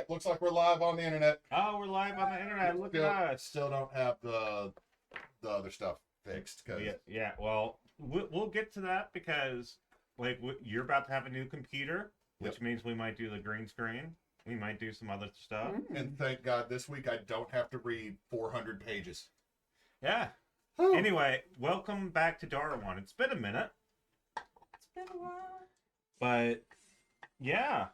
right, looks like we're live on the internet. Oh, we're live on the internet. Look Still, at us. still don't have the other stuff fixed. Cause Yeah. Well, we'll get to that because like you're about to have a new computer, which means we might do the green screen. We might do some other stuff. And thank God this week I don't have to read 400 pages. Yeah. Whew. Anyway, welcome back to Darrowan. It's been a minute. It's been a while. But yeah,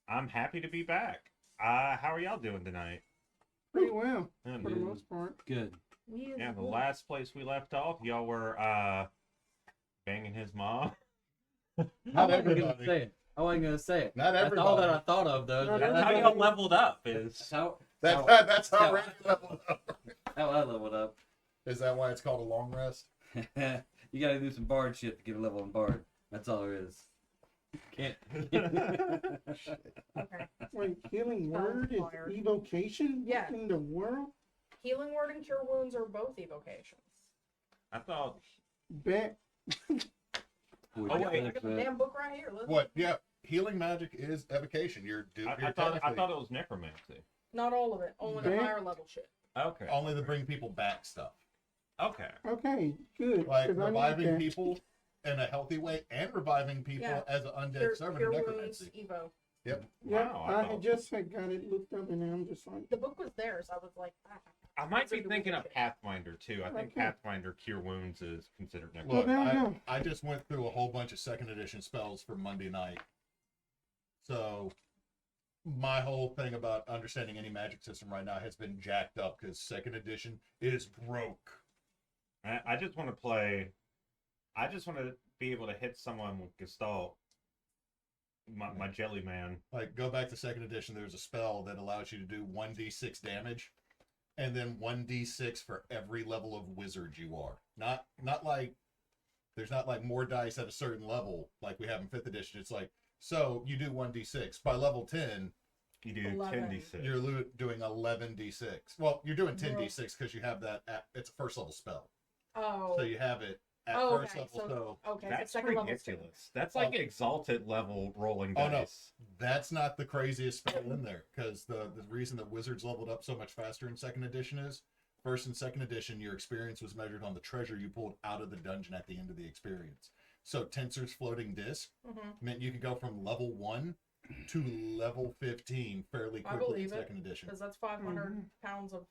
I'm happy to be back. How are y'all doing tonight? Pretty well, Good. for the most part. Good. Yeah, the last place we left off, y'all were banging his mom. I Not wasn't gonna everybody. say it. I wasn't gonna say it. Not That's all that everybody. I thought of, though. No, That's no, how no. y'all leveled up. That's how That's how how- Randy leveled up. how I leveled up. Is that why it's called a long rest? You gotta do some bard shit to get a level in bard. That's all there is. Can't. Okay. Wait, healing Sounds word is fired. evocation? Yeah. In the world? Healing word and cure wounds are both evocations. I thought. Bet. Oh, wait. I got the damn book right here. Listen. What? Yeah, healing magic is evocation. You're I thought it was necromancy. Not all of it. Only the Bet. higher level shit. Okay. only to bring people back stuff. Okay. Okay, good. Like 'cause I need reviving that. people in a healthy way and reviving people Yeah. as an undead Cure, servant cure of wounds, necromancy. evo. Yep, Wow, I I thought- had just got it looked up and I'm just like, The book was theirs. I was like, I might Those are be the thinking of weakest. Pathfinder too. I think Okay. Pathfinder Cure Wounds is considered Well, necromancy. Look, there you go. I just went through a whole bunch of second edition spells for Monday night. So my whole thing about understanding any magic system right now has been jacked up because second edition is broke. I just want to play. I just want to be able to hit someone with Gestalt. My jelly man. Like, go back to second edition, there's a spell that allows you to do 1d6 damage and then 1d6 for every level of wizard you are. Not like there's not like more dice at a certain level like we have in 5th edition. It's like, so you do 1d6. By level 10, You do 11. 10d6. you're doing 11d6. Well, you're doing 10d6 because you have that it's a first level spell. oh. So you have it at Oh, first okay, level. So Okay, That's so second level. ridiculous. That's like exalted level rolling Oh, no. dice. that's not the craziest spell in there because the reason that wizards leveled up so much faster in second edition is first and second edition your experience was measured on the treasure you pulled out of the dungeon at the end of the experience. So Tensor's floating disc meant you could go from level 1 to level 15 fairly I quickly in believe it. second edition. Because that's 500 pounds of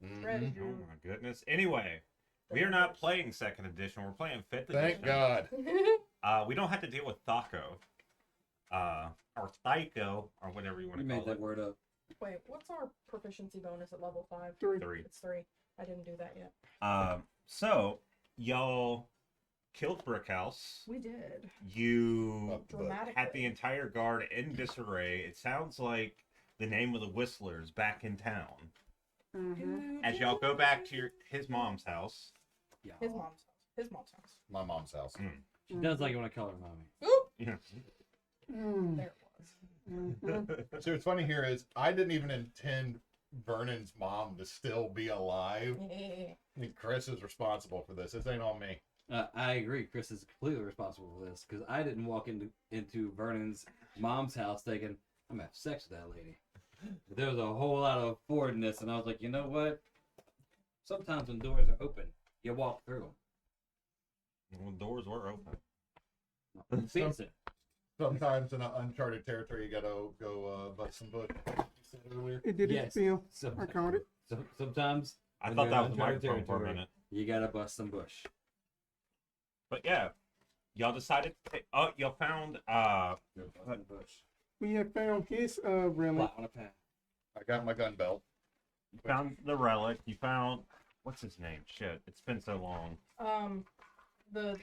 Mhm. bread. Oh my goodness. Anyway, we are not playing second edition. We're playing 5th edition. Thank God. We don't have to deal with Thaco. Or Thyco, or whatever you want You to made call that it. word up. Wait, what's our proficiency bonus at level 5? 3. 3. It's 3. I didn't do that yet. So, y'all killed Brickhouse. We did. You Dramatically. had the entire guard in disarray. It sounds like the name of the Whistlers back in town. As y'all go back to his mom's house. Yeah. His mom's house. His mom's house. My mom's house. She does like you want to call her mommy. Oop! Yeah. There it was. Mhm. So what's funny here is I didn't even intend Vernon's mom to still be alive. I mean, Chris is responsible for this. This ain't on me. I agree. Chris is completely responsible for this because I didn't walk into Vernon's mom's house thinking I'm gonna have sex with that lady. But there was a whole lot of forwardness, and I was like, you know what? Sometimes when doors are open, you walk through Well, doors were open. them. Fancy. Sometimes in an uncharted territory, you gotta go bust some bush. You said earlier. It did Yes. its spill. I caught it. Sometimes I when thought you're that in was a uncharted microphone for a territory, minute. you gotta bust some bush. But yeah, y'all decided to take, oh, y'all found, You're busting bush. We have found his relic. Flat on a path. I got my gun belt. you found the relic, you found, what's his name? Shit, it's been so long. The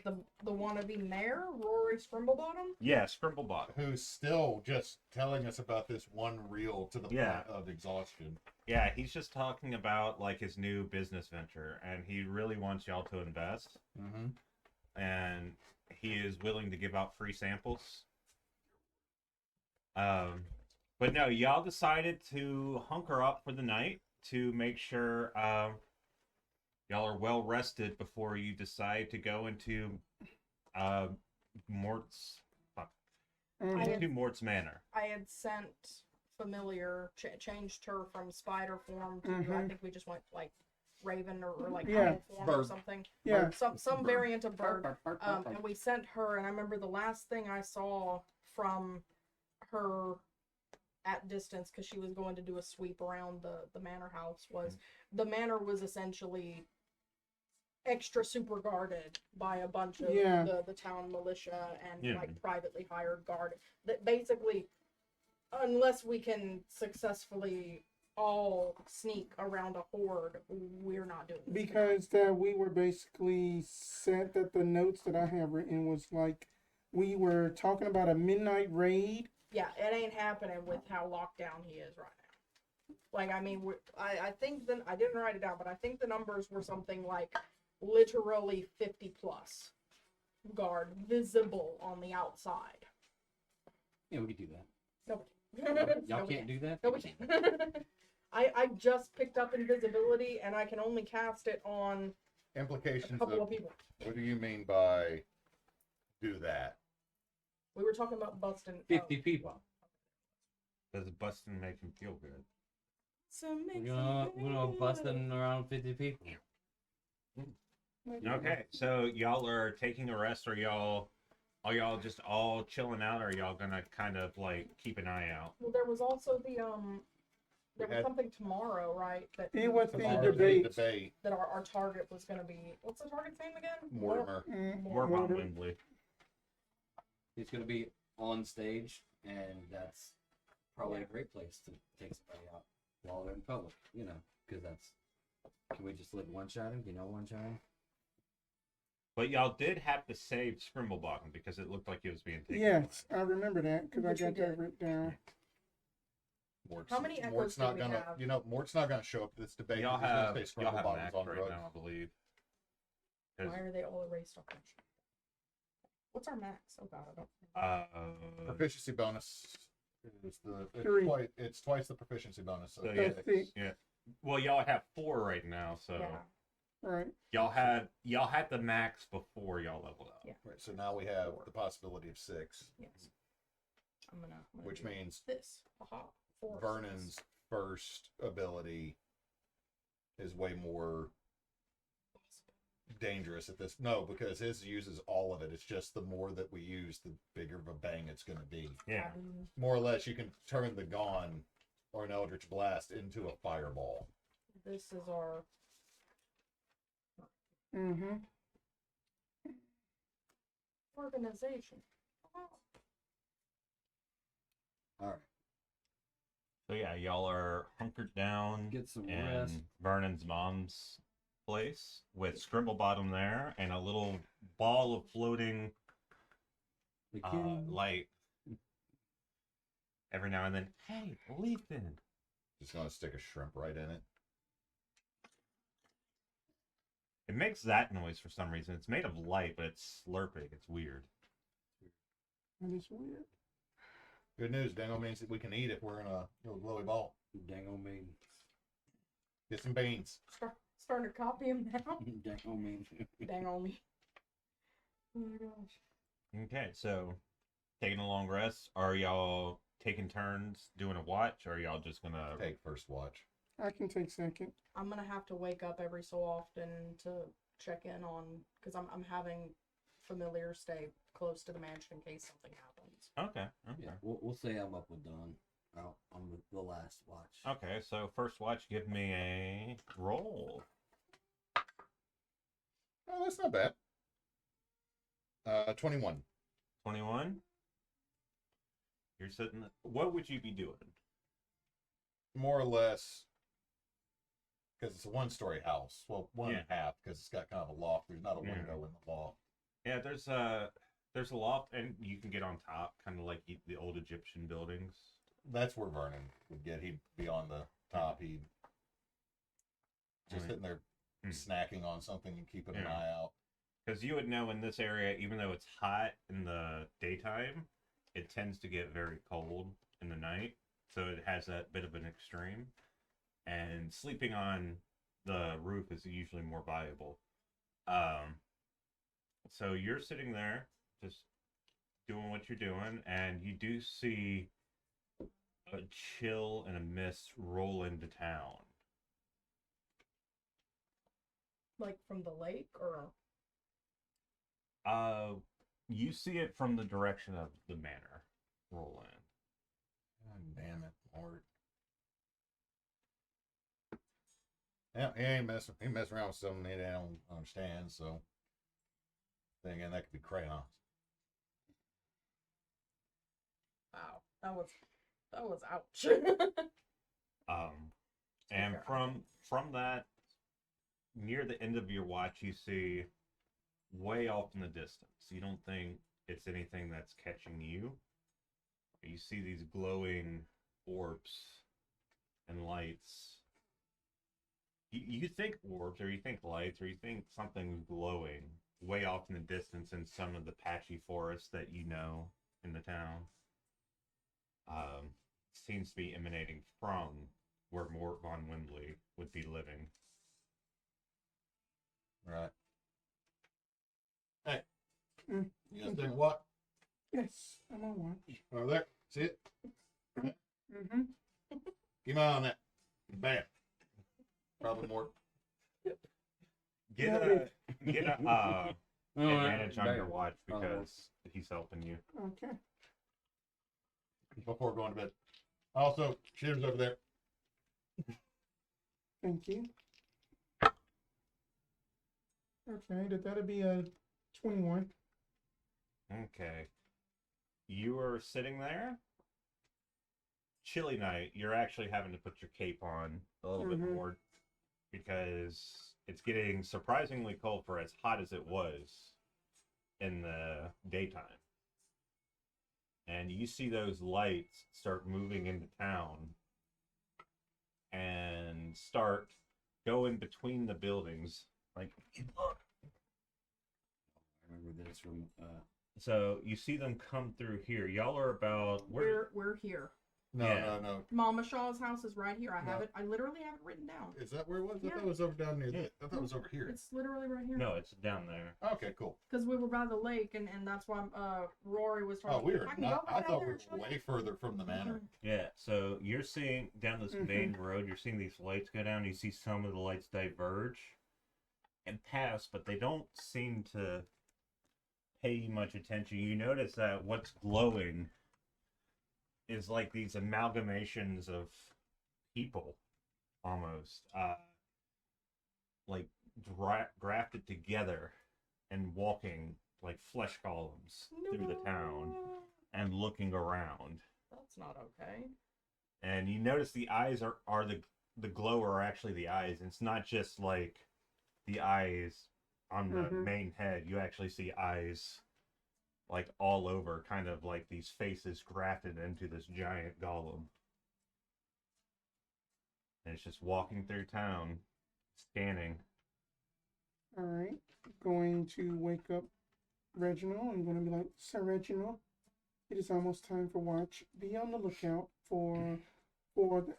wannabe mayor, Rory Scrimblebottom. Yeah, Scribblebot. Who's still just telling us about this one reel to the Yeah. point of exhaustion. Yeah, he's just talking about, like, his new business venture, and he really wants y'all to invest, Mm-hmm. and he is willing to give out free samples. But no, y'all decided to hunker up for the night to make sure y'all are well rested before you decide to go into Mort's Mhm. into Mort's Manor. I had sent familiar, changed her from spider form to, I Mhm. think we just went like raven or like Yeah. owl form or Bird. something. Yeah. Some Bird. variant of bird. And we sent her, and I remember the last thing I saw from her at distance, because she was going to do a sweep around the manor house, was the manor was essentially extra super guarded by a bunch of Yeah. the town militia and Yeah. like privately hired guard that basically, unless we can successfully all sneak around a horde, we're not doing this. Because we were basically set that the notes that I have written was like we were talking about a midnight raid. Yeah, it ain't happening with how locked down he is right now. Like, I mean, I think I didn't write it down, but I think the numbers were something like literally 50 plus guard visible on the outside. Yeah, we could do that. Nobody. Y'all Nobody can't do that? Nobody can. I just picked up invisibility, and I can only cast it on a Implications couple of of people. what do you mean by do that? We were talking about busting 50 people. Does busting make him feel good? We're gonna busting around 50 people. Okay, so y'all are taking a rest, or are y'all just all chilling out, or are y'all gonna kind of like keep an eye out? Well, there was also the there was had- something tomorrow, right? That It was the Tomorrow's debate. debate. that our target was going to be. What's the target's name again? Mortimer. More Mortar. Wembley. He's gonna be on stage, and that's probably a great place to take somebody out while they're in public, you know, because that's. Can we just like one shot him? You know, one shot him? But y'all did have to save Scrimblebottom because it looked like it was being taken. Yes, I remember that because I Which we got that did. written down. Mort's, How many echoes Mort's do not we gonna, have? you know, Mort's not gonna show up to this debate. Y'all 'cause he's gonna have say y'all have Scrimblebottom's Max on right drugs. now, I believe. 'Cause, Why are they all erased off my sheet? What's our max? Oh god, I don't. Proficiency bonus is Three. it's twice the proficiency bonus. So So, yeah. That's it. yeah. Well, y'all have 4 right now, so Yeah. Right. y'all had the max before y'all leveled up. Yeah. Right, so now we have the possibility of 6, Yes. I'm gonna which do means this. Aha. 4. Vernon's first ability is way more dangerous at this. No, because his uses all of it. It's just the more that we use, the bigger of a bang it's going to be. Yeah. More or less, you can turn the Gone or an Eldritch Blast into a fireball. This is our. Mm-hmm. Organization. All right. So yeah, y'all are hunkered down Get some in rest. Vernon's mom's place with Scrimblebottom there and a little ball of floating The kid. light. Every now and then, hey, Lethan. Just gonna stick a shrimp right in it. It makes that noise for some reason. It's made of light, but it's slurping. It's weird. That is weird. Good news, Dango means that we can eat if we're in a little glowy ball. Dang on me. Get some beans. Starting to copy him now. Dang on me. Dang on me. Oh my gosh. Okay, so taking a long rest. Are y'all taking turns doing a watch, or are y'all just gonna Take first watch. I can take second. I'm gonna have to wake up every so often to check in on, because I'm having familiars stay close to the mansion in case something happens. Okay. Yeah, we'll say I'm up with Dawn. I'm the last watch. Okay, so first watch, give me a roll. Oh, that's not bad. 21. 21. You're sitting. What would you be doing? More or less, because it's a one-story house. Well, one and a half, because it's got kind of a loft. There's not a Yeah. window in the loft. Yeah, there's a loft, and you can get on top, kind of like the old Egyptian buildings. That's where Vernon would get. He'd be on the top. He'd just Right. sitting there snacking on something and keeping an Yeah. eye out. Because you would know in this area, even though it's hot in the daytime, it tends to get very cold in the night. So it has that bit of an extreme. And sleeping on the roof is usually more valuable. So you're sitting there, just doing what you're doing, and you do see a chill and a mist roll into town. Like from the lake, or You see it from the direction of the manor roll in. God damn it, Lord. Yeah, he ain't messing. He messing around with something they don't understand. So, thinking that could be crayons. wow, that was ouch. And Okay. from that, near the end of your watch, you see way off in the distance. You don't think it's anything that's catching you. You see these glowing orbs and lights. You think orbs, or you think lights, or you think something glowing way off in the distance in some of the patchy forests that you know in the town. Seems to be emanating from where Mort von Windley would be living. Right. Hey. Mm. You guys think what? Yes, I'm on watch. Over there. See it? Mm-hmm. Keep an eye on that. Bam. Probably more. Get Noted. a advantage on your watch because he's helping you. Okay. Before going to bed. Also, shooter's over there. Thank you. Okay, that'll be a 21. Okay. You are sitting there. Chilly night. You're actually having to put your cape on a little bit more because it's getting surprisingly cold for as hot as it was in the daytime. And you see those lights start moving into town and start going between the buildings. Like, look. I remember this from. So you see them come through here. Y'all are about we're here. No, Yeah. no. Mama Shaw's house is right here. I have No. it. I literally have it written down. Is that where it was? I Yeah. thought it was over down near Yeah. I thought it was over here. It's literally right here. No, it's down there. Okay, cool. Because we were by the lake, and that's why Rory was Oh, talking. we were I can not. go I right down thought there we and show were you. way further from the manor. Yeah, so you're seeing down this main road, you're seeing these lights go down, you see some of the lights diverge and pass, but they don't seem to pay you much attention. You notice that what's glowing is like these amalgamations of people, almost. Like grafted together and walking like flesh columns through the town No. and looking around. That's not okay. And you notice the eyes are the glow are actually the eyes. It's not just like the eyes on the main head. You actually see eyes like all over, kind of like these faces grafted into this giant golem. And it's just walking through town, scanning. All right. Going to wake up Reginald. I'm going to be like, Sir Reginald, it is almost time for watch. Be on the lookout for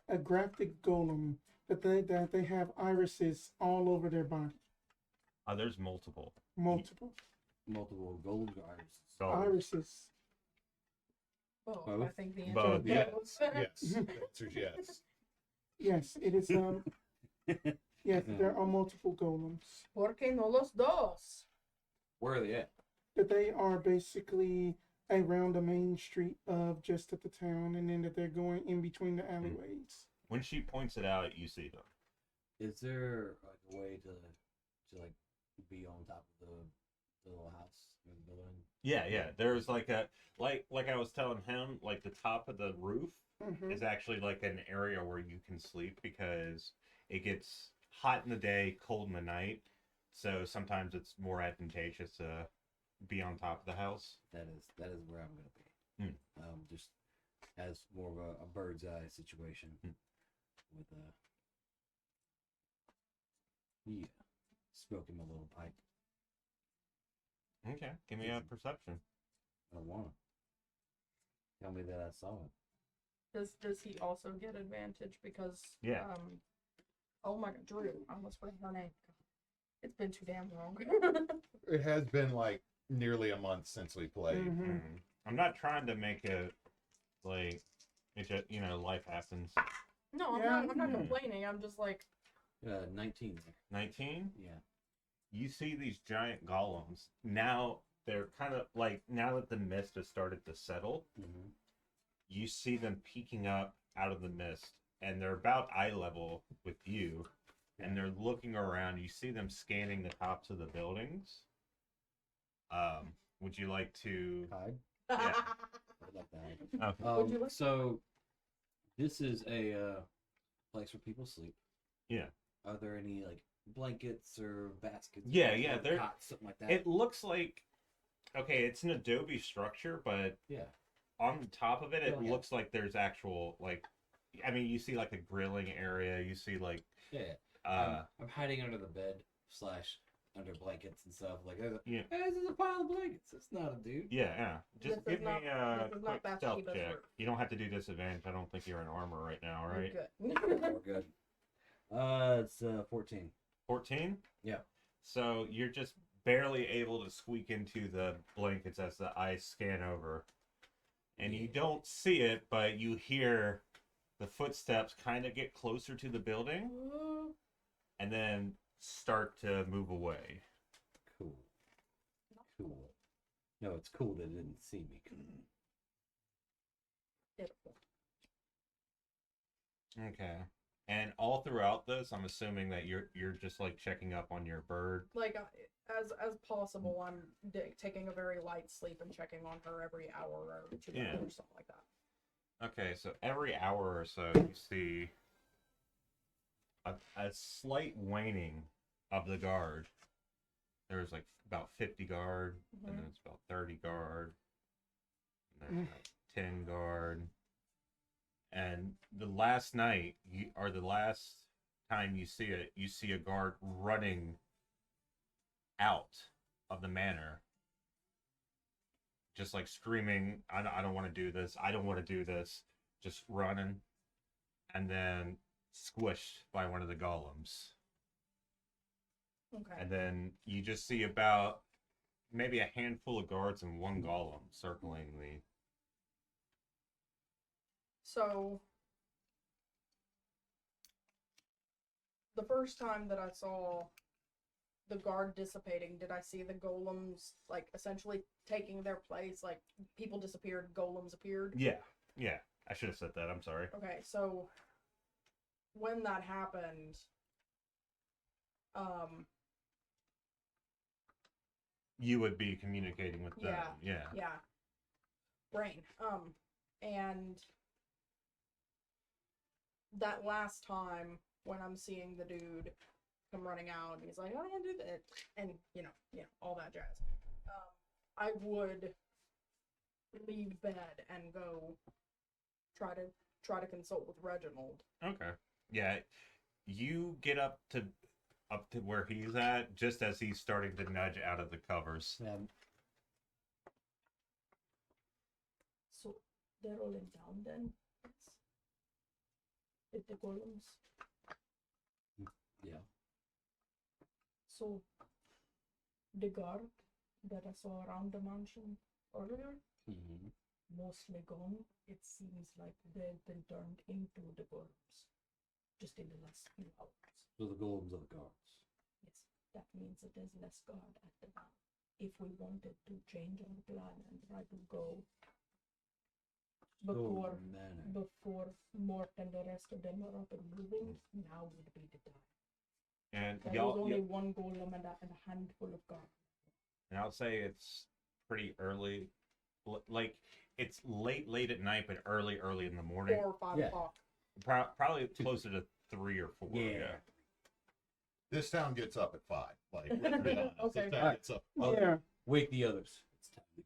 a graphic golem that they have irises all over their body. There's multiple. Multiple gold guards. So irises. Oh, I Both? think the answer Both, is Yes. both. Yes. The answer's yes. Yes, it is. Yes, there are multiple golems. ¿Por qué no los dos? Where are they at? That they are basically around the main street of just at the town, and then that they're going in between the alleyways. when she points it out, you see them. Is there like a way to like be on top of the little house in the building? Yeah. There's like a like I was telling him, like the top of the roof is actually like an area where you can sleep because it gets hot in the day, cold in the night. So sometimes it's more advantageous to be on top of the house. That is where I'm gonna be. Just as more of a bird's eye situation with smoking my little pipe. Okay, give me a perception. I don't want to. Tell me that I saw it. Does he also get advantage because Yeah. Oh my god, Drew, I almost forgot her name. It's been too damn long. It has been like nearly a month since we played. I'm not trying to make it like It just, life happens. No, Yeah. I'm not complaining. I'm just like, 19 there. 19. Yeah. You see these giant golems. Now they're kind of like, now that the mist has started to settle, Mm-hmm. you see them peeking up out of the mist, and they're about eye level with you, and they're looking around. You see them scanning the tops of the buildings. Would you like to? Hide. Yeah. I'd like to hide. Oh, Would you like- So, this is a place where people sleep. Yeah. Are there any like blankets or baskets? Yeah, or yeah, or there- cots, something like that. it looks like, okay, it's an adobe structure, but Yeah. on the top of it, it Oh, yeah. looks like there's actual, like, I mean, you see like a grilling area. You see like, Yeah. I'm hiding under the bed / under blankets and stuff. Like, there's a, Yeah. hey, this is a pile of blankets. It's not a dude. yeah. Just This is give not- me a this is not quick stealth Bathsheba's check. work. You don't have to do disadvantage. I don't think you're in armor right now, right? Good. We're good. It's 14. 14? Yeah. So you're just barely able to squeak into the blankets as the eyes scan over. And you don't see it, but you hear the footsteps kind of get closer to the building and then start to move away. Cool. Cool. No, it's cool that it didn't see me. Beautiful. Okay. And all throughout this, I'm assuming that you're just like checking up on your bird. Like as possible, I'm taking a very light sleep and checking on her every hour or 2 Yeah. hours or something like that. Okay, so every hour or so you see a slight waning of the guard. There's like about 50 guard, and then it's about 30 guard, and then about 10 guard. And the last night, the last time you see it, you see a guard running out of the manor. Just like screaming, I don't want to do this. I don't want to do this. Just running. And then squished by one of the golems. Okay. And then you just see about maybe a handful of guards and one golem circling the... So the first time that I saw the guard dissipating, did I see the golems like essentially taking their place? Like people disappeared, golems appeared? Yeah. I should have said that. I'm sorry. Okay, so when that happened, You would be communicating with them. yeah. Brain. And that last time when I'm seeing the dude come running out and he's like, I don't want to do that, and you know, all that jazz. I would leave bed and go try to consult with Reginald. Okay. Yeah. You get up to where he's at just as he's starting to nudge out of the covers. So they're all in town then? With the golems? Yeah. So the guard that I saw around the mansion earlier, Mm-hmm. mostly gone. It seems like they've been turned into the golems just in the last few hours. So the golems are the guards. Yes, that means that there's less guard at the manor. If we wanted to change our plan and try to go before Mort and the rest of them are up and moving, now would be the time. And There was only one golem and a handful of guard. And I'll say it's pretty early. Like, it's late at night, but early in the morning. 4 or 5 Yeah. o'clock. Probably closer to 3 or 4. Yeah. This town gets up at 5. Like, let's be honest. Okay. This town gets up. Yeah. Wake the others. It's time to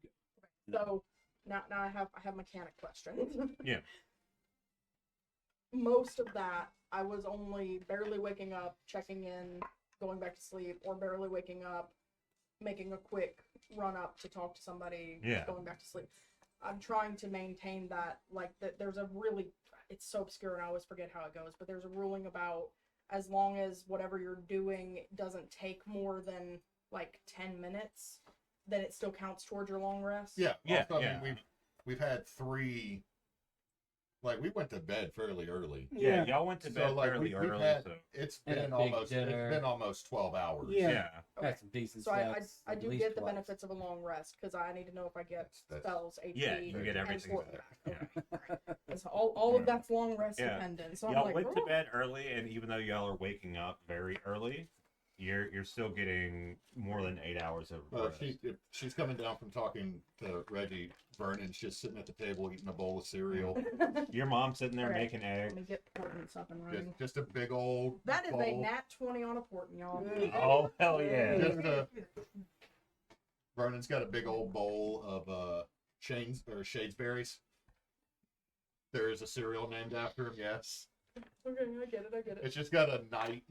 go. So now I have mechanic questions. Yeah. Most of that I was only barely waking up, checking in, going back to sleep, or barely waking up, making a quick run up to talk to somebody, Yeah. going back to sleep. I'm trying to maintain that, like, that there's a really, it's so obscure and I always forget how it goes, but there's a ruling about as long as whatever you're doing doesn't take more than like 10 minutes, then it still counts towards your long rest. Yeah. Yeah, Also, I yeah. mean, we've had 3 like we went to bed fairly early. Yeah, y'all went to bed So, like, fairly we've early. had- So It's And a been big almost dinner. 12 hours. Yeah. yeah. Okay. Had some decent So I steps, I at do least get the twice. benefits of a long rest because I need to know if I get That's- spells, HP, Yeah, you get and everything fort back. back. Okay. It's all of that's long rest Yeah. dependent. So I'm Y'all like, went to "Oh." bed early, and even though y'all are waking up very early, you're still getting more than 8 hours of rest. If she's coming down from talking to Reggie. Vernon's just sitting at the table eating a bowl of cereal. Your mom's sitting there Alright. making Let eggs. me get portents up and running. Just a big old. That is bowl. a nat 20 on a portent, y'all. Oh hell yeah! Just Vernon's got a big old bowl of Shadesberries. There is a cereal named after him. Yes, Okay, I get it. it's just got a knight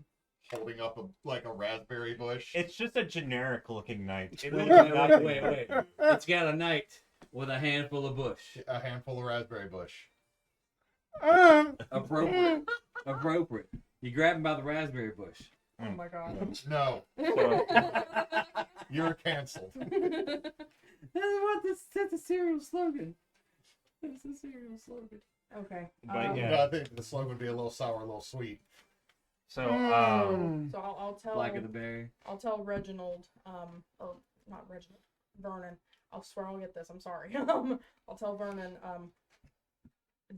holding up a raspberry bush. It's just a generic looking knife. It Wait, looks wait, nothing. wait. It's got a knight with a handful of bush. A handful of raspberry bush. Appropriate. Appropriate. You grab him by the raspberry bush. Oh my god. No, So, you're canceled. That's the cereal slogan. That's the cereal slogan. Okay. But yeah. No, I think the slogan would be a little sour, a little sweet. so So I'll tell Black of the berry. I'll tell Reginald, or not Reginald, Vernon. I'll swear I'll get this. I'm sorry. I'll tell Vernon.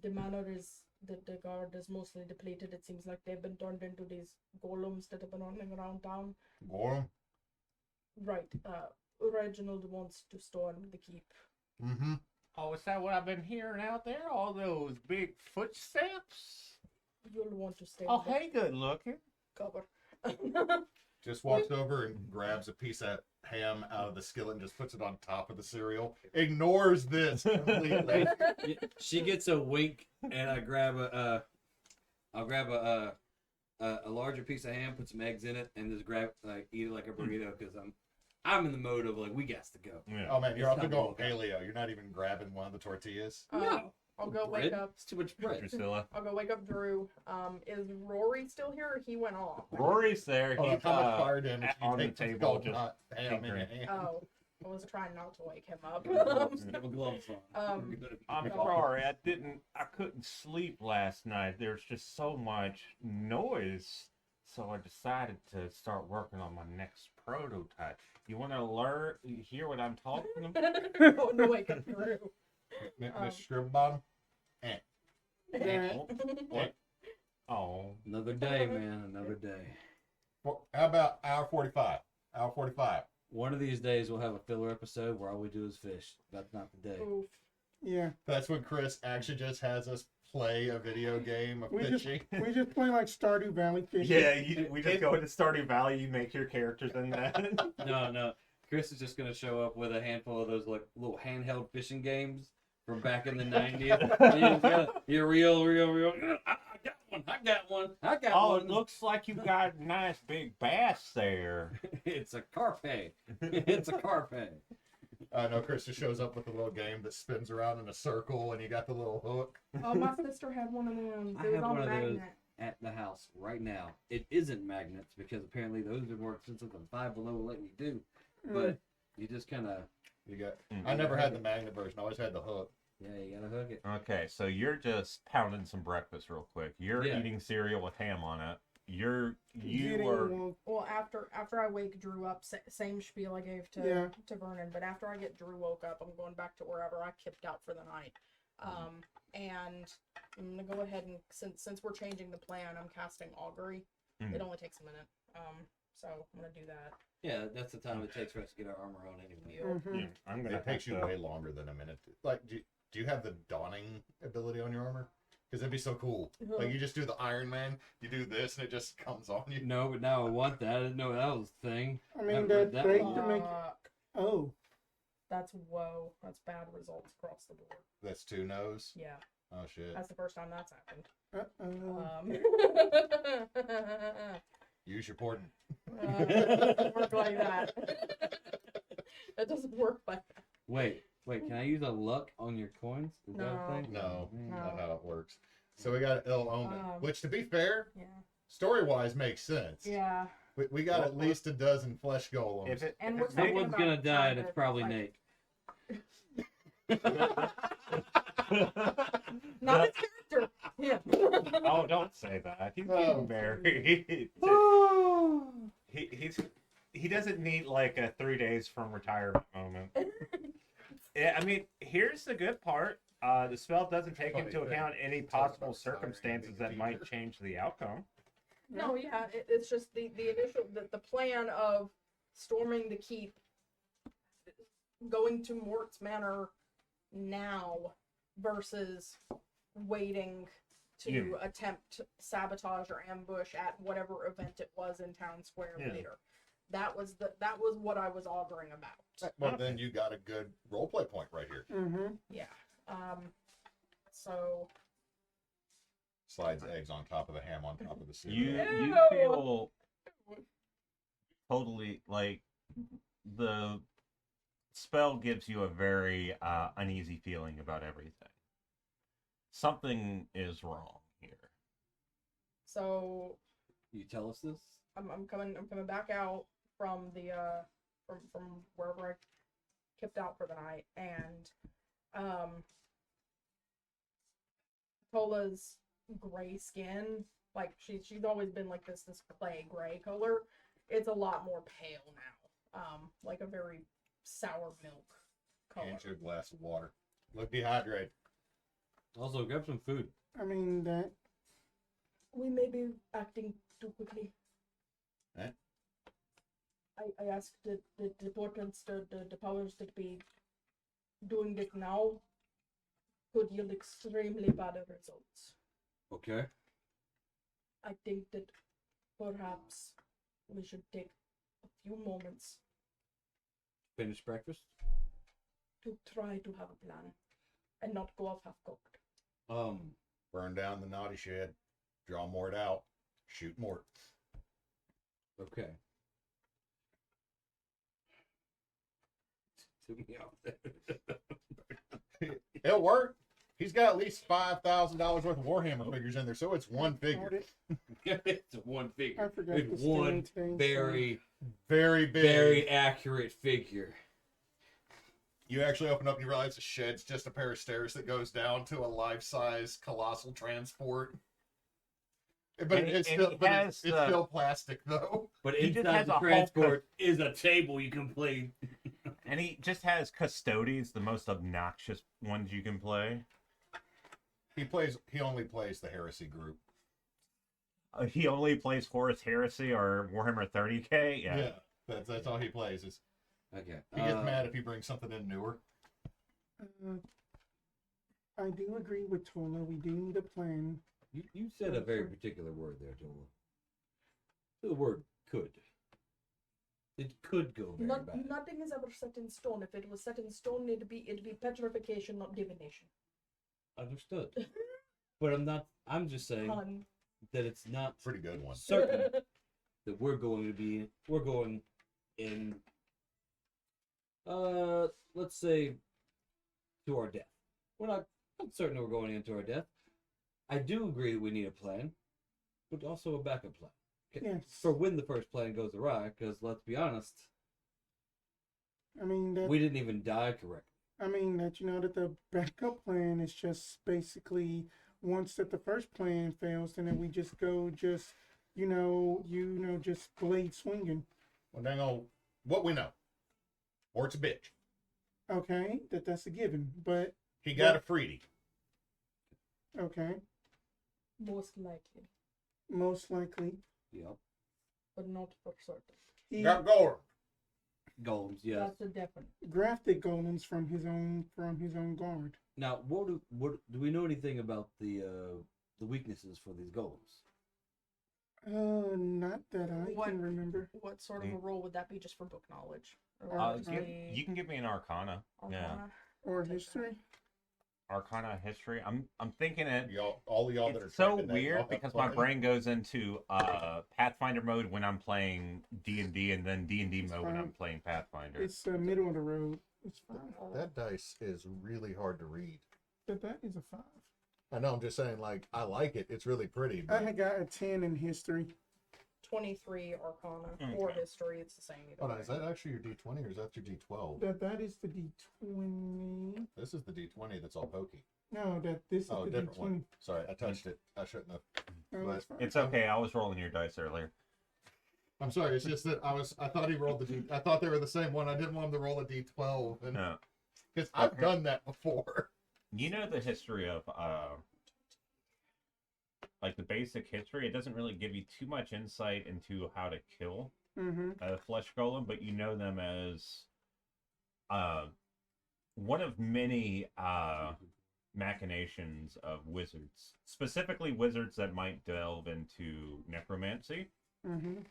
The guard is mostly depleted. It seems like they've been turned into these golems that have been running around town. Gorham? Right. Reginald wants to storm the keep. Mm-hmm. Oh, is that what I've been hearing out there? All those big footsteps? You'll want to stay Oh, with hey, good looking. cover. Just walks over and grabs a piece of ham out of the skillet and just puts it on top of the cereal. Ignores this completely. She gets a wink, and I grab a larger piece of ham, put some eggs in it, and just eat it like a burrito because I'm in the mode of like we got to go. Yeah. Oh man, you're It's off to time to go walk out. paleo. You're not even grabbing one of the tortillas. No, I'll go bread? wake up. It's too much bread. Drusilla. I'll go wake up Drew. Is Rory still here? Or he went off. Rory's there. Oh, He's how much fire damage on do the you take table, to just not ham in your tinkering. hand? Oh, I was trying not to wake him up. Have a gloves on. I'm sorry, I couldn't sleep last night. There's just so much noise. So I decided to start working on my next prototype. You want to hear what I'm talking about? Oh, no, wake up Drew. Mr. Scribblenbottom? Oh, Another day, man. Another day. How about hour 45? Hour 45. One of these days we'll have a filler episode where all we do is fish. That's not the day. Oof. Yeah. That's when Chris actually just has us play a video game of We just fishing. we just play like Stardew Valley fishing. yeah. We just go into Stardew Valley. You make your characters in that. No. Chris is just gonna show up with a handful of those like little handheld fishing games from back in the 90s. You're real. I got one. Oh, it looks like you got a nice big bass there. It's a carpe. It's a carpe. I know Chris just shows up with a little game that spins around in a circle and you got the little hook. Oh, my sister had one of them. I It was have on one of those. magnet. At the house right now. It isn't magnets because apparently those are more expensive than Five Below will let me do. But you just kind of, You got. I never had the magnet version. I always had the hook. yeah, you gotta hook it. Okay, so you're just pounding some breakfast real quick. You're Yeah. eating cereal with ham on it. You Getting, are Well, after I wake Drew up, same spiel I gave to Yeah. Vernon. But after I get Drew woke up, I'm going back to wherever I kipped out for the night. And I'm gonna go ahead and since we're changing the plan, I'm casting augury. Mhm. It only takes a minute. So I'm gonna do that. Yeah, that's the time it takes for us to get our armor on anyway. Mhm. yeah, I'm gonna It takes you have to- way longer than a minute. Like, do you have the dawning ability on your armor? Because it'd be so cool. Like, you just do the Iron Man, you do this, and it just comes on you. No, but now I want that. I didn't know that was a thing. I mean, Haven't that's read that great one. to make. Fuck. Oh, That's That's bad results across the board. That's 2 no's. Yeah, Oh, shit. that's the first time that's happened. Use your portent. It doesn't work like that. It doesn't work like that. Wait, can I use a luck on your coins? Is that a No. thing? No, Man. not how it works. So we got ill omen, which, to be fair, Yeah. story-wise makes sense. Yeah. We got at least a dozen flesh golems. If it, And if we're it's talking big- Someone's about gonna die, trying and it's to, probably like- Nate. Not his character. Yeah. Oh, don't say that. He's Oh. being very. He doesn't need like a 3 days from retirement moment. Yeah, I mean, here's the good part. The spell doesn't take into account any possible circumstances that might change the outcome. No, yeah, it's just the initial the plan of storming the keep, going to Mort's Manor now versus waiting to attempt sabotage or ambush at whatever event it was in town square later. That was what I was auguring about. Well, then you got a good roleplay point right here. Mm-hmm. Yeah. So Slides eggs on top of the ham on top of the cereal. You Ew. feel totally like the spell gives you a very uneasy feeling about everything. Something is wrong here. so You tell us this? I'm coming back out from the from wherever I kipped out for the night, and Tolla's gray skin, like she's always been like this clay gray color. It's a lot more pale now. Like a very sour milk color. Hand you a glass of water. Look dehydrated. Also, grab some food. I mean, that. We may be acting too quickly. Eh? I asked the departments, the powers that be, doing it now could yield extremely bad results. Okay. I think that perhaps we should take a few moments Finish breakfast. to try to have a plan and not go off half-cooked. Burn down the naughty shed. Draw Mort out. Shoot Mort. Okay. Took me out there. It'll work. He's got at least $5,000 worth of Warhammer figures in there, so it's one figure. It's one I figure. forgot It's to one stay today, very, Very big. very accurate figure. You actually open up and you realize the shed's just a pair of stairs that goes down to a life-size colossal transport. But And it's he still, but has it's the- still plastic, though. But He just inside has the a whole transport is a table you can play. And he just has Custodes, the most obnoxious ones you can play. He only plays the Heresy group. He only plays Horus Heresy or Warhammer 30K. Yeah. That's all he plays. Is Okay. he gets mad if he brings something in newer. I do agree with Tolla. We do need a plan. You said a very particular word there, Tolla. The word could. It could go very bad. Nothing is ever set in stone. If it was set in stone, it'd be petrification, not divination. Understood. But I'm just saying that it's not Pretty good one. certain that we're going in let's say to our death. We're not certain we're going into our death. I do agree that we need a plan, but also a backup plan. Yes. For when the first plan goes awry, because let's be honest, I mean that. we didn't even die correctly. I mean that that the backup plan is just basically once that the first plan fails, then we just go just blade swinging. Well, dang on what we know. Mort's a bitch. Okay, that's a given. But He got a freebie. okay, Most likely, most likely Yep. but not for certain. he Got Gore. Golems, yes. That's a definite. grafted golems from his own guard. Now, what do we know anything about the weaknesses for these golems? Not that I What? can remember. What sort of a role would that be just for book knowledge? Or You can give me an Arcana. Yeah. Arcana? Or Take that. history. Arcana history. I'm thinking it. All y'all that are It's so typing that, y'all weird have because my fun. brain goes into Pathfinder mode when I'm playing D&D, and then D&D It's mode when fine. I'm playing Pathfinder. It's middle of the road. It's fine. That dice is really hard to read. But that is a 5. I know. I'm just saying, like, I like it. It's really pretty. I But had got a 10 in history. 23 Arcana or Okay. history. It's the same. Either hold on, way. is that actually your D20 or is that your D12? That is the D20. This is the D20 that's all pokey. No, this is Oh, the different one. D20. Sorry, I touched it. I shouldn't have. No, that's fine. It's okay. I was rolling your dice earlier. I'm sorry. It's just that I thought he rolled the D. I thought they were the same one. I didn't want him to roll a D12, and No. because I've done that before. You know the history of like the basic history. It doesn't really give you too much insight into how to kill Mm-hmm. a flesh golem, but you know them as one of many machinations of wizards, specifically wizards that might delve into necromancy. Mm-hmm.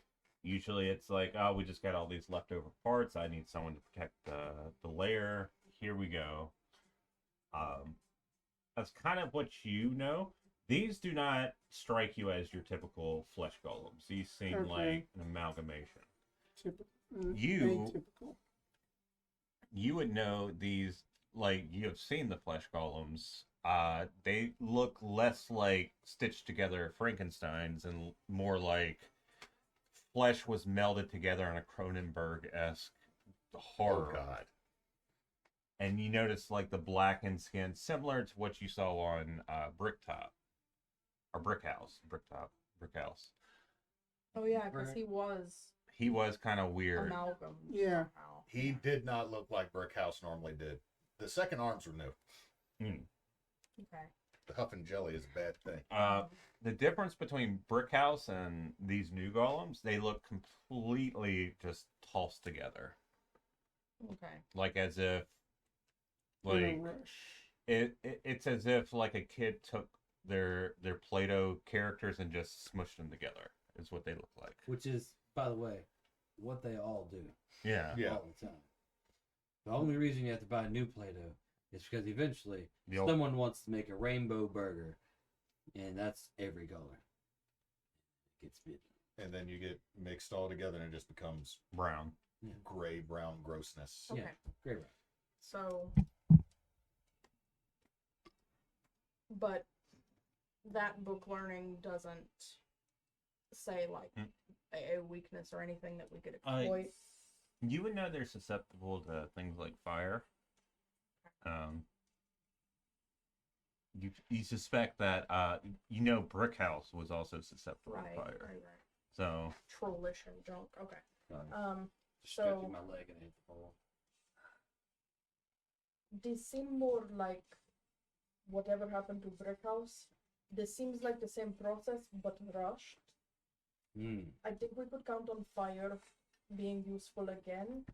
Usually it's like, oh, we just got all these leftover parts. I need someone to protect the lair. Here we go. That's kind of what you know. These do not strike you as your typical flesh golems. These seem Okay. like an amalgamation. Atypical. You would know these, like, you have seen the flesh golems. They look less like stitched together Frankensteins and more like flesh was melded together in a Cronenberg-esque horror. Oh God. And you notice like the blackened skin, similar to what you saw on Bricktop or Brick House. Oh yeah, because Right. he was kind of weird. amalgam. Yeah. somehow. He did not look like Brickhouse normally did. The second arms were new. Okay. The huff and jelly is a bad thing. The difference between Brickhouse and these new golems, they look completely just tossed together, Okay. like as if, In a like rush. it's as if like a kid took their Play-Doh characters and just smushed them together. Is what they look like. Which is, by the way, what they all do Yeah. Yeah. all the time. The only reason you have to buy new Play-Doh is because eventually The old- someone wants to make a rainbow burger, and that's every color. It gets bitten. And then you get mixed all together and it just becomes Brown. gray brown grossness. Okay. Yeah. Great. Right. So, but that book learning doesn't say like a weakness or anything that we could exploit. You would know they're susceptible to things like fire. You suspect that Brickhouse was also susceptible Right, to fire. right. So Trollish and junk. Okay. Just So- stretching my leg and hit the pole. They seem more like whatever happened to Brickhouse. This seems like the same process but rushed. I think we could count on fire being useful again.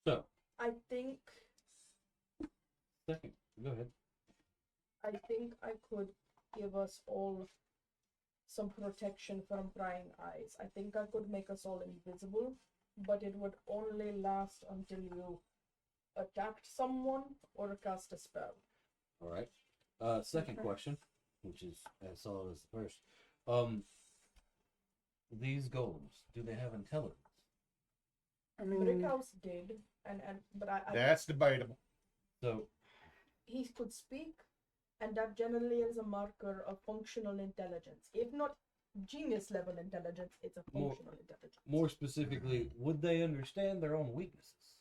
So, I think second, go ahead. I could give us all some protection from prying eyes. I think I could make us all invisible, but it would only last until you attacked someone or cast a spell. All right. Second Okay. question, which is as solid as the first. These golems, do they have intelligence? I mean, Brickhouse did, but I That's debatable. So, he could speak, and that generally is a marker of functional intelligence. If not genius level intelligence, it's a functional intelligence. more specifically, would they understand their own weaknesses?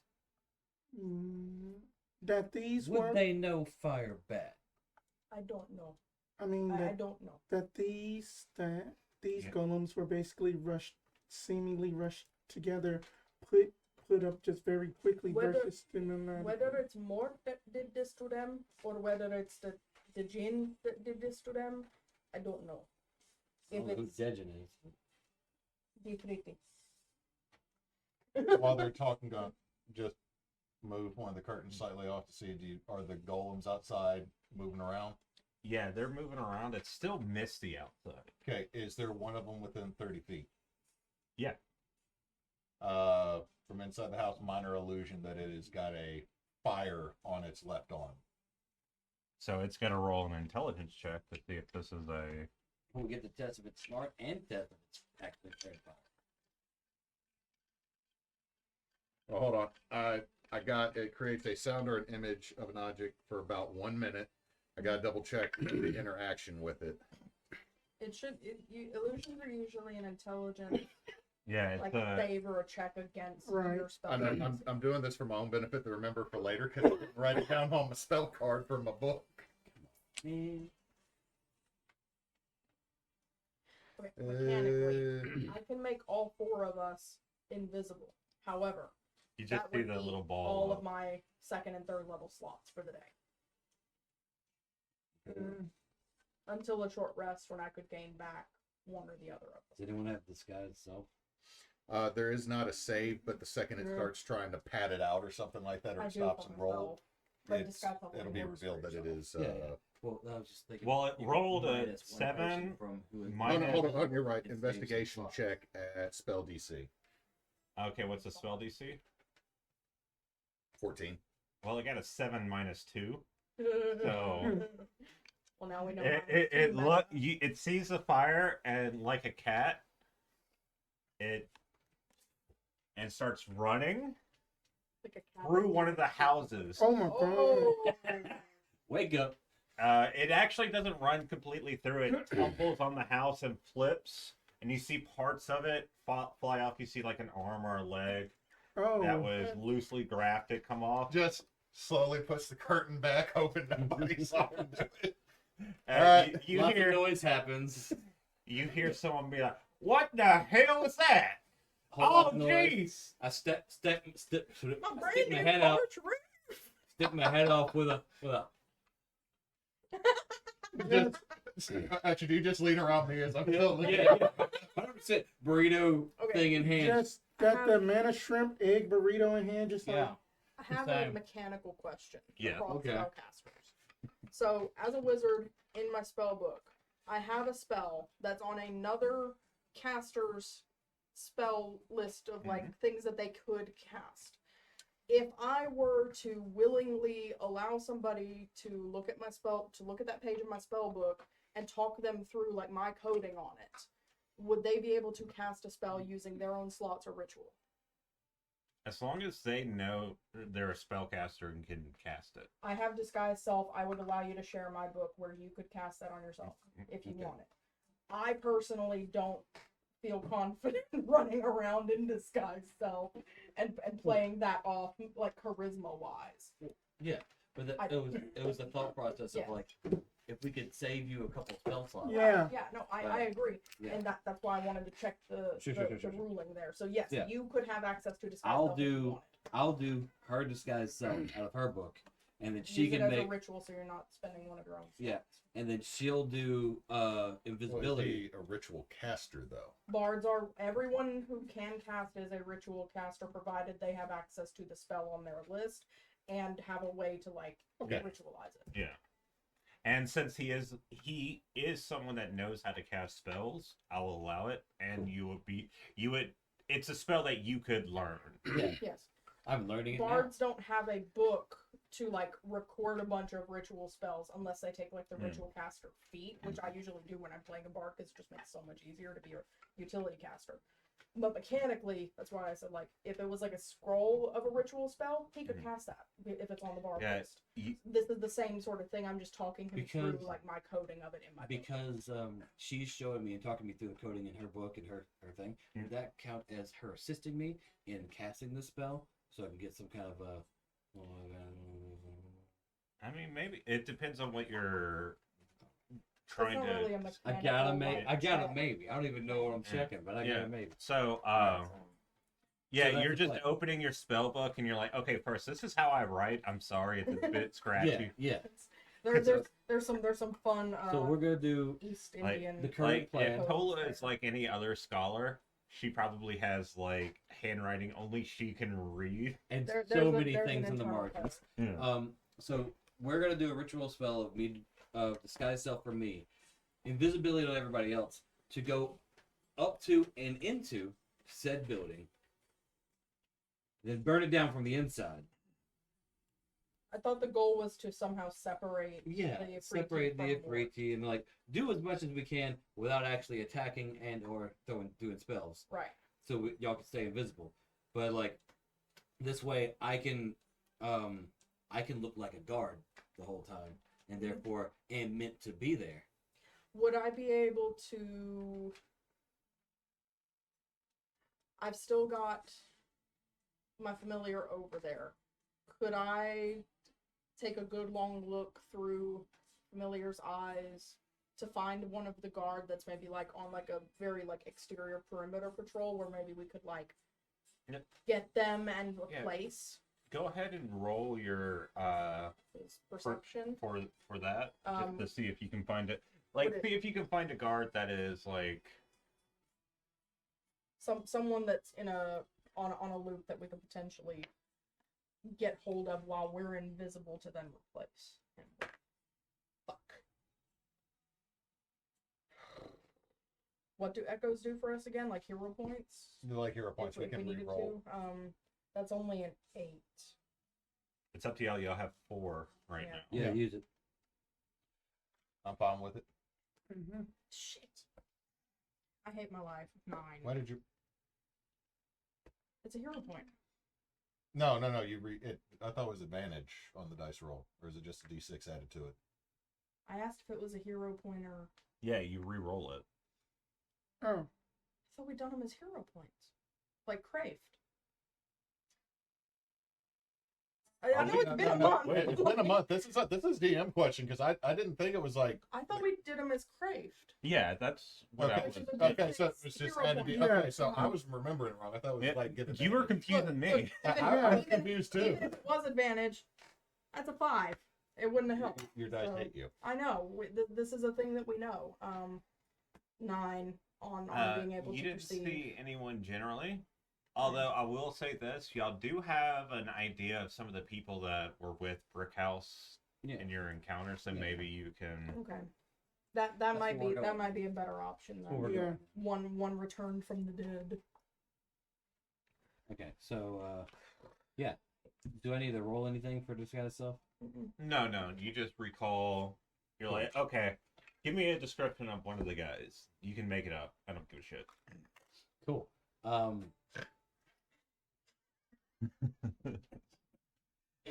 that these Would were. they know fire bad? I don't know. I mean, I that, don't know. that these Yeah. golems were basically seemingly rushed together, put up just very quickly Whether- versus in another. Whether it's Mort that did this to them, or whether it's the Jinn that did this to them, I don't know. I If don't know who it's Dejin is. the three things. While they're talking, just move one of the curtains slightly off to see are the golems outside moving around? yeah, they're moving around. It's still misty outside. Okay, is there one of them within 30 feet? Yeah. From inside the house, minor illusion that it has got a fire on its left arm. So it's gonna roll an intelligence check to see if this is a. We'll get the test if it's smart and test if it's actually very fire. Well, hold on. It creates a sound or an image of an object for about 1 minute. I gotta double check the interaction with it. Illusions are usually an intelligence Yeah, it's like save or a check against Right. your spell. I'm doing this for my own benefit to remember for later because I didn't write it down on my spell card from my book. Man. Okay, mechanically, I can make all 4 of us invisible. However, you just that see would the eat little ball. all of my 2nd and 3rd level slots for the day. Until a short rest when I could gain back one or the other of them. Does anyone have disguise self? There is not a save, but the second it starts trying to pad it out or something like that, or I it do stops for and roll, myself, but it's, disguise level it'll be works for revealed that it yourself. is. Yeah. Well, I was just thinking. Well, it you could rolled a minus one 7, person from who is- minus- No, no, hold on, hold on, you're right. It's Investigation saves check at spell DC. Okay, what's the spell DC? 14. Well, I got a 7 minus 2. So well, now we know. it sees the fire and like a cat, it starts running Like a cat through one of the houses. Oh my god. Oh. Wake up. It actually doesn't run completely through it. Tumbles on the house and flips, and you see parts of it fly off. You see like an arm or a leg Oh. that was loosely grafted come off. Just slowly puts the curtain back, hoping nobody saw him do it. You Lots hear of noise happens. you hear someone be like, "What the hell was that?" Whole Oh lot of noise. jeez! I step My stick brain my is head out. March Roof. Stick my head off with a. Just, actually, do you just lean around me as I'm still looking? Yeah, 100% burrito Okay. thing in hand. Just got the mana shrimp egg burrito in hand, just like Yeah. I have Same. a mechanical question Yeah. across Okay. spellcasters. So, as a wizard in my spell book, I have a spell that's on another caster's spell list of like things that they could cast. If I were to willingly allow somebody to look at my spell, to look at that page of my spell book and talk them through like my coding on it, would they be able to cast a spell using their own slots or ritual? As long as they know they're a spellcaster and can cast it. I have disguise self. I would allow you to share my book where you could cast that on yourself if you Okay. want it. I personally don't feel confident running around in disguise self and playing that off like charisma wise. Yeah, but it was the thought process Yeah. of like, if we could save you a couple spell slots. Yeah. Yeah, no, I agree. Yeah. And that's why I wanted to check the Sure. ruling there. So yes, Yeah. you could have access to disguise I'll self if you do wanted. I'll do her disguise self out of her book, and then she Use it can as make a ritual so you're not spending one of your own. Yeah. slots. and then she'll do invisibility. Well, a ritual caster, though. Bards are everyone who can cast is a ritual caster, provided they have access to the spell on their list and have a way to like Okay. ritualize it. Yeah. And since he is someone that knows how to cast spells, I'll allow it. And you would it's a spell that you could learn. Yeah, Yes. I'm learning it Bards don't have a book to like record a bunch of ritual spells unless they take like the ritual caster feat, which I usually do when I'm playing a bard because it just makes it so much easier to be a utility caster. But mechanically, that's why I said like if it was like a scroll of a ritual spell, he could cast that if it's on the bard Yeah, list. This is the same sort of thing. I'm just talking him through Because- like my coding of it in my book. because she's showing me and talking me through the coding in her book and her thing. Would that count as her assisting me in casting the spell, so I can get some kind of a. I mean, maybe it depends on what you're It's trying not to. really a I mechanical, got a like, check. maybe. I don't even know what I'm checking, but I got Yeah. a maybe. So, yeah, So that's you're the just play. opening your spell book and you're like, okay, first, this is how I write. I'm sorry, it's a bit Yeah, scratchy. yeah. There's some fun So we're gonna do East Like, Indian. the current Like, plan. if Tolla is like any other scholar, she probably has like handwriting only she can read. and There's so a- many there's things an in the internal margins. code. So we're gonna do a ritual spell of me, disguise self for me, invisibility to everybody else, to go up to and into said building, then burn it down from the inside. I thought the goal was to somehow separate Yeah, the Ifriti separate the from Lord. Ifriti and like do as much as we can without actually attacking and or doing spells, Right. so y'all can stay invisible. But like this way, I can look like a guard the whole time, and therefore am meant to be there. Would I be able to I've still got my familiar over there. Could I take a good long look through familiar's eyes to find one of the guard that's maybe like on like a very like exterior perimeter patrol where maybe we could like Yep. get them and Yeah. replace Go ahead and roll your his perception? for that, just Um, to see if you can find it. Like, would it- see if you can find a guard that is like. Someone that's in on a loop that we could potentially get hold of while we're invisible to then replace him. Fuck. What do echoes do for us again? Like hero points? Like hero points, we If can needed re-roll. to. That's only an 8. It's up to y'all. Y'all have 4 right Yeah. now. Yeah, Yeah. use it. I'm fine with it. Mm-hmm. Shit. I hate my life. 9. Why did you? It's a hero point. No. I thought it was advantage on the dice roll, or is it just a d6 added to it? I asked if it was a hero point or... Yeah, you re-roll it. Oh, I thought we'd done them as hero points. Like Craved. I know it's been a month. Wait, it's been a month. This is DM question because I didn't think it was like. I thought we did them as Craved. Yeah, that's what I Okay, was. okay, so it was just Hero added. point. Okay, so I was remembering it wrong. I thought it was Yeah, like getting. you were advantage. confusing me. I was confused too. Even if it was advantage, that's a 5. It wouldn't have helped. Your dice So- hate you. I know. This is a thing that we know. 9 on being able You to didn't perceive. see anyone generally. Although I will say this, y'all do have an idea of some of the people that were with Brickhouse Yeah. in your encounter, so Yeah. maybe you can. Okay. That That's might where be we're that going. might be a better option Where we're than yeah. one returned from the dead. Okay, so yeah. Do I need to roll anything for this kind of stuff? Mm-mm. No, you just recall. You're like, okay, give me a description of one of the guys. You can make it up. I don't give a shit. Cool.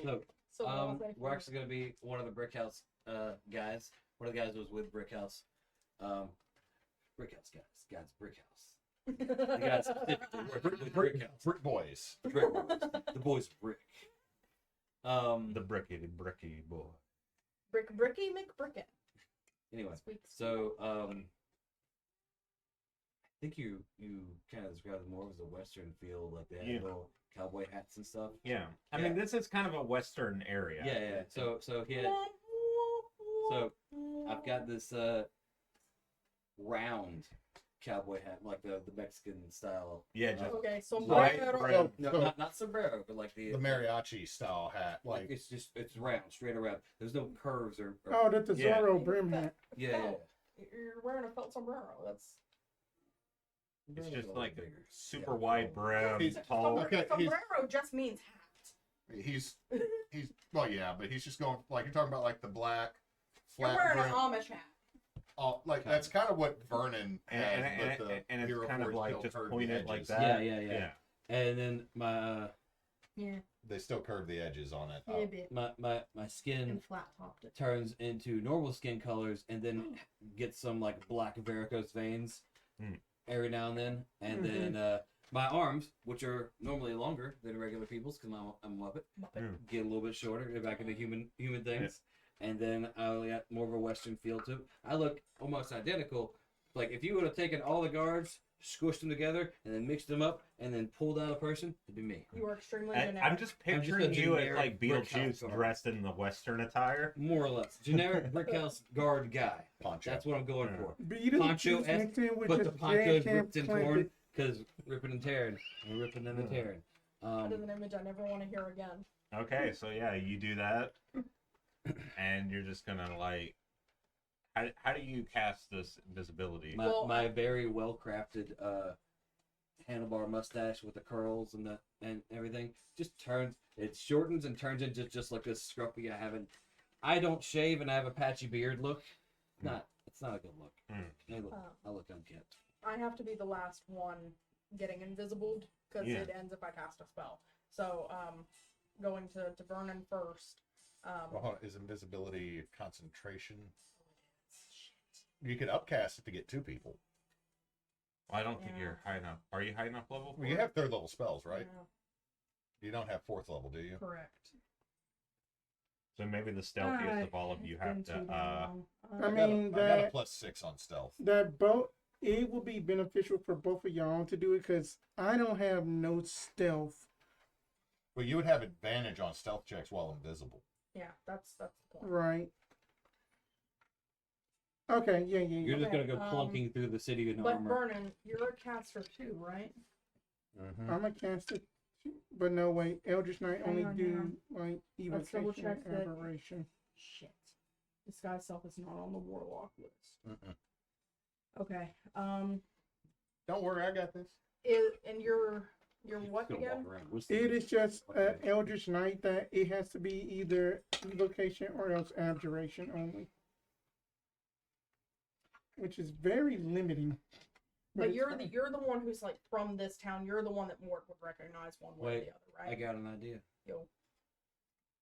So So what was I we're for? actually gonna be one of the Brickhouse guys. One of the guys was with Brickhouse. Brickhouse guys, Brickhouse. The guys specifically with Brickhouse. Brick boys. Brick boys. The boys of Brick. The bricky boy. Bricky McBricken. Anyway, Sweet. so I think you kind of described it more as a Western feel, like they had Yeah. little cowboy hats and stuff. Yeah, I mean this is kind of a Western area. Yeah. So he had. So I've got this round cowboy hat, like the Mexican style. Yeah, just Okay, Right, sombrero. right. No, So- not sombrero, but like the The mariachi style hat, like like it's round, straight around. There's no curves or Oh, that's the Yeah. Zorro brim hat. yeah. You're wearing a felt sombrero. That's it's just like a super Yeah. wide brim, He's- tall. Okay, he's- sombrero just means hat. he's well, yeah, but he's just going like you're talking about like the black You're flat wearing brim. an Amish hat. Like that's kind of what Vernon has, and but the it's Hero kind of Forge like still just curved the pointed like edges. that. Yeah. And then my Yeah, They still curve the edges on it. a bit. my skin And flat topped it. turns into normal skin colors and then gets some like black varicose veins Hmm. every now and then. And then my arms, which are normally longer than regular people's because I'm a Muppet, Mm. get a little bit shorter, get back into human things. And then I got more of a Western feel to it. I look almost identical. Like if you would have taken all the guards, squished them together, and then mixed them up, and then pulled out a person, it'd be me. You are extremely And generic. I'm just I'm just picturing a you as generic like brick house Beetlejuice guard. dressed in the Western attire. More or less. Generic brickhouse guard guy. Poncho. That's what I'm going Yeah. for. Beetlejuice Poncho mixed in with But the just poncho is J-Camp ripped and Clampett. torn because ripping and tearing. And ripping and tearing. That is an image I never want to hear again. Okay, so yeah, you do that, and you're just gonna like. How do you cast this invisibility? My very well crafted handlebar mustache with the curls and everything just turns. It shortens and turns into just like this scruffy. I don't shave and I have a patchy beard look. It's not a good look. I look unkempt. I have to be the last one getting invisibled because Yeah. it ends if I cast a spell. So, going to Vernon first. Well, hold on, is invisibility concentration? You could upcast it to get 2 people. I don't think Yeah. you're high enough. Are you high enough level? Well, you have third level spells, right? Yeah, You don't have fourth level, do you? correct. So maybe the stealthiest of all of you It's have been to. too long. I I mean, got a that +6 on stealth. that both it will be beneficial for both of y'all to do it because I don't have no stealth. Well, you would have advantage on stealth checks while invisible. Yeah, that's the point. Right. Okay, yeah. You're just Okay, gonna go plunking through the city in But armor. Vernon, you're a caster too, right? Mm-hmm. I'm a caster, but no wait, Eldritch Knight Hang only on, do hang on. like Let's double evocation check and that. aberration. Shit. Disguise self is not on the warlock list. Mm-mm. Okay. Don't worry, I got this. And you're what Gonna again? walk around. We'll see. It is just Eldritch Knight that it has to be either evocation or else abjuration only, which is very limiting. But it's you're fine. you're the one who's like from this town. You're the one that Mort would recognize one way or Wait, the other, I right? got an idea. Yo.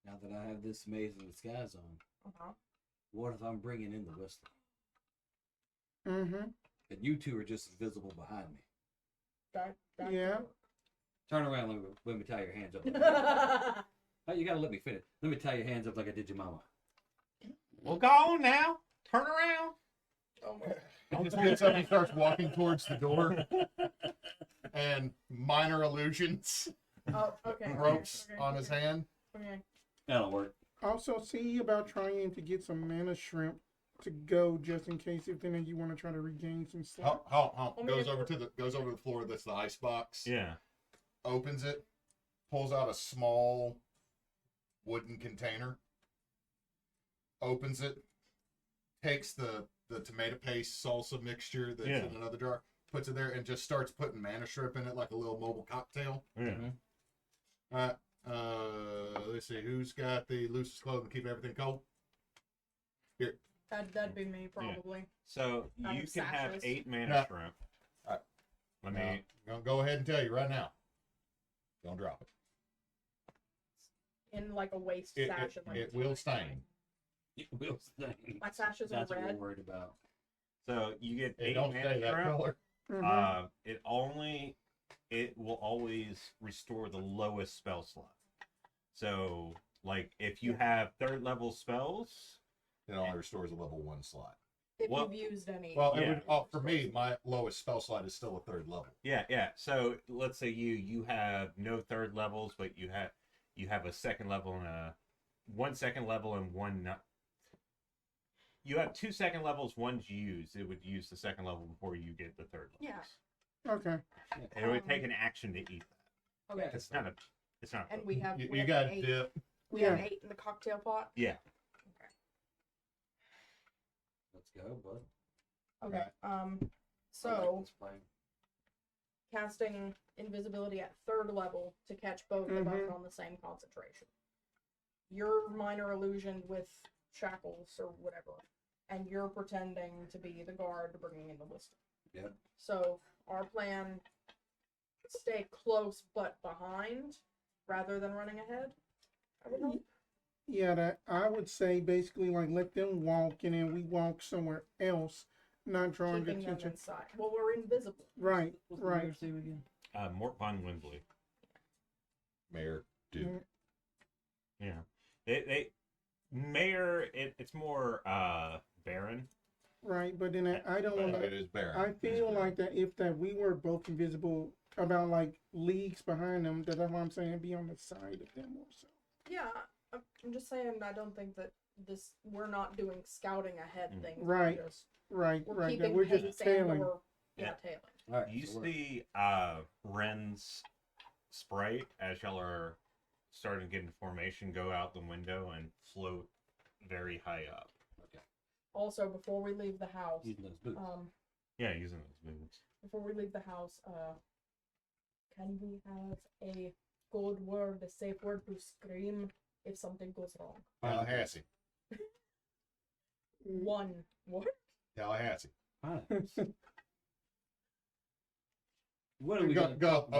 Now that I have this amazing disguise on, Uh-huh. what if I'm bringing in the Whistler? Mm-hmm. And you two are just visible behind me. That Yeah. Turn around, let me tie your hands up. could Like oh, you gotta let me finish. Let me tie your hands up like I did your mama. Well, go on now. Turn around. Oh my. He just gets up and starts walking towards the door. And minor illusions, Oh, okay. ropes okay, on his okay, hand. Okay. That'll work. Also, see about trying to get some mana shrimp to go just in case if any of you want to try to regain some slack. Goes over to the floor that's the ice box. Yeah. Opens it, pulls out a small wooden container, opens it, takes the tomato paste salsa mixture that's Yeah. in another jar, puts it there, and just starts putting mana shrimp in it like a little mobile cocktail. Yeah. Let's see, who's got the loosest clothing to keep everything cold? Here. That'd be me probably. So I you have can have sashes. 8 mana Yeah. shrimp. Alright. Let Now, me. I'm gonna go ahead and tell you right now. Don't drop it. In like a waist It, sash. it, and, like, it will stain. You will stay. My sashes are That's what we're red. worried about. So you get It 8 don't mana stay that shrimp. color. Mhm. It will always restore the lowest spell slot. So like if you have 3rd level spells, It only restores a level 1 slot. If Well- you've used any. Well, it Yeah. would, for me, my lowest spell slot is still a 3rd level. yeah. So let's say you have no 3rd levels, but you have a 2nd level and one 2nd level and one not. You have 2 2nd levels. One's used. It would use the 2nd level before you get the 3rd level. Yeah. Okay. And it would take an action to eat that. Okay. It's not a. It's not. And we have. You, we you have got 8. dip. We have Yeah. 8 in the cocktail pot. Yeah. Let's go, bud. Okay. I like So this plan. casting invisibility at 3rd level to catch both of us Mhm. on the same concentration. You're minor illusion with shackles or whatever, and you're pretending to be the guard bringing in the wisdom. Yep. So our plan: stay close but behind, rather than running ahead. I would hope. Yeah, that I would say basically like let them walk and then we walk somewhere else, not drawing Keeping them attention. inside. Well, we're invisible. Right, What's the right. mayor's name again? Mort von Wimbley. Mayor, dude. Mm, Yeah. Mayor. It's more Baron. Right, but then I don't But want it to. is Baron. I feel like that if that we were both invisible about like leagues behind them, that's why I'm saying be on the side of them or so. Yeah, I'm just saying. I don't think that we're not doing scouting ahead Mm. things. Right. We're Right. That keeping we're pace just and tailing. or Yeah. tailing. All right. You so we're- see Wren's sprite as y'all are starting to get into formation, go out the window and float very high up. Okay. Also, before we leave the house, Using those boots. Yeah, using those moves. before we leave the house, can we have a code word, a safe word to scream if something goes wrong? Tallahassee. One word. Tallahassee. Pineapples. What are we Go, gonna go talk about?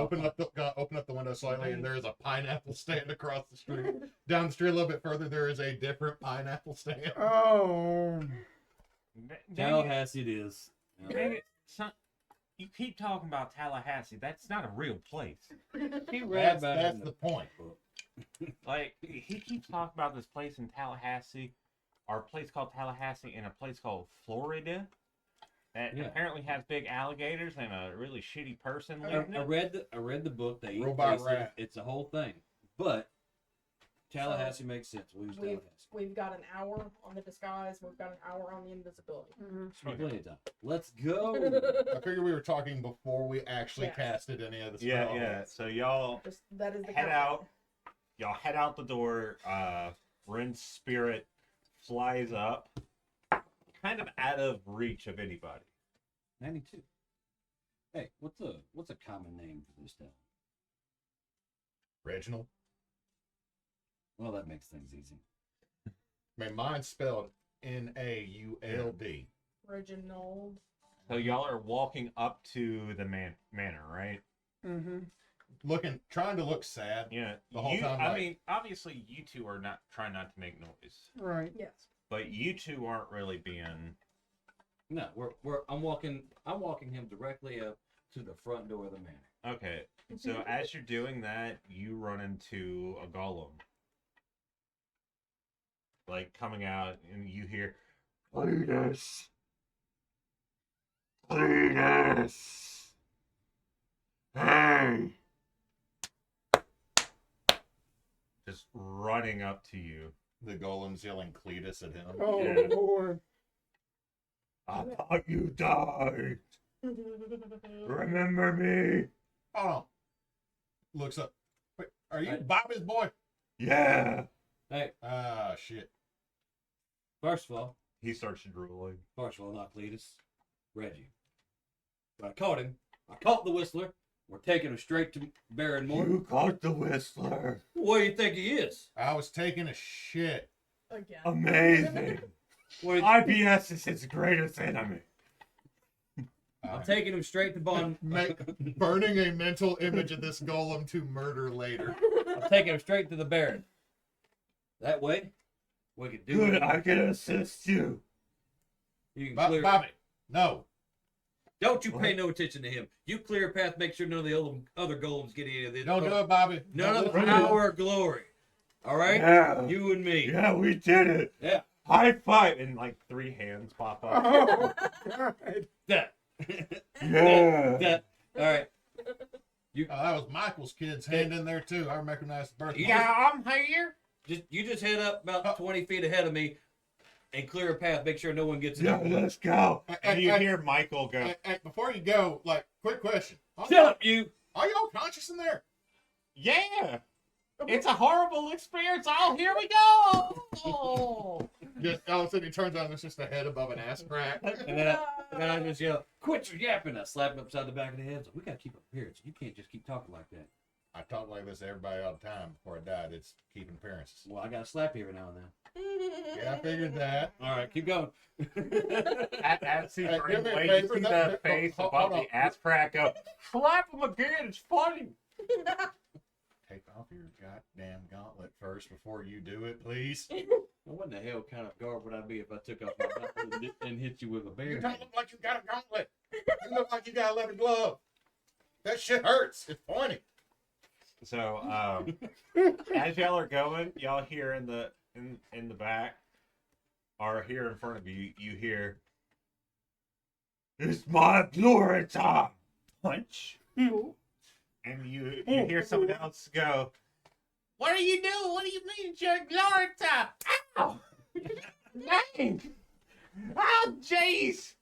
open up the window slightly, and there is a pineapple stand across the street. Down the street a little bit further, there is a different pineapple stand. Oh, Tallahassee it is. Dang it, son. You keep talking about Tallahassee. That's not a real place. He read That's, about it that's in the point. book. Like, he keeps talking about this place in Tallahassee, or a place called Tallahassee, and a place called Florida that Yeah. apparently has big alligators and a really shitty person living in I it. read the book. They eat Robot faces. rat. It's a whole thing. But Tallahassee makes sense. We'll use Tallahassee. We've got an hour on the disguise. We've got an hour on the invisibility. Plenty of time. Let's go. I figured we were talking before we actually Yes. casted any of the Yeah, spells. yeah. So y'all That is the head countdown. out. Y'all head out the door. Wren's spirit flies up, kind of out of reach of anybody. 92. Hey, what's a common name for this town? Reginald. Well, that makes things easy. I mean, mine's spelled Nauld. Reginald. So y'all are walking up to the manor, right? Mm-hmm. Trying to look sad. Yeah. The whole time, I like- mean, obviously, you two are not trying not to make noise, Right. Yes. but you two aren't really being. No, I'm walking him directly up to the front door of the manor. Okay. So as you're doing that, you run into a golem. Like coming out, and you hear, "Cletus, Cletus, hey!" Just running up to you. The golem's yelling Cletus at him. Oh Yeah. Lord. I thought you died. Remember me? Hold on. Looks up. Wait, are you Hey. Bobby's boy? Yeah. Hey, Ah, shit. first of all, He starts drooling. not Cletus, Reggie. But I caught him. I caught the Whistler. We're taking him straight to Baron Morton. caught the Whistler. What do you think he is? I was taking a shit. Again. Amazing. What do you- IBS is his greatest enemy. I'm taking him straight to Bond. Burning a mental image of this golem to murder later. I'm taking him straight to the Baron. That way, we can do it. I can assist you. You can clear. Bobby, no. Don't you pay no attention to him. You clear a path. Make sure none of the other golems get any of this. Don't do it, Bobby. None of the Don't power or glory. All right. Yeah. You and me. Yeah, we did it. Yeah. High five. And like 3 hands pop up. Oh God. That. Yeah. That. All right. that was Michael's kid's hand in there too. I recognize the birth. Yeah, I'm here. Just head up about 20 feet ahead of me, and clear a path. Make sure no one gets in. Yeah, let's go. And And you hear Michael go, And before you go, like, quick question. Shut up, you. Are y'all conscious in there? yeah, it's a horrible experience. Oh, here we go. Just all of a sudden he turns on and it's just a head above an ass crack. And then I just yell, "Quit your yapping!" I slap him upside the back of the head. So we gotta keep up appearance. You can't just keep talking like that. I talk like this to everybody all the time before I died. It's keeping appearances. Well, I gotta slap you every now and then. Yeah, I figured that. All right, keep going. As he's Hey, running do me a away, you favor, see that- the face hold above on. the ass crack go, slap him again. It's funny. Take off your goddamn gauntlet first before you do it, please. Well, what in the hell kind of guard would I be if I took off my gauntlet and hit you with a You bear? don't look like you got a gauntlet. You look like you got a leather glove. That shit hurts. It's pointy. So, as y'all are going, y'all hear in the back, or here in front of you, you hear, "It's my glory time!" Punch. And you hear someone else go, "What are you doing? What do you mean it's your glory time? Ow! Dang! Oh, jeez!"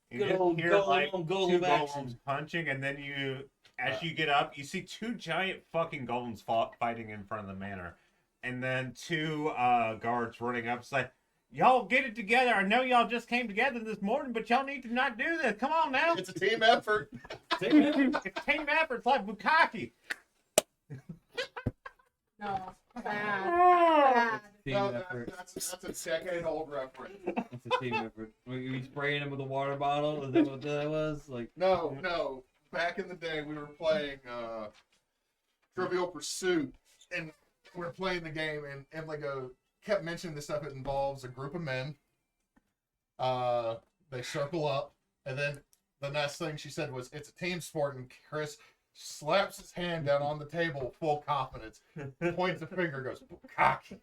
You Good just old hear golem like on two golem golems action. punching, and then as you get up, you see 2 giant fucking golems fighting in front of the manor. And then 2 guards running up. It's like, y'all get it together. I know y'all just came together this morning, but y'all need to not do this. Come on now. It's a team effort. It's team effort. It's like bukkake. No, bad. Team No, effort. that's a decade-old reference. It's a team effort. Were you spraying him with a water bottle? Is that what that was? Like, No. Back in the day, we were playing Trivial Pursuit, and we were playing the game, and Emily kept mentioning this stuff. It involves a group of men. They circle up, and then the next thing she said was, "It's a team sport," and Chris slaps his hand down on the table, full confidence, points a finger, goes, "Cocky,"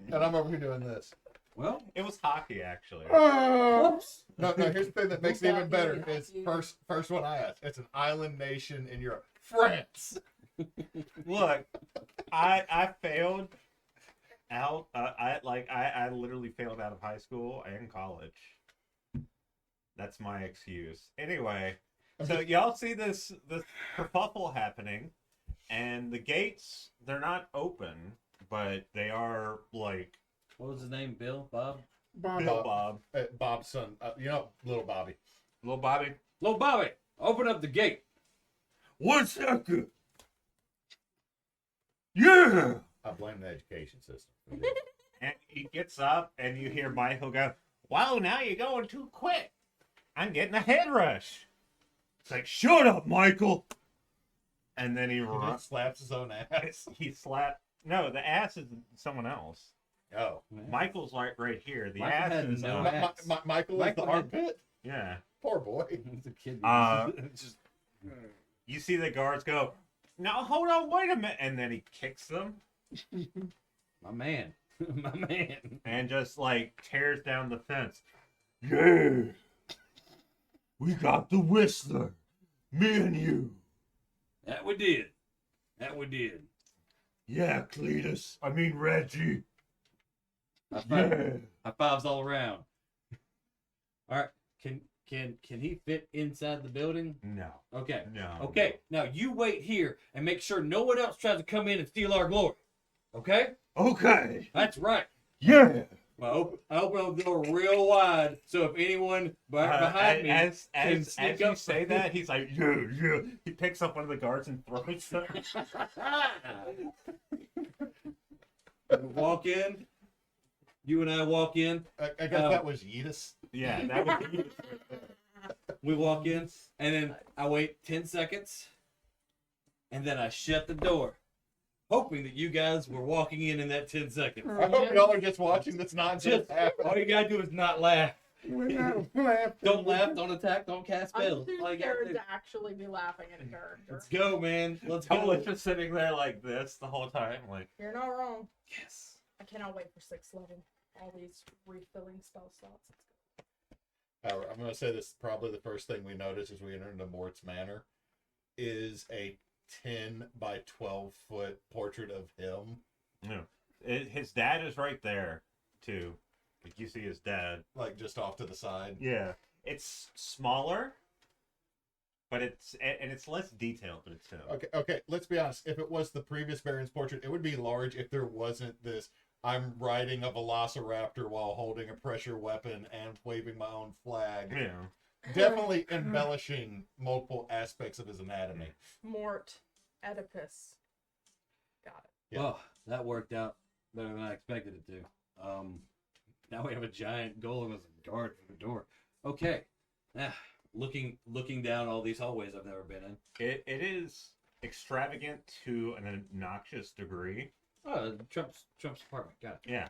and I'm over here doing this. Well, It was hockey, actually. Whoops. No, here's the thing that makes it Look even out, better. you, Is you. first one I asked. It's an island nation in Europe, France. Look, I failed out. I literally failed out of high school and college. That's my excuse. Anyway, so y'all see this kerfuffle happening, and the gates, they're not open, but they are like what was his name? Bill? Bob? Bob. Bill Bob, Bob's son, little Bobby. little Bobby. Little Bobby, open up the gate. 1 second. Yeah. I blame the education system. And he gets up, and you hear Michael go, "Wow, now you're going too quick. I'm getting a head rush." It's like, "Shut up, Michael." And then he He runs. just slaps his own ass. He slapped. No, the ass is someone else. Oh, Michael's right here. The Michael ass had is no Mi- ass. Michael is Michael the had- armpit. yeah. Poor boy. He's a kid. Just you see the guards go, "Now hold on, wait a minute," and then he kicks them My man. My man. and just like tears down the fence. Yeah, we got the Whistler, me and you. That we did. That we did. Yeah, Cletus. I mean Reggie. High five. High fives all around. All right. Can he fit inside the building? No. Okay. No. Okay. Now you wait here and make sure no one else tries to come in and steal our glory. Okay? Okay. That's right. Yeah. Well, I open up the door real wide so if anyone behind me as can sneak you up. say that, he's like, yeah. He picks up one of the guards and throws it. Walk in. You and I walk in. I guess that was Yeetus. Yeah, that would be. We walk in, and then I wait 10 seconds, and then I shut the door, hoping that you guys were walking in that 10 seconds. I hope y'all are just watching this Just, nonsense happen. all you gotta do is not laugh. We're not laughing. Don't laugh, don't attack, don't cast I'm spells. too All you gotta scared do. to actually be laughing at a character. Let's go, man. Let's go. Tolla's just sitting there like this the whole time, like. You're not wrong. Yes. I cannot wait for 611. All these refilling spell slots. I'm going to say this is probably the first thing we notice as we enter into Mort's Manor is a 10 by 12 foot portrait of him. No, his dad is right there too. Like you see his dad. Like just off to the side. Yeah, it's smaller, but it's less detailed, but it's him. Okay, let's be honest. If it was the previous Baron's portrait, it would be large if there wasn't this I'm riding a velociraptor while holding a pressure weapon and waving my own flag. Yeah. Definitely embellishing multiple aspects of his anatomy. Mort, Oedipus. Got it. Yeah. Well, that worked out better than I expected it to. Now we have a giant golem as a guard for the door. Okay. Looking down all these hallways I've never been in. It is extravagant to an obnoxious degree. Oh, Trump's apartment. Got it. Yeah.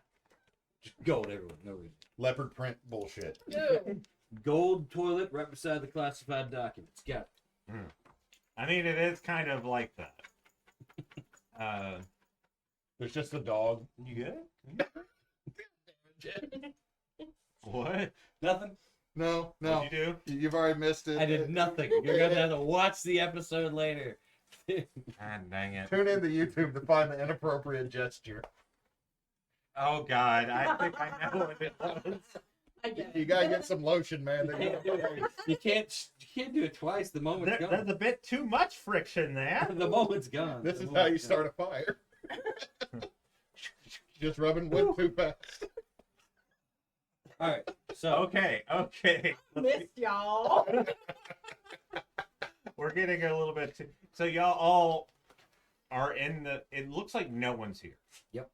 Just gold everywhere, no reason. Leopard print bullshit. Ew. Gold toilet right beside the classified documents. Got it. I mean, it is kind of like that. There's just a dog. You good? What? Nothing. No, What'd you do? You've already missed it. I did nothing. You're gonna have to watch the episode later. God dang it. Tune in to YouTube to find the inappropriate gesture. Oh, God. I think I know what it was. I get You it. gotta get some lotion, man. You can't do it twice. The moment's There's gone. a bit too much friction there. The moment's gone. This The is how moment's you start a fire. Just rubbing wood too fast. gone. All right. So Okay. Missed y'all. We're getting a little bit too... So y'all all are in the... It looks like no one's here. Yep.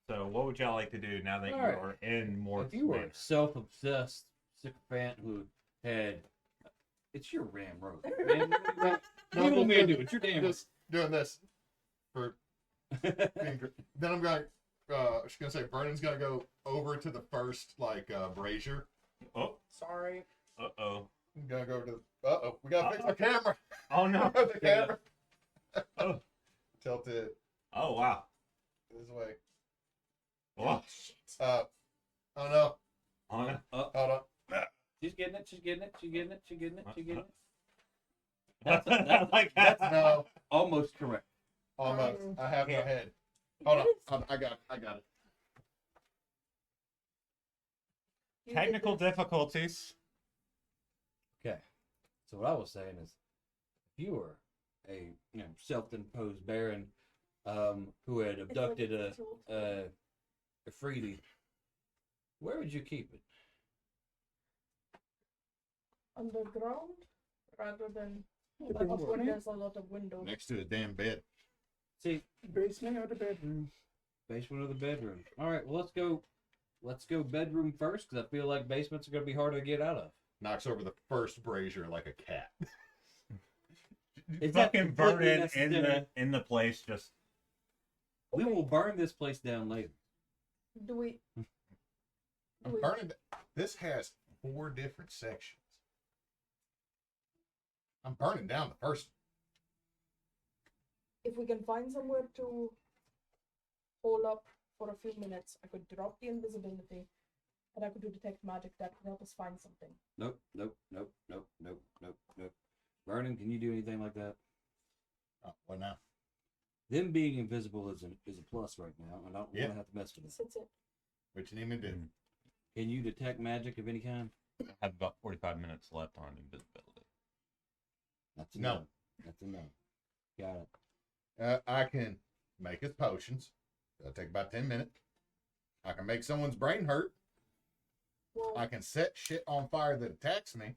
So what would y'all like to do now that you Alright. are in more... if you were a self-obsessed sycophant who had, it's your damn road, man. What do you want me to do? It's your damn road. Just doing this for being gr- then I'm going she's gonna say Vernon's gonna go over to the first brazier. Oh, Sorry. uh-oh. I'm gonna go over to the. Uh-oh, we gotta fix our camera. Oh no! The camera. Oh. Tilt it Oh wow! this way. Oh, Oh no. oh no! Hold on. She's getting it. She's getting it. She's getting it. She's getting it. She's getting it. That's, That's like that. No, almost correct. almost. I have no Yeah. head. Hold on. I got it. Technical difficulties. Okay. So what I was saying is, if you were a self-imposed baron, who had abducted a freebie, where would you keep it? Underground, rather than The up where basement? there's a lot of windows. Next to the damn bed. See, Basement or the bedroom? basement or the bedroom. All right. Well, let's go bedroom first, because I feel like basements are gonna be harder to get out of. Knocks over the first brazier like a cat. Is that Fucking completely burn it necessary? in the place. Just We will burn this place down later. Do we? I'm burning. This has 4 different sections. I'm burning down the first. If we can find somewhere to hold up for a few minutes, I could drop the invisibility, and I could do detect magic that could help us find something. Nope. Vernon, can you do anything like that? Oh, what now? Them being invisible is a plus right now. I don't Yeah. want to have to mess with it. That's it. What you need me to do? Can you detect magic of any kind? I have about 45 minutes left on invisibility. That's a No. no. That's a no. Got it. I can make us potions. That'll take about 10 minutes. I can make someone's brain hurt. Well, I can set shit on fire that attacks me.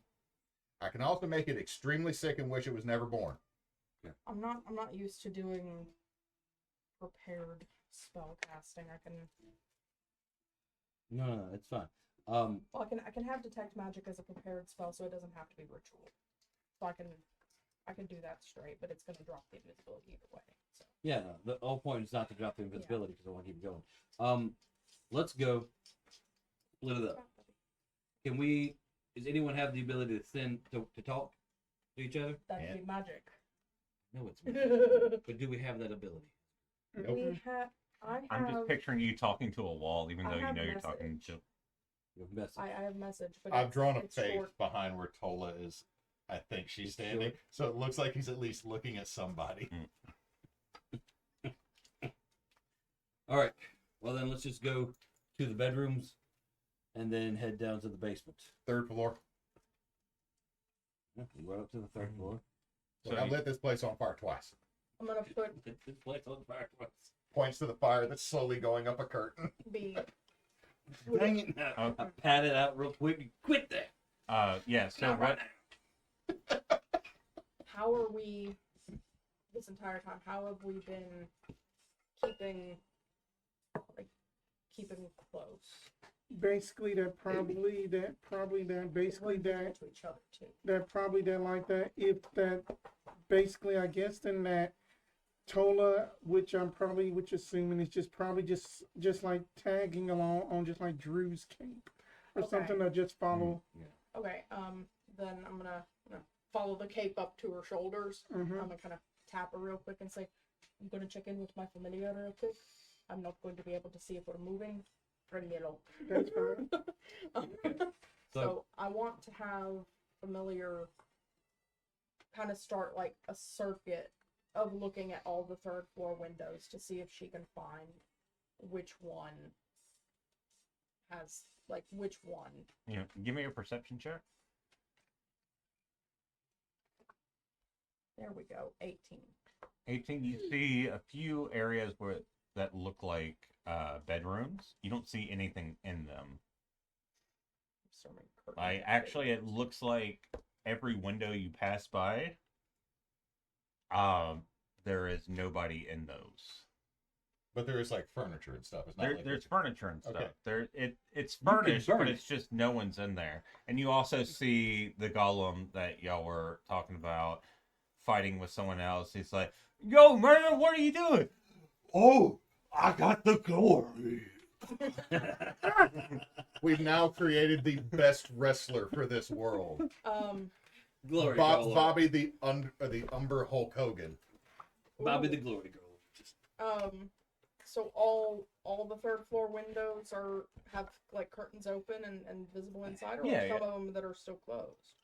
I can also make it extremely sick and wish it was never born. I'm not used to doing prepared spell casting. I can No, it's fine. well, I can have detect magic as a prepared spell, so it doesn't have to be ritual. So I can do that straight, but it's gonna drop the invisibility either way. So Yeah, no, the whole point is not to drop the invisibility because I want to keep it going. Let's go. Split it up. Can we? Does anyone have the ability to talk to each other? that'd Yeah. be magic. No, it's not. But do we have that ability? Nope. We have. I have. I'm just picturing you talking to a wall, even I though you have know you're talking message. to. Your message. I have message, but I've drawn a it's face short. behind where Tolla is. I think she's It's standing. short. So it looks like he's at least looking at somebody. All right. Well, then let's just go to the bedrooms and then head down to the basement. 3rd floor. Yeah, we went up to the 3rd floor. So I lit this place on fire twice. I'm gonna put This place on fire twice. Points to the fire that's slowly going up a curtain. B. Dang it! Oh. I pat it out real quick. And quit that. Yeah. So what? How are we this entire time? How have we been keeping close? Basically, basically We're that visible to each other too. like that. If that, basically, I guess then that Tolla, which assuming is just like tagging along on just like Drew's cape or Okay. something that just follow. Okay, then I'm gonna follow the cape up to her shoulders. Mhm. I'm gonna kind of tap her real quick and say, I'm gonna check in with my familiar real quick. I'm not going to be able to see if we're moving. Bring me along. That's fine. So I want to have familiar kind of start like a circuit of looking at all the 3rd floor windows to see if she can find which one has which one. Give me a perception check. There we go. 18. 18. You see a few areas that look like bedrooms. You don't see anything in them. Assuming curtains are Actually, big. it looks like every window you pass by, there is nobody in those. But there is like furniture and stuff. It's not like There's furniture and stuff. Okay. It's You can furnished, burn but it. it's just no one's in there. And you also see the golem that y'all were talking about fighting with someone else. He's like, "Yo, man, what are you doing?" "Oh, I got the glory. We've now created the best wrestler for this world. Glory Goal. Bobby the Umber Hulk Hogan. Bobby the Glory Goal. So all the third floor windows have like curtains open and visible inside, or Yeah, some of them that are still closed.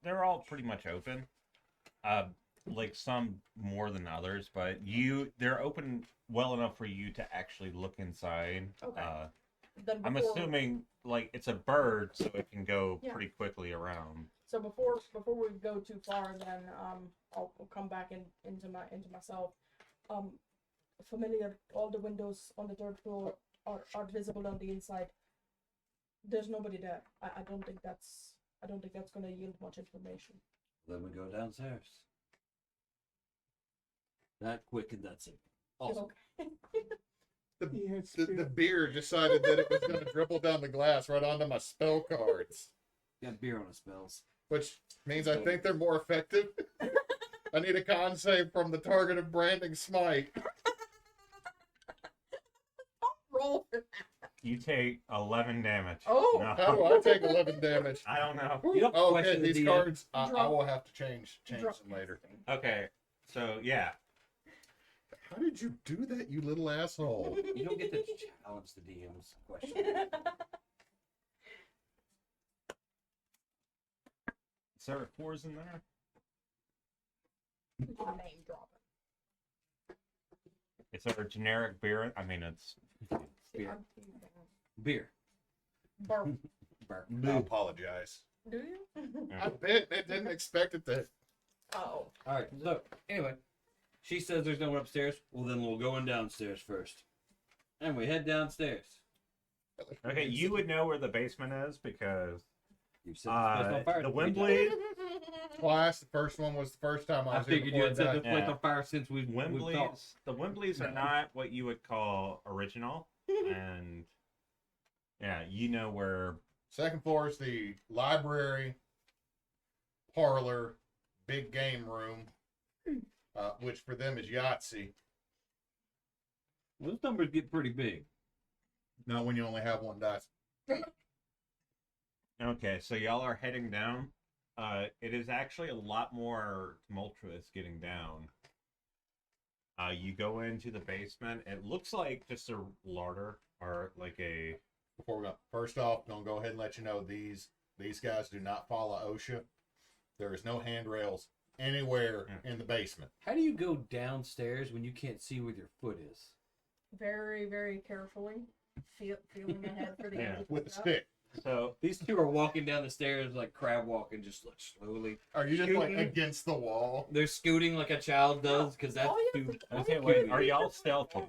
They're all pretty much open. Like some more than others, but they're open well enough for you to actually look inside. Okay. Then I'm assuming like it's a bird, so it can go pretty quickly around. So before we go too far, then I'll come back into myself. Familiar, all the windows on the third floor are visible on the inside. There's nobody there. I don't think that's going to yield much information. Then we go downstairs. That quick and that's it. Awesome. The beer decided that it was going to dribble down the glass right onto my spell cards. Got beer on the spells. Which means I think they're more effective. I need a con save from the targeted branding smite. Roll for that. You take 11 damage. Oh! No. How do I take 11 damage? I don't know. You don't Okay, question the these DM. cards, I Drop. will have to change Drop. them later. Okay, so yeah. How did you do that, you little asshole? You don't get to challenge the DM's question. Is there a 4s in there? Name dropping. It's a generic beer. I mean, it's Beer. Beer. Burp. Burp. I apologize. Do you? I bet they didn't expect it to. Oh. Alright, so anyway, she says there's no one upstairs. Well, then we'll go in downstairs first. And we head downstairs. okay. You would know where the basement is because You set this place on fire. the Wembley, Twice. The first one was the first time I I was here figured you before had set I this died. place Yeah. on fire since we've talked. the Wembleys are not what you would call original, and yeah, you know where. Second floor is the library, parlor, big game room, which for them is Yahtzee. Those numbers get pretty big. Not when you only have one dice. Okay, so y'all are heading down. It is actually a lot more tumultuous getting down. You go into the basement. It looks like just a larder or like a. Before we go, first off, gonna go ahead and let you know these guys do not follow OSHA. There is no handrails anywhere in the basement. How do you go downstairs when you can't see where your foot is? Very, very carefully. Feeling ahead for the Yeah. end of With a the stuff. stick. So These two are walking down the stairs like crab walking, just like slowly. Are you just like Scooting. against the wall? They're scooting like a child does because that's Oh, yeah. too. okay, wait. Are y'all stealthy?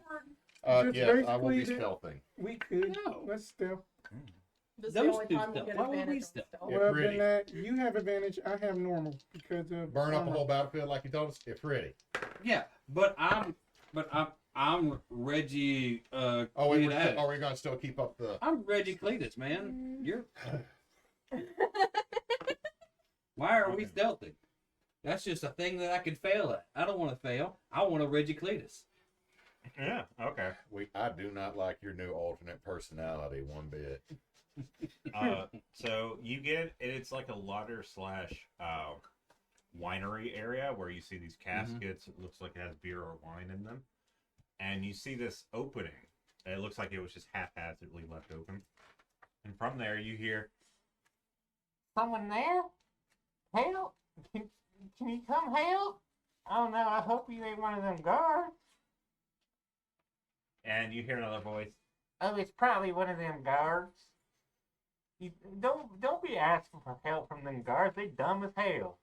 Just Yes, I will be basically stealthing. We could. No. Let's stealth. This is Those the only two time we'll stealth. get Why would we advantage on stealth? stealth. Yeah, Well, pretty. then you have advantage. I have normal because of Burn up the armor. whole battlefield like you told us. It's pretty. Yeah, but I'm Reggie. Oh, wait, Cletus. are we gonna still keep up the? I'm Reggie Cletus, man. You're. Why are we stealthing? That's just a thing that I could fail at. I don't want to fail. I want a Reggie Cletus. Yeah. Okay. I do not like your new alternate personality one bit. So you get it's like a larder slash winery area where you see these caskets. It looks like it has beer or wine in them, and you see this opening. It looks like it was just haphazardly left open, and from there you hear, Someone there? Help? Can you come help? Oh no, I hope you ain't one of them guards. and you hear another voice. Oh, it's probably one of them guards. You don't be asking for help from them guards. They dumb as hell.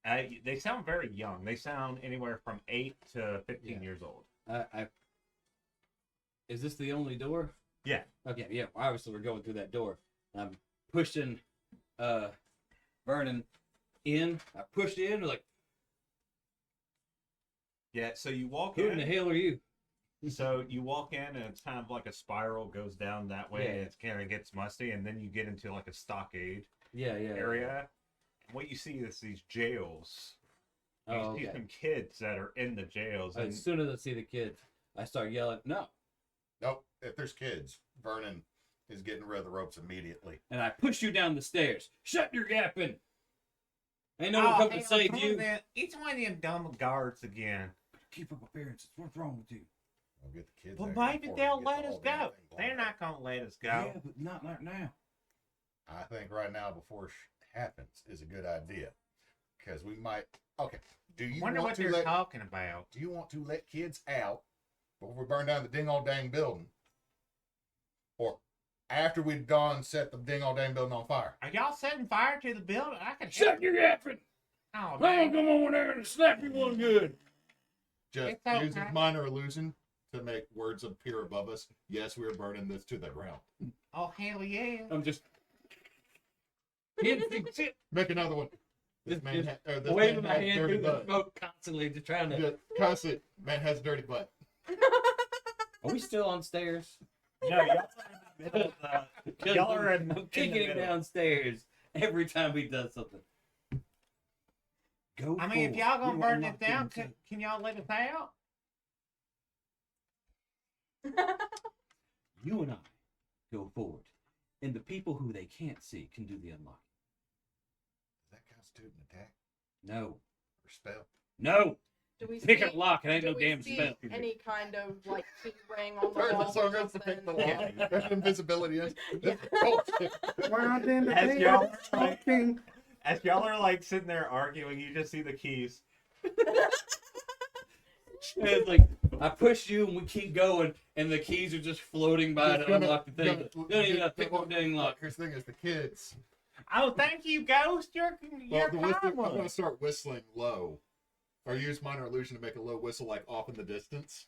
They sound very young. They sound anywhere from 8 to 15 years old. Is this the only door? Yeah. Okay, yeah. Obviously, we're going through that door. I'm pushing Vernon in. I pushed in, like, Yeah, so you walk who in. in the hell are you? So you walk in, and it's kind of like a spiral goes down that way, Yeah. and it kind of gets musty, and then you get into like a stockade Yeah. area. And what you see is these jails. You Oh, see okay. some kids that are in the jails. And As soon as I see the kids, I start yelling, "No, Nope. If there's kids, Vernon is getting rid of the ropes immediately. And I push you down the stairs. Shut your yapping. Ain't no one come to save you. It's one of them dumb guards again. Keep up appearances. What's wrong with you? I'll get the kids. Well, out here maybe before they'll we get let the us whole damn go. thing blown They're up. not gonna let us go. Yeah, but not like now. I think right now, before it happens, is a good idea. Because we might. Okay. Do you Wonder want what to they're let? talking about. Do you want to let kids out before we burn down the ding all dang building, or after we've done set the ding all dang building on fire? Are y'all setting fire to the building? I can Shut your yapping. Oh, I'm man. gonna come over there and snap you one good. Just It's okay. use this minor illusion to make words appear above us. Yes, we are burning this to the ground. Oh, hell yeah. I'm just hitting shit. Make another one. This Just- man, just this waving man my has hand dirty through the butt. smoke constantly, just trying to. Just constant. Man has a dirty butt. Are we still on stairs? No, y'all are in the middle of the. Y'all are in, I'm in kicking the him middle. downstairs every time he does something. Go. I mean, if forward. y'all gonna You burn unlock it down, them can y'all let us out? You and I go forward, and the people who they can't see can do the unlocking. Does that constitute an attack No, or spell? no. Do we Pick see, a lock. It ain't do no we damn see spell. any kind of like key ring on the Turn wall? the song or goes to pick the something? lock. That's invisibility is. Yeah. Wow, then the As day y'all of are like- talking. As y'all are like sitting there arguing, you just see the keys. And it's like I push you, and we keep going, and the keys are just floating by Just to unlock the thing. gonna- Don't even have to pick one dang lock. Here's the thing: is the kids. Oh, thank you, Ghost. You're Well, the whistle, I'm kind going to start whistling low, or use minor illusion to make a low whistle, like off in the distance.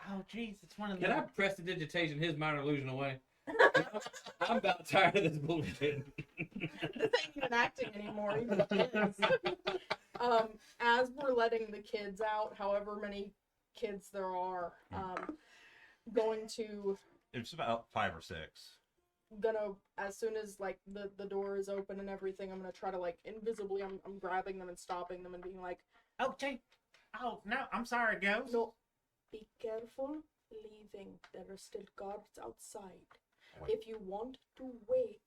Oh, jeez, it's one of Can I them. prestidigitation his minor illusion away? I'm about tired of this bullshit. This ain't even acting anymore. Even the kids. As we're letting the kids out, however many kids there are, going to It's about 5 or 6. gonna as soon as like the door is open and everything, I'm gonna try to like invisibly I'm grabbing them and stopping them and being like, Oh, gee. Oh, no, I'm sorry, Ghost. no, be careful leaving. There are still guards outside. Wait. If you want to wait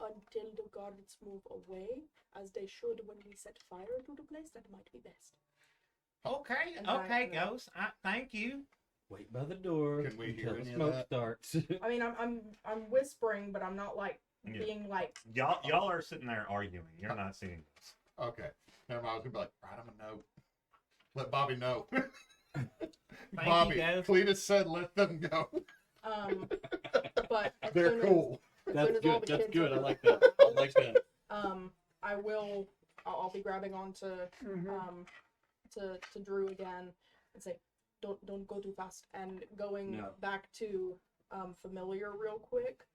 until the guards move away, as they should when we set fire to the place, that might be best. Okay, And okay, I- Ghost. Thank you. Wait by the door Can we until hear the any of smoke that? starts. I mean, I'm whispering, but I'm not like Yeah. being like. Y'all are sitting there arguing. You're not seeing this. Okay. Never mind. I was gonna be like, write him a note. Let Bobby know. Thank Bobby, you, Ghost. Cletus said, let them go. But as They're soon cool. As, That's soon as all good. the That's kids good. are- I like that. I like that. I will. I'll be grabbing onto Mhm. to Drew again and say, don't go too fast. And going No. back to familiar real quick.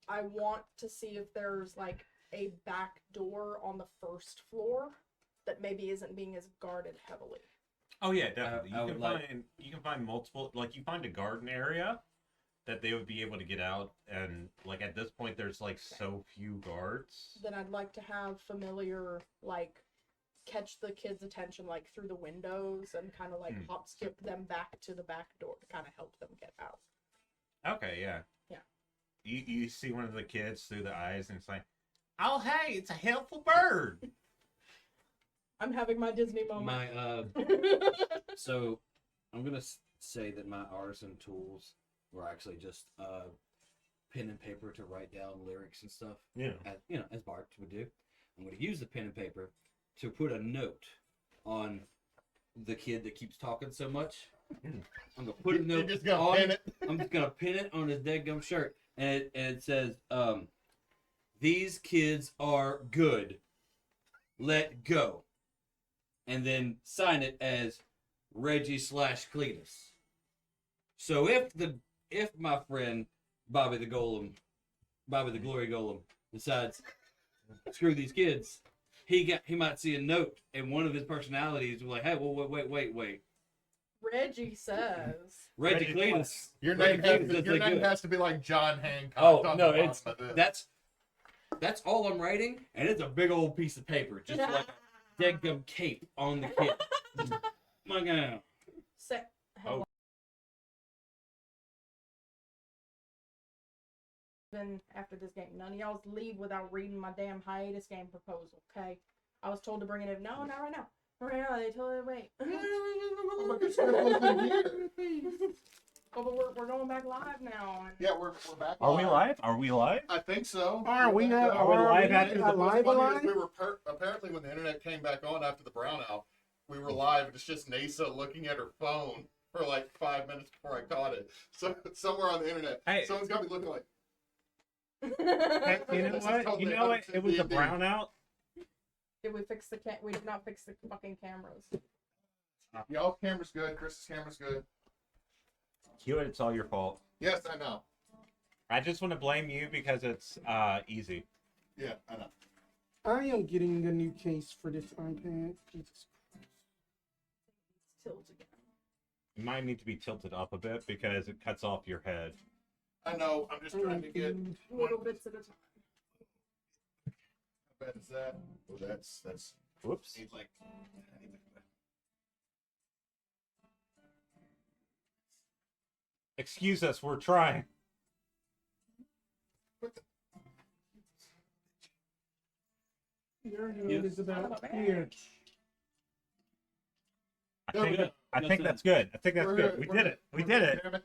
I want to see if there's like a back door on the first floor that maybe isn't being as guarded heavily. Oh yeah, definitely. I would like- You can find multiple. Like you find a garden area that they would be able to get out, and like at this point, there's like so few guards. Then I'd like to have familiar like catch the kids' attention like through the windows and kind of like hop skip them back to the back door to kind of help them get out. Okay, yeah. Yeah. You see one of the kids through the eyes, and it's like, oh hey, it's a helpful bird. I'm having my Disney moment. My so I'm gonna say that my artisan tools were actually just pen and paper to write down lyrics and stuff. Yeah. As Bart would do. I'm gonna use the pen and paper to put a note on the kid that keeps talking so much. I'm gonna put a You're note just gonna on. pin it. I'm just gonna pin it on his deadgum shirt, and it says, "These kids are good. Let go," and then sign it as Reggie/Cletus. So if my friend Bobby the Golem, Bobby the Glory Golem, decides screw these kids, he might see a note, and one of his personalities will be like, hey, well, wait. Reggie says. Reggie Reggie Cletus. Your Reggie name, has Cletus to, says your they're name good. has to be like John Hancock. Oh on no, the it's bottom of this. that's all I'm writing, and it's a big old piece of paper, just like a deadgum cape on the kid. My God. Say, Oh, leaving after this game. None of y'all leave without reading my damn hiatus game proposal, okay? I was told to bring it in. No, not right now. Right now, they told me to wait. Oh, but this wasn't here. Oh, but we're going back live now. Yeah, we're back. Are we live? Are we live? I think so. Are we back not? up. we live we after not the- live? What's funny Alive? is we were apparently when the internet came back on after the brownout, we were live. And it's just Neysa looking at her phone for like 5 minutes before I caught it. So somewhere on the internet, Hey. someone's got me looking like. Hey, you know This is what? totally You know what? It was a D&D. brownout. Did we fix the we did not fix the fucking cameras. Y'all's camera's good. Chris's camera's good. Hewitt, it's all your fault. Yes, I know. I just want to blame you because it's easy. Yeah, I know. I am getting a new case for this iPad. Jesus Christ. Tilt again. You might need to be tilted up a bit because it cuts off your head. I know. I'm just trying to get. Little bits at a time. How bad is that? Oh, that's. Whoops. Need like. Excuse us, we're trying. Your hand Yes. is about here. I think that's good. I think that's We're good. We We're did it. We did it. Damn it.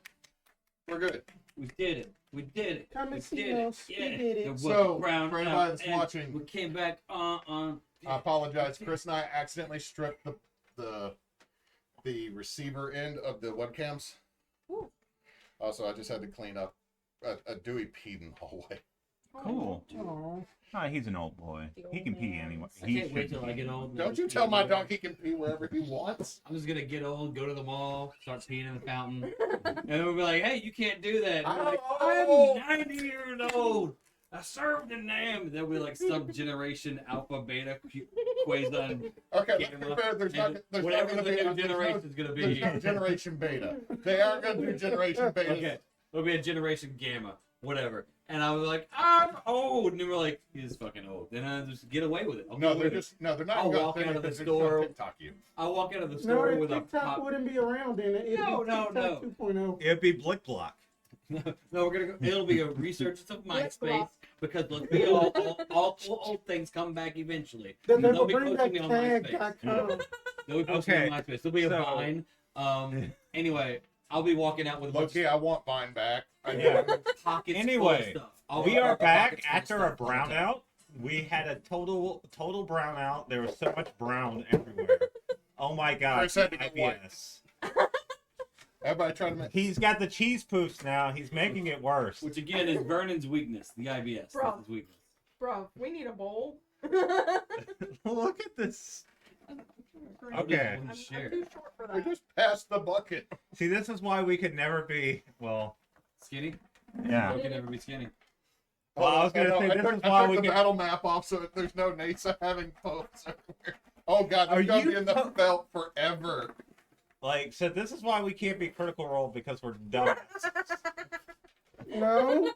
We're good. We did it. We did it. Come We and see did it. us. We Yeah. did it. It was So, brown for out, anybody that's and watching- we came back on. I apologize. Chris and I accidentally stripped the receiver end of the webcams. Ooh. Also, I just had to clean up. A Dewey peed in the hallway. Cool. Aw. Oh, he's an old boy. He can pee anywhere. I He can't wait should till I pee. get old. and Don't you just tell get my anywhere. dog he can pee wherever he wants. I'm just gonna get old, go to the mall, start peeing in the fountain, and we'll be like, "Hey, you can't do that." And we're like, Oh. I'm 90 years old. I served the name. And then we like some generation alpha beta quason. Okay, let's be Gamma, fair. There's not and going whatever to the be new there's no- generation is gonna there's be. no generation beta. They aren't going to do generation beta. Okay, it'll be a generation gamma, whatever. And I was like, I'm old, and they were like, he's fucking old. Then I just get away with it. I'll No, get they're away with just no, they're not. I'll gonna walk do out it of the because they're just gonna store. TikTok you. it. I'll walk out of the No, store if with a TikTok pop. wouldn't be around then. It'd No, be no, TikTok no. 2.0. It'd be Blick Block. No, we're gonna go. It'll be a research of Let's MySpace block. because let's be all old things come back eventually. Then they They'll will be bring back posting me on MySpace. tag.com. They'll be posting me Okay, on MySpace. There'll be a so- Vine. Anyway, I'll be walking out with a bunch Loki, I want Vine back. I Yeah. do. of pockets Anyway, full of stuff. I'll We walk are out with back pockets full of after a stuff all the time. brownout. We had a total brownout. There was so much brown everywhere. Oh my god. Chris had to get white. IBS. Everybody trying to make. He's got the cheese poofs now. He's making it worse. Which again is Vernon's weakness, the IBS. Bro. That's his weakness. Bro, we need a bowl. Look at this. I'm Okay. I'm share. too short for We that. just passed the bucket. See, this is why we could never be. Well, Skinny? yeah. You can never be skinny. Well, I was gonna know. say, I this took, is I why took we the can- battle map off so that there's no Neysa having posts everywhere. Oh god, Are there's gonna you be in the po- belt forever. Like, so this is why we can't be Critical Role because we're dumb. No,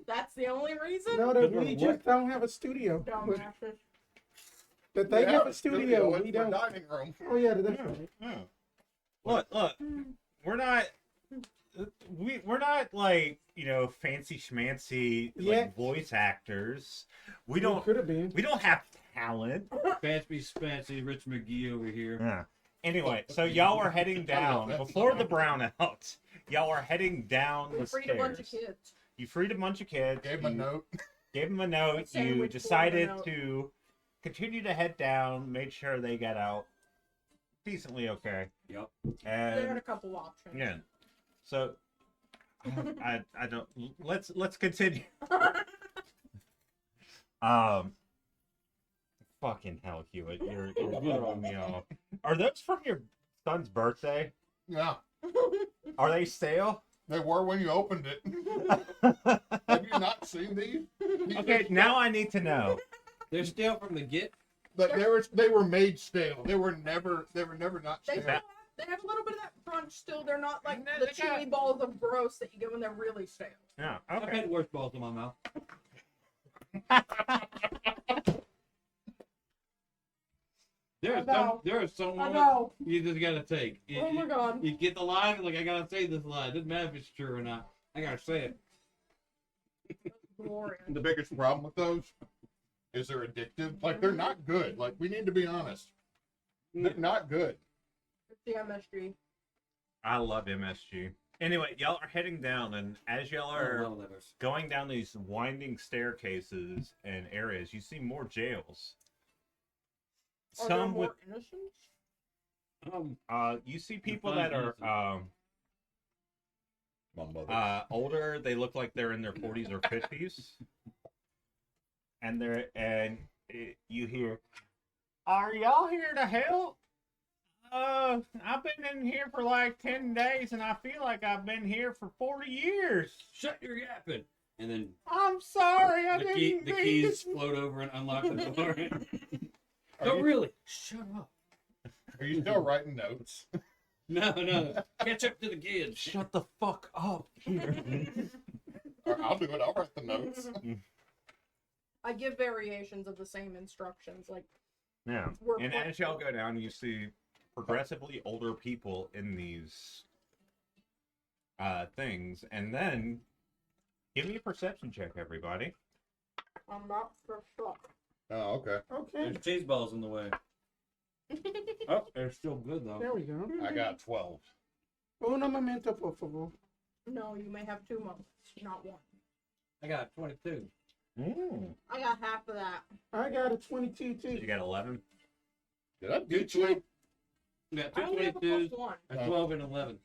That's the only reason? no, that Good we Lord, just don't have a studio. Dumbasses. That they have a studio. It's We the don't. dining room. Oh yeah, that's right. Yeah. Look, we're not. We're not like, you know, fancy schmancy like Yeah. voice actors. We We don't could have been. have talent. Fancy Rich McGee over here. Yeah. Anyway, so y'all were heading down that's before the fine. brownout. Y'all were heading down We the freed a bunch of stairs. kids. You freed a bunch of kids. Gave him a you note. Gave them a note. Sandwich You for 'em a decided note. to continue to head down. Made sure they got out decently okay. Yep. They had a And couple options. yeah, so I don't. Let's continue. Fucking hell, Hewitt, you're throwing me off. Are those from your son's birthday? Yeah. Are they stale? They were when you opened it. Have you not seen these? Okay, now I need to know. They're still from the get. But they were made stale. They were never not They, stale. they have a little bit of that crunch still. They're not like No, the they got- chewy balls of gross that you get when they're really stale. Yeah. I've Okay. had worse balls in my mouth. There are some I ones know. you just gotta take. Oh my god. You get the line, like I gotta say this line. It doesn't matter if it's true or not. I gotta say it. Glorious. The biggest problem with those is they're addictive. Like, they're not good. Like, we need to be honest. They're not good. It's the MSG. I love MSG. Anyway, y'all are heading down, and as y'all are going down these winding staircases and areas, you see more jails. Are there Some more with innocents? you see people that are My mother. older. They look like they're in their 40s or 50s, and you hear, "Are y'all here to help? I've been in here for like 10 days, and I feel like I've been here for 40 years. Shut your yapping. And then I'm sorry, I the didn't mean keys to-" float over and unlock the door. Are No, you- really. Shut up. Are you still writing notes? No. Catch up to the kids. Shut the fuck up. I'll do it. I'll write the notes. I give variations of the same instructions. Like, Yeah. We're And pla- as y'all go down, you see progressively older people in these things. And then, give me a perception check, everybody. I'm not for sure. Oh, okay. Okay. There's cheese balls in the way. Oh, they're still good though. There we go. I got 12. Uno momento, por favor. No, you may have 2 moments, not 1. I got 22. I got half of that. I got a 22 So you too. got 11. Did I Two beat you? 20. I got I two only have a 22s, +1. a 12, and 11.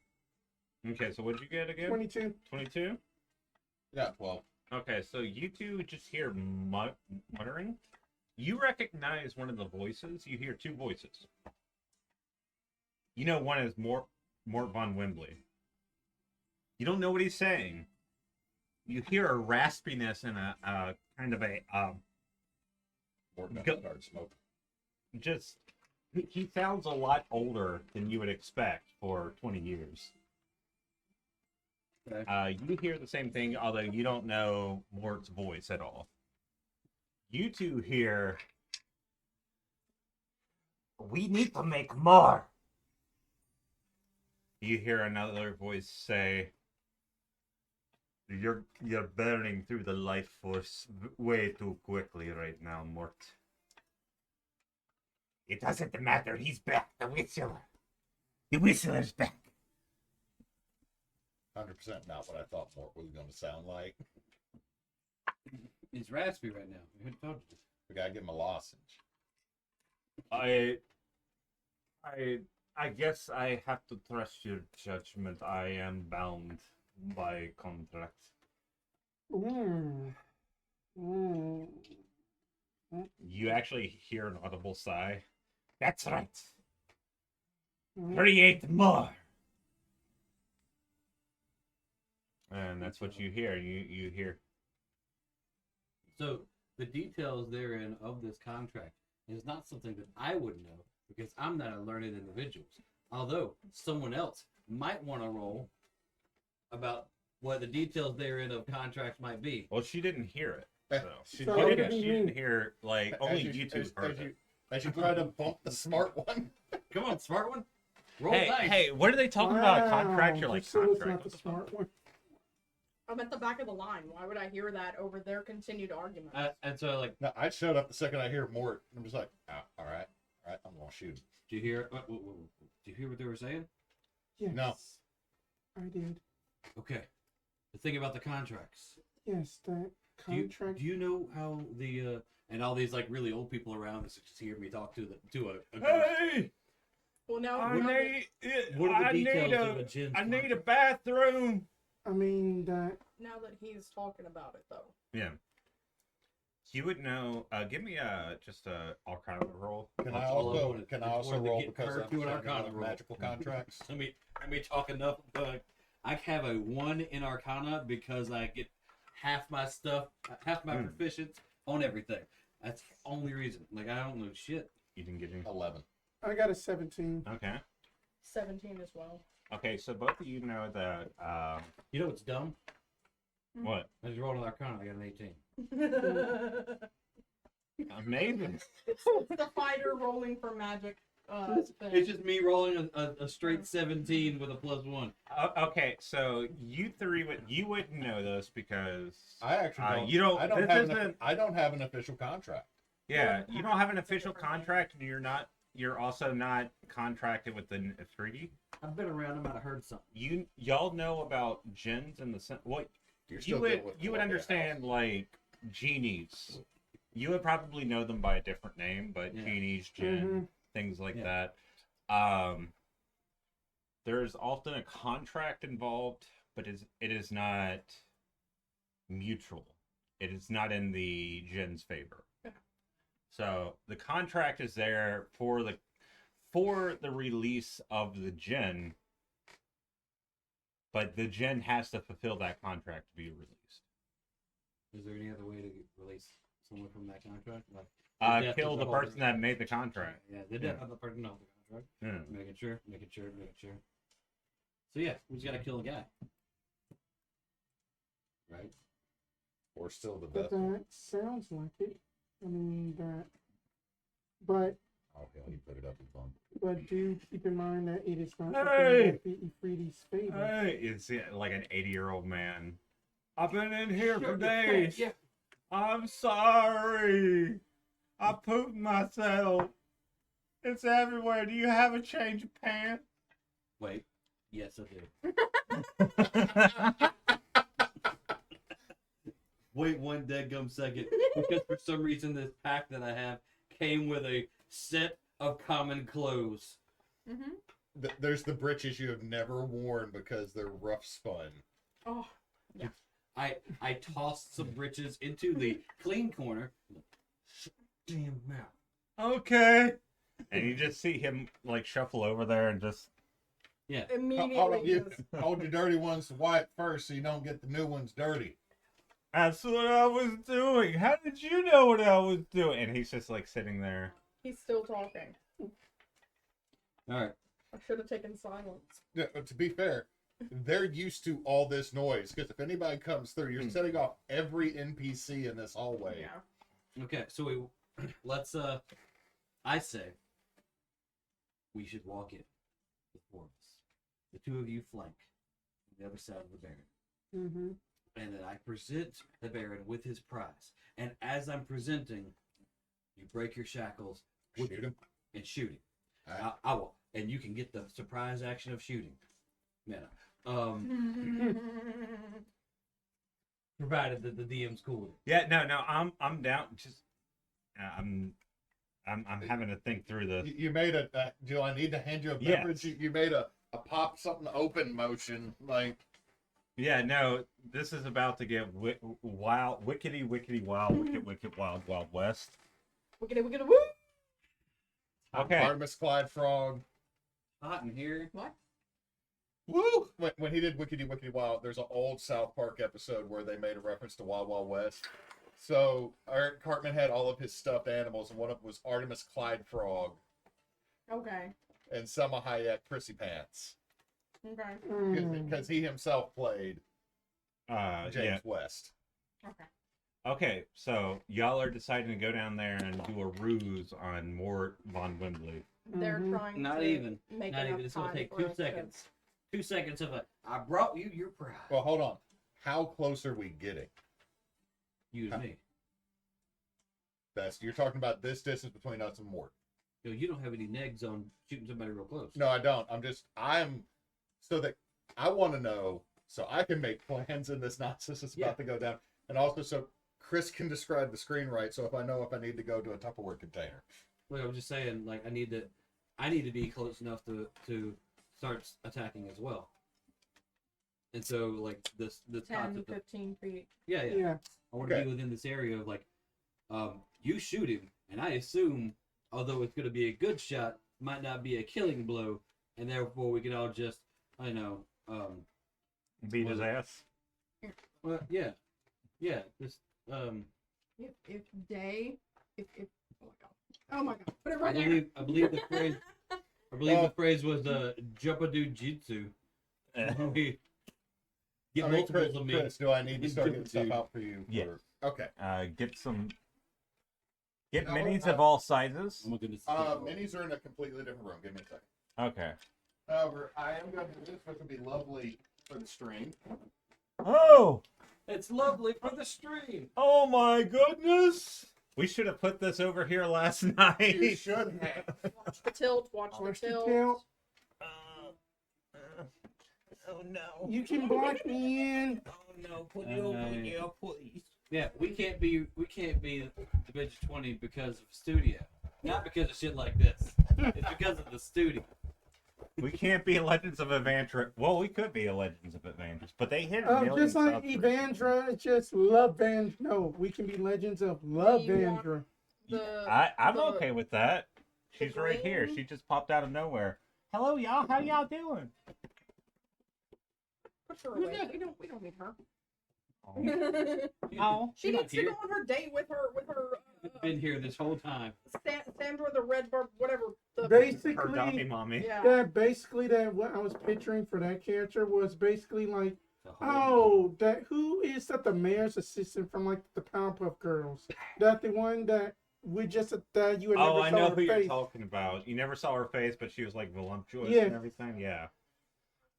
Okay, so what'd you get again? 22. 22? Yeah, 12. Okay, so you two just hear muttering. You recognize one of the voices. You hear 2 voices. You know one is Mort von Wembley. You don't know what he's saying. You hear a raspiness and a kind of a More than Go- started smoking. just he sounds a lot older than you would expect for 20 years. Okay. You hear the same thing, although you don't know Mort's voice at all. You two hear, "We need to make more." You hear another voice say, You're burning through the life force way too quickly right now, Mort." "It doesn't matter. He's back. The Whistler. The Whistler's back." 100% not what I thought Mort was going to sound like. He's raspy right now. Who told you? We gotta give him a lozenge. I guess I have to trust your judgment. I am bound by contract. Mm. Mm. You actually hear an audible sigh. "That's right. Mm. Create more." And that's what you hear. You hear. So the details therein of this contract is not something that I would know because I'm not a learned individual. Although someone else might want to roll about what the details therein of contracts might be. Well, she didn't hear it. So. She So did what it. did he She didn't mean? hear, like, only you two heard as it. as you try to bump the smart one. Come on, smart one. Roll Hey, dice. hey, what are they talking about? A Wow, contract? You're like, Drusilla's contract? not the What the fuck? smart one. I'm at the back of the line. Why would I hear that over their continued argument? And so, like, No, I showed up the second I hear Mort. I'm just like, all right, I'm gonna shoot. do you hear? Do you hear what they were saying? Yes. No. I did. Okay. The thing about the contracts. Yes, that Do you, contract. do you know how the and all these like really old people around us just hear me talk to a Hey! Well, now, I now that- need, What are the I need details of a, a Jin's I need a contract? bathroom. I mean that. now that he's talking about it, though. Yeah. You would know. Give me just a Arcana roll. Can That's I all I also wanted. can I Just also wanted to roll get because her I'm to an checking Arcana on roll. magical contracts? Let me talk enough. But I have a 1 in Arcana because I get half my stuff, half my proficiency on everything. That's the only reason. Like I don't know shit. You didn't get any. 11. I got a 17. Okay. 17 as well. Okay, so both of you know that. You know what's dumb? What? I just rolled an Arcana. I got an 18. Amazing. It's the fighter rolling for magic. thing. It's just me rolling a straight 17 with a +1. Okay, so you three wouldn't know this because I actually don't. you don't. I don't this have isn't. I don't have an official contract. Yeah, you don't have an official contract, and you're also not contracted with the treaty. I've been around. I might have heard something. Y'all know about gens in the sense. What You're you still would dealing with you would Columbia understand like genies. You would probably know them by a different name, but Yeah. genies, gen, things like Yeah. that. There's often a contract involved, but it is not mutual. It is not in the gen's favor. So the contract is there for the release of the gen, but the gen has to fulfill that contract to be released. Is there any other way to release someone from that contract? Like, Kill the person that made the contract. Yeah, the death of the person knows the contract. Yeah. Making sure. So yeah, we just gotta kill a guy. Right? Or still the But best. that sounds like it. I mean that. But Oh hell, he put it up in fun. do keep in mind that it is not Hey! within Ifriti's favor. Hey, it's like an 80-year-old man. I've been in here for Shut your face, days. yeah. I'm sorry. I pooped myself. It's everywhere. Do you have a change of pants? Wait. Yes, I do. Wait one deadgum second, because for some reason this pack that I have came with a set of common clothes. Mm-hmm. There's the breeches you have never worn because they're rough spun. Oh, yeah. I tossed some breeches into the clean corner. Shut your damn mouth. Okay. And you just see him like shuffle over there and just Yeah. Immediately. Hold your dirty ones to white first so you don't get the new ones dirty. that's what I was doing. How did you know what I was doing? And he's just like sitting there. He's still talking. All right. I should have taken silence. Yeah, but to be fair, they're used to all this noise because if anybody comes through, you're setting off every NPC in this hallway. Yeah. Okay, so let's I say we should walk in, the four of us. The two of you flank on the other side of the Baron. Mm-hmm. And then I present the Baron with his prize. And as I'm presenting, you break your shackles Shoot him. and shoot him. Alright. I will. And you can get the surprise action of shooting. Man, provided that the DM's cool with it. Yeah, no, I'm down. Just I'm having to think through this. You made a. Do I need to hand you a Yes. beverage? You made a pop something open motion like. Yeah, no, this is about to get wild, wickety wild, wicked wild west. We're gonna woo. Okay. Artemis Clyde Frog. Hot in here. What? Woo! When he did Wickedy Wild, there's an old South Park episode where they made a reference to Wild Wild West. So Eric Cartman had all of his stuffed animals, and one of them was Artemis Clyde Frog Okay. and Selma Hayek Prissy Pants. Okay. Because he himself played James Yeah. West. Okay. Okay, so y'all are deciding to go down there and do a ruse on Mort von Wembley. They're trying Not to even. make Not enough even. It's gonna time take for 2 us to- seconds. 2 seconds of I brought you your prize. Well, hold on. How close are we getting? You and me. You're talking about this distance between us and Mort. Yo, you don't have any negs on shooting somebody real close. No, I don't. So that I want to know so I can make plans in this nonsense that's about to go down. And also so Chris can describe the screen right so if I know if I need to go to a Tupperware container. Look, I'm just saying, like, I need to be close enough to start attacking as well. And so, like, the 10, concept of, 15 feet. yeah. Yeah. I want to Okay. be within this area of, like, you shoot him, and I assume, although it's going to be a good shot, might not be a killing blow, and therefore we can all just, I know, Beat his Well, ass. well, yeah, just, If oh my god, put it right there. I believe the phrase, the phrase was Jumpadoo Jitsu. Get I mean, multiples of me. Chris, do I need to start getting stuff Dude. out for you? Yes. Okay. Get some. Get No, minis of all sizes. Oh my goodness. Minis are in a completely different room. Give me a second. Okay. However, I am going to do this, which will be lovely for the stream. Oh! It's lovely for the stream. Oh my goodness! We should have put this over here last night. You should have. Watch the tilt. Watch the Watch the tilt. tail. Oh no. You can block me in. Oh no, put it over here, please. Yeah, we can't be Dimension 20 because of studio. Not because of shit like this. It's because of the studio. We can't be Legends of Evandra. Well, we could be a Legends of Evandra, but they hit a million Just like subs. Evandra, just love Van. No, we can be Legends of Love Do you want- Vandra. I'm the- okay with that. the She's right here. green- She just popped out of nowhere. Hello, y'all. How y'all doing? Put her away. We don't need her. Oh. She Not needs to here. go on her date with her Been here this whole time. Sandra the Red Barb, whatever. Her dummy Basically, mommy. Yeah. that what I was picturing for that character was basically like, The whole oh, that who is that the mayor's assistant from like the Powerpuff Girls? That the one that we just that you had never Oh, I saw know her who you're face. talking about. You never saw her face, but she was like voluptuous Yeah. and everything. Yeah.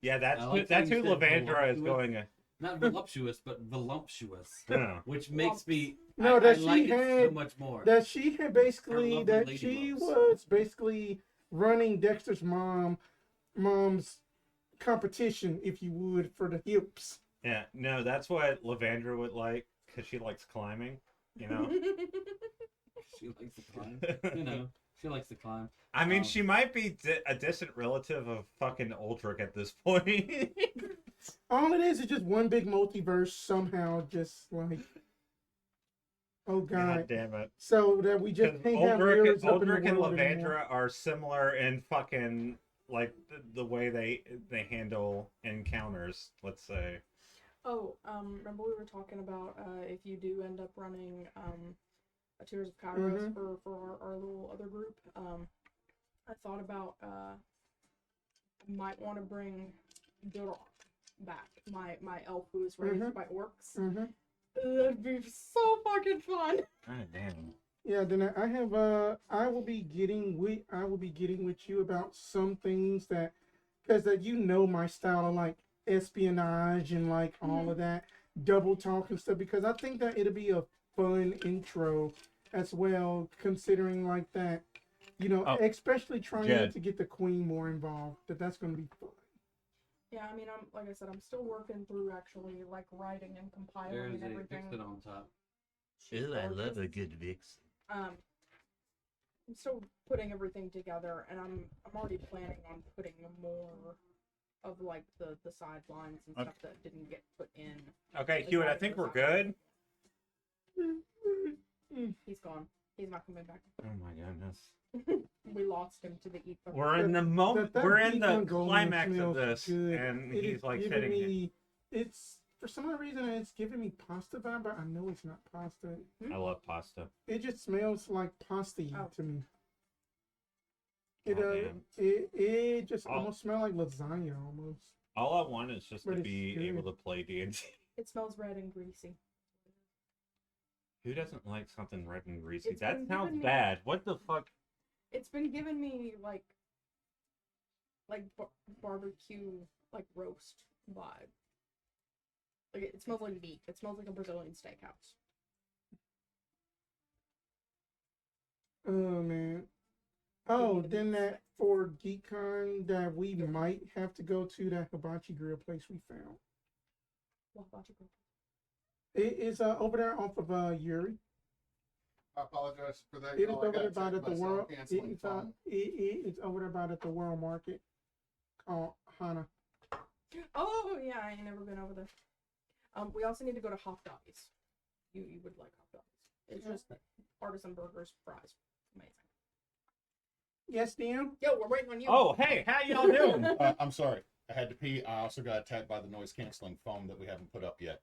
Yeah, that's I like that's how who you said Lavandra is voluptuous. going. Not voluptuous, but voluptuous. Yeah. Which makes me No, I that like she it so had- much more. That she had basically lovely that lady she loves. was basically running Dexter's mom's competition, if you would, for the hips. Yeah. No, that's what Lavandra would like because she likes climbing. You know. She likes to climb. You know, she likes to climb. I mean, she might be a distant relative of fucking Uldric at this point. All it is just one big multiverse somehow, just like, oh God god. damn it. So that we just can't have mirrors up in the Uldric and world anymore. Lavandra are similar in fucking like the way they handle encounters. Let's say. Oh, remember we were talking about if you do end up running a Tears of Kairos for our little other group. I thought about might want to bring Darrowan back, my elf who is raised by orcs. That'd be so fucking fun. God damn. Yeah, then I have I will be getting with you about some things that, because that you know my style of like espionage and like all of that double talk and stuff, because I think that it'll be a fun intro as well, considering like that, you know, especially trying Jed. to get the queen more involved. That's going to be fun. Yeah, I mean, I'm like I said, I'm still working through actually like writing and compiling There's and a everything. vixen on top. She's gorgeous. good vixen. I'm still putting everything together, and I'm already planning on putting more of like the sidelines and stuff that didn't get put in. Okay, Hewitt, I think we're good. He's gone. He's not coming back. Oh my goodness. We lost him to the ether. We're in the moment. That We're in the beacon golden climax of smells this, good. and It he's is like giving sitting here. me, it's for some reason it's giving me pasta vibe, but I know it's not pasta. I love pasta. It just smells like pasta to me. It Oh, damn. it just Oh. almost smells like lasagna almost. All I want is just But to it's be good. able to play D&D. It smells red and greasy. Who doesn't like something red and greasy? It's That been sounds giving me- bad. What the fuck? It's been giving me like barbecue, like roast vibe. Like it smells like meat. It smells like a Brazilian steakhouse. Oh man. Give Oh, me the then meat. that for GeekCon that we might have to go to, that hibachi grill place we found. Wabachi grill. It is over there off of Yuri. I apologize for that. It is y'all. I over gotta there about check at the my world. self-canceling phone. It's over there about at the World Market called Hana. Oh yeah, I ain't never been over there. We also need to go to Hop Doggies. You would like Hop Doggies. It's just artisan burgers, fries. Amazing. Yes, Dan. Yo, we're waiting on you. Oh, hey, how y'all doing? I'm sorry. I had to pee. I also got attacked by the noise canceling foam that we haven't put up yet.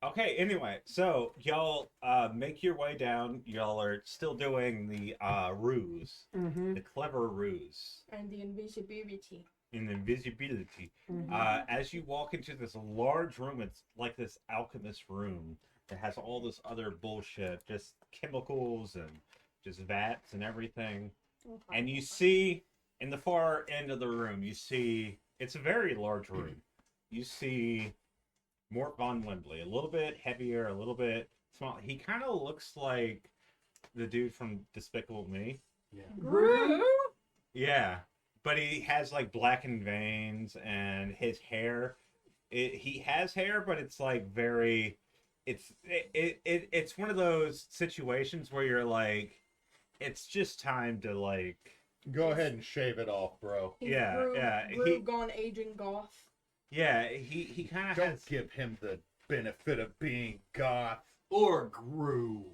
Okay, anyway, so y'all make your way down. Y'all are still doing the ruse, Mm-hmm. the clever ruse, And the invisibility. in invisibility. Mhm. As you walk into this large room, it's like this alchemist room that has all this other bullshit, just chemicals and just vats and everything. Okay. And you see in the far end of the room, you see it's a very large room. You see Mort von Wembley, a little bit heavier, a little bit small. He kind of looks like the dude from Despicable Me. Yeah. Gru? Yeah, but he has like blackened veins, and his hair. He has hair, but it's like very. It's one of those situations where you're like, it's just time to like. Go ahead and shave it off, bro. He's Yeah, Gru, yeah, Gru gone aging goth. Yeah, he kind of Don't has. give him the benefit of being goth. Or Gru.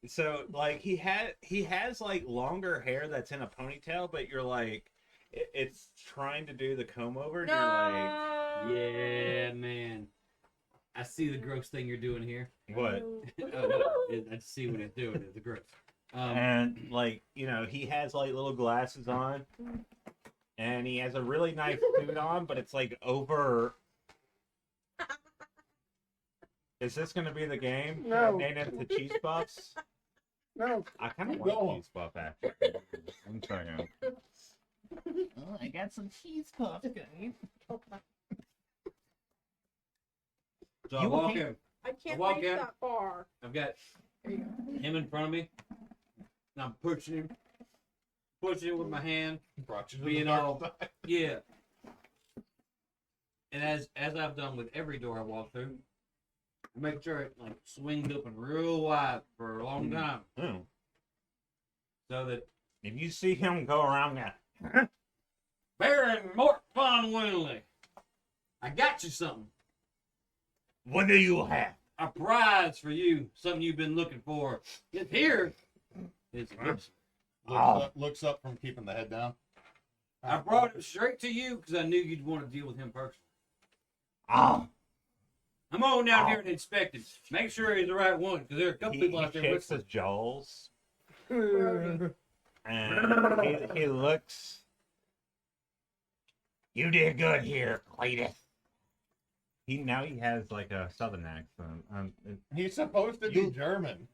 So like he has like longer hair that's in a ponytail, but you're like, it's trying to do the comb over, and you're like, Yeah, man. I see the gross thing you're doing here. what? Oh, no, I see what it's doing. It's gross. And like, you know, he has like little glasses on, and he has a really nice suit on, but it's like over. Is this gonna be the game? No. Name it the cheese buffs. No, I kind of Keep want going. cheese buff actually. I'm trying. Oh, I got some cheese puffs, guys. So I You walk can't- in. I can't walk reach in. that far. I've got There you go. him in front of me. And I'm pushing him with my hand. Brought you to Being the dark all- side. Yeah. And as I've done with every door I walk through, I make sure it like swings open real wide for a long time, Oh. so that If you see him go around that, Baron Mort von Winley, I got you something. what do you have? A prize for you, something you've been looking for. It's here. It's Looks up from keeping the head down. I brought it straight to you because I knew you'd want to deal with him personally. Oh, I'm on down here and inspect him. Make sure he's the right one, because there are a couple he people out there shakes with his jaws, Brody. and he looks. You did good here, Cletus. He has like a southern accent. He's supposed to be You- German.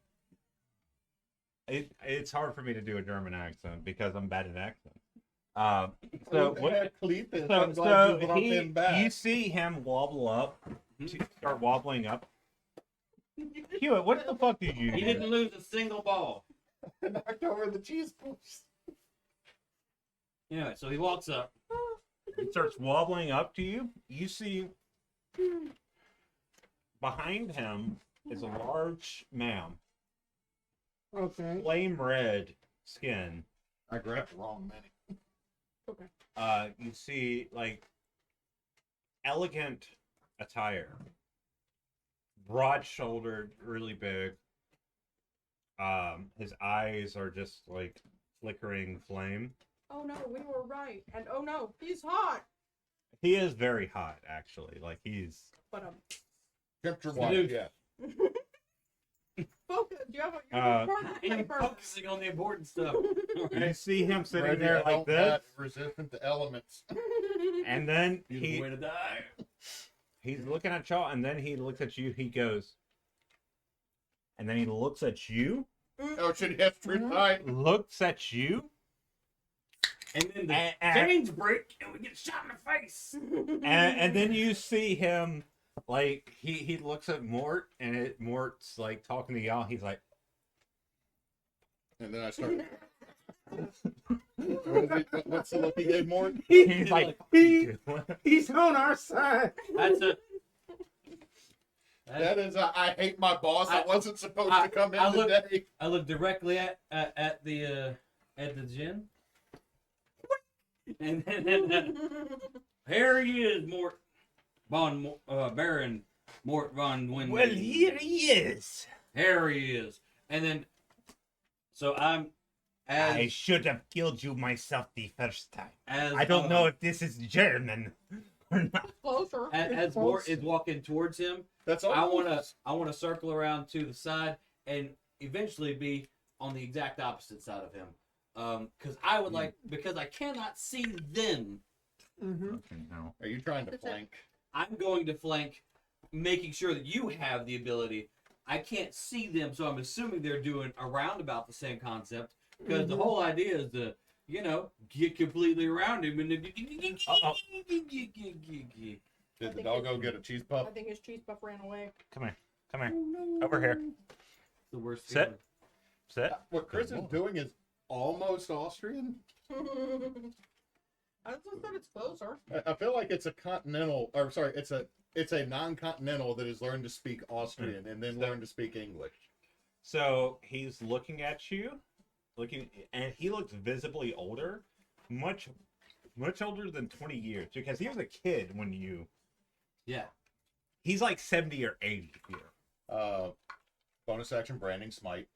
It's hard for me to do a German accent because I'm bad at accents. So Who the what? heck Cletus? I'm glad you brought him back. You see him wobble up, start wobbling up. Hewitt, what the fuck did you He do? didn't lose a single ball. Knocked over the cheese puffs. Anyway, so he walks up. He starts wobbling up to you. You see behind him is a large man, okay. flame red skin. I grabbed the wrong mini. You see like elegant attire, broad shouldered, really big. His eyes are just like flickering flame. Oh no, we were right. And oh no, he's hot. He is very hot, actually. Like he's. But Temperature So wise, dude- yeah. focus. You have a I'm focusing on the important stuff. You see him sitting Reggie, there I like don't this, got resistant to elements. and then Beautiful way to die. he's looking at y'all, and then he looks at you. He goes, and then he looks at you, Oh shit, he has truth height. looks at you, And then the And- chains break and we get shot in the face. and then you see him like he looks at Mort, and Mort's like talking to y'all. He's like, And then I started. What's the look he gave more? he's like, He's on our side. That's a. That is, I hate my boss. I wasn't supposed I- to come in I look- today. I look directly at the gin, and then here he is, Baron Mort von Windley. well, here he is. Here he is, and then so I'm I as should have killed you myself the first time. as I don't know if this is German or not. Closer. as Mort is walking towards him. That's all. I wanna circle around to the side and eventually be on the exact opposite side of him. Because I would like, because I cannot see them, Mm-hmm. Okay, no. Are you trying to That's it. flank? I'm going to flank, making sure that you have the ability I can't see them, so I'm assuming they're doing around about the same concept. Because the whole idea is to, get completely around him and then. Did the doggo get a cheese puff? I think his cheese puff ran away. Come here. Over here. The worst. Sit. feeling. Sit. What Chris is doing is almost Austrian. I just thought it's closer. I feel like it's a continental, or sorry, it's a non-continental that has learned to speak Austrian and then learned to speak English. So he's looking at you, and he looks visibly older, much older than 20 years, because he was a kid when you. Yeah. He's like 70 or 80 here. Bonus action branding smite.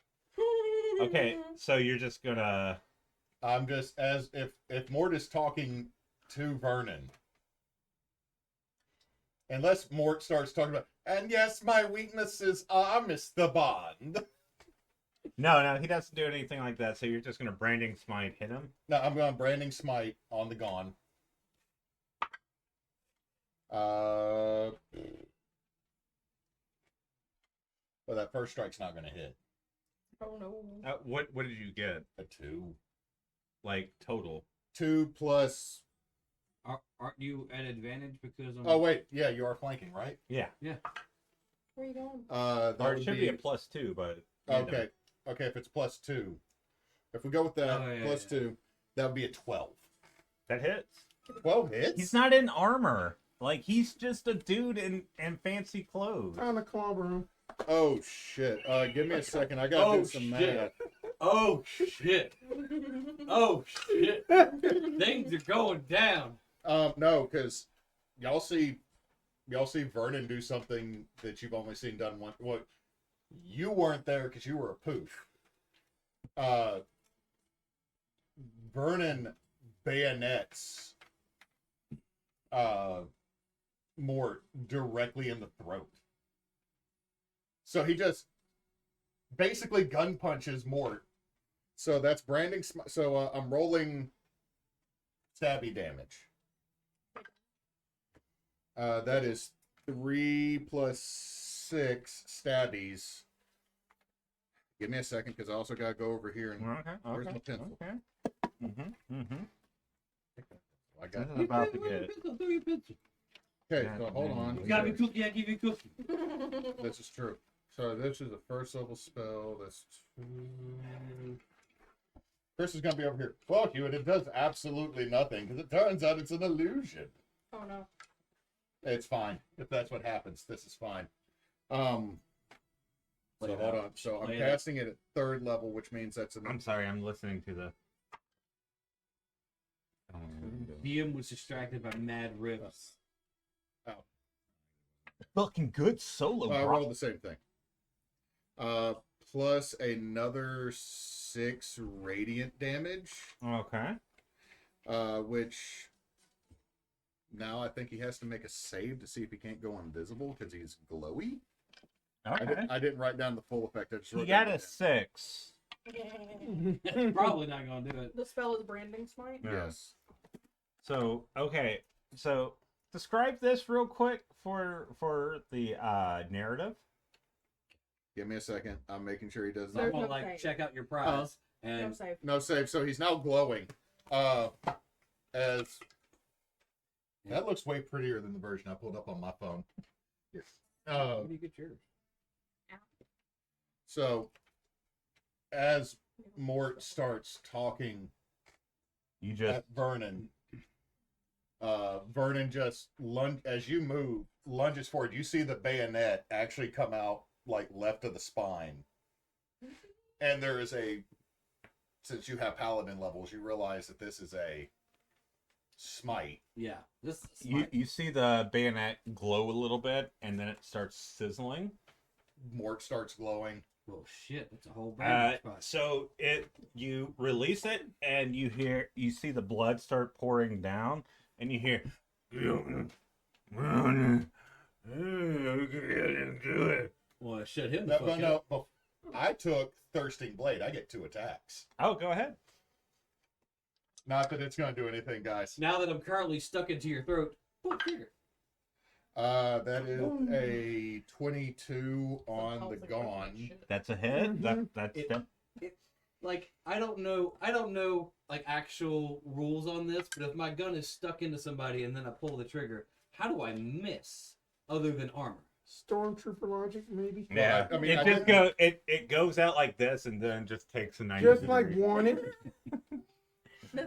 Okay, so you're just gonna. I'm just as if Mort is talking to Vernon. Unless Mort starts talking about, and yes, my weaknesses are Mr. Bond. No, he doesn't do anything like that. So you're just gonna branding smite hit him. No, I'm going branding smite on the gone. Well, that first strike's not going to hit. Oh no. What did you get? A 2. Like total? 2 plus. Aren't you at advantage because I'm... Oh wait, yeah, you are flanking, right? Yeah. Yeah. Where are you going? That Or it would should be a +2, but okay. Okay, if it's +2, if we go with that +2, that would be a 12. That hits. 12 hits. He's not in armor. Like he's just a dude in fancy clothes. On the clobber him. Oh shit! Give me a second. I gotta do some math. Oh shit! Oh shit! Things are going down. No, because y'all see Vernon do something that you've only seen done once. Well, you weren't there because you were a poof. Vernon bayonets Mort directly in the throat. So he just basically gun punches Mort. So that's branding. So I'm rolling stabby damage. That is 3 plus 6 stabbies. Give me a second, because I also gotta go over here and where's my pencil? Okay. I got This is about to get. Okay, so hold on. You gotta be cookie, I give you cookie. This is true. So this is a first level spell. That's 2. Chris is gonna be over here. Fuck you, and it does absolutely nothing because it turns out it's an illusion. Oh no. It's fine if that's what happens. This is fine. So hold on. So I'm casting it at 3rd level, which means that's an. I'm sorry, I'm listening to the. DM was distracted by mad riffs. Fucking good solo. I rolled the same thing. Plus another 6 radiant damage. Okay. Which now I think he has to make a save to see if he can't go invisible because he's glowy. Okay. I didn't write down the full effect. I just He wrote got down a 6. That's probably not gonna do it. The spell is branding smite. Yes. So okay. So describe this real quick for the narrative. Give me a second. I'm making sure he does I'm not. gonna no save. check out your prize No and save. No save. So he's now glowing. As that looks way prettier than the version I pulled up on my phone. Yes. where do you get yours? So as Mort starts talking You just at Vernon, Vernon just as you move, lunges forward. You see the bayonet actually come out like left of the spine, and there is since you have paladin levels, you realize that this is a smite. Yeah, this is you see the bayonet glow a little bit, and then it starts sizzling. Mort starts glowing. oh shit, that's a whole brand spot. So you release it, and you see the blood start pouring down, and you hear. Well, shut him the fuck up. No. I took Thirsting Blade. I get 2 attacks. Oh, go ahead. Not that it's going to do anything, guys. Now that I'm currently stuck into your throat, pull the trigger. That is a 22 on the gone. That's a hit. That's Like I don't know like actual rules on this, but if my gun is stuck into somebody and then I pull the trigger, how do I miss other than armor? Stormtrooper logic, maybe. yeah. I mean, it I just didn't- it goes out like this and then just takes a 90 Just like degree. wanted.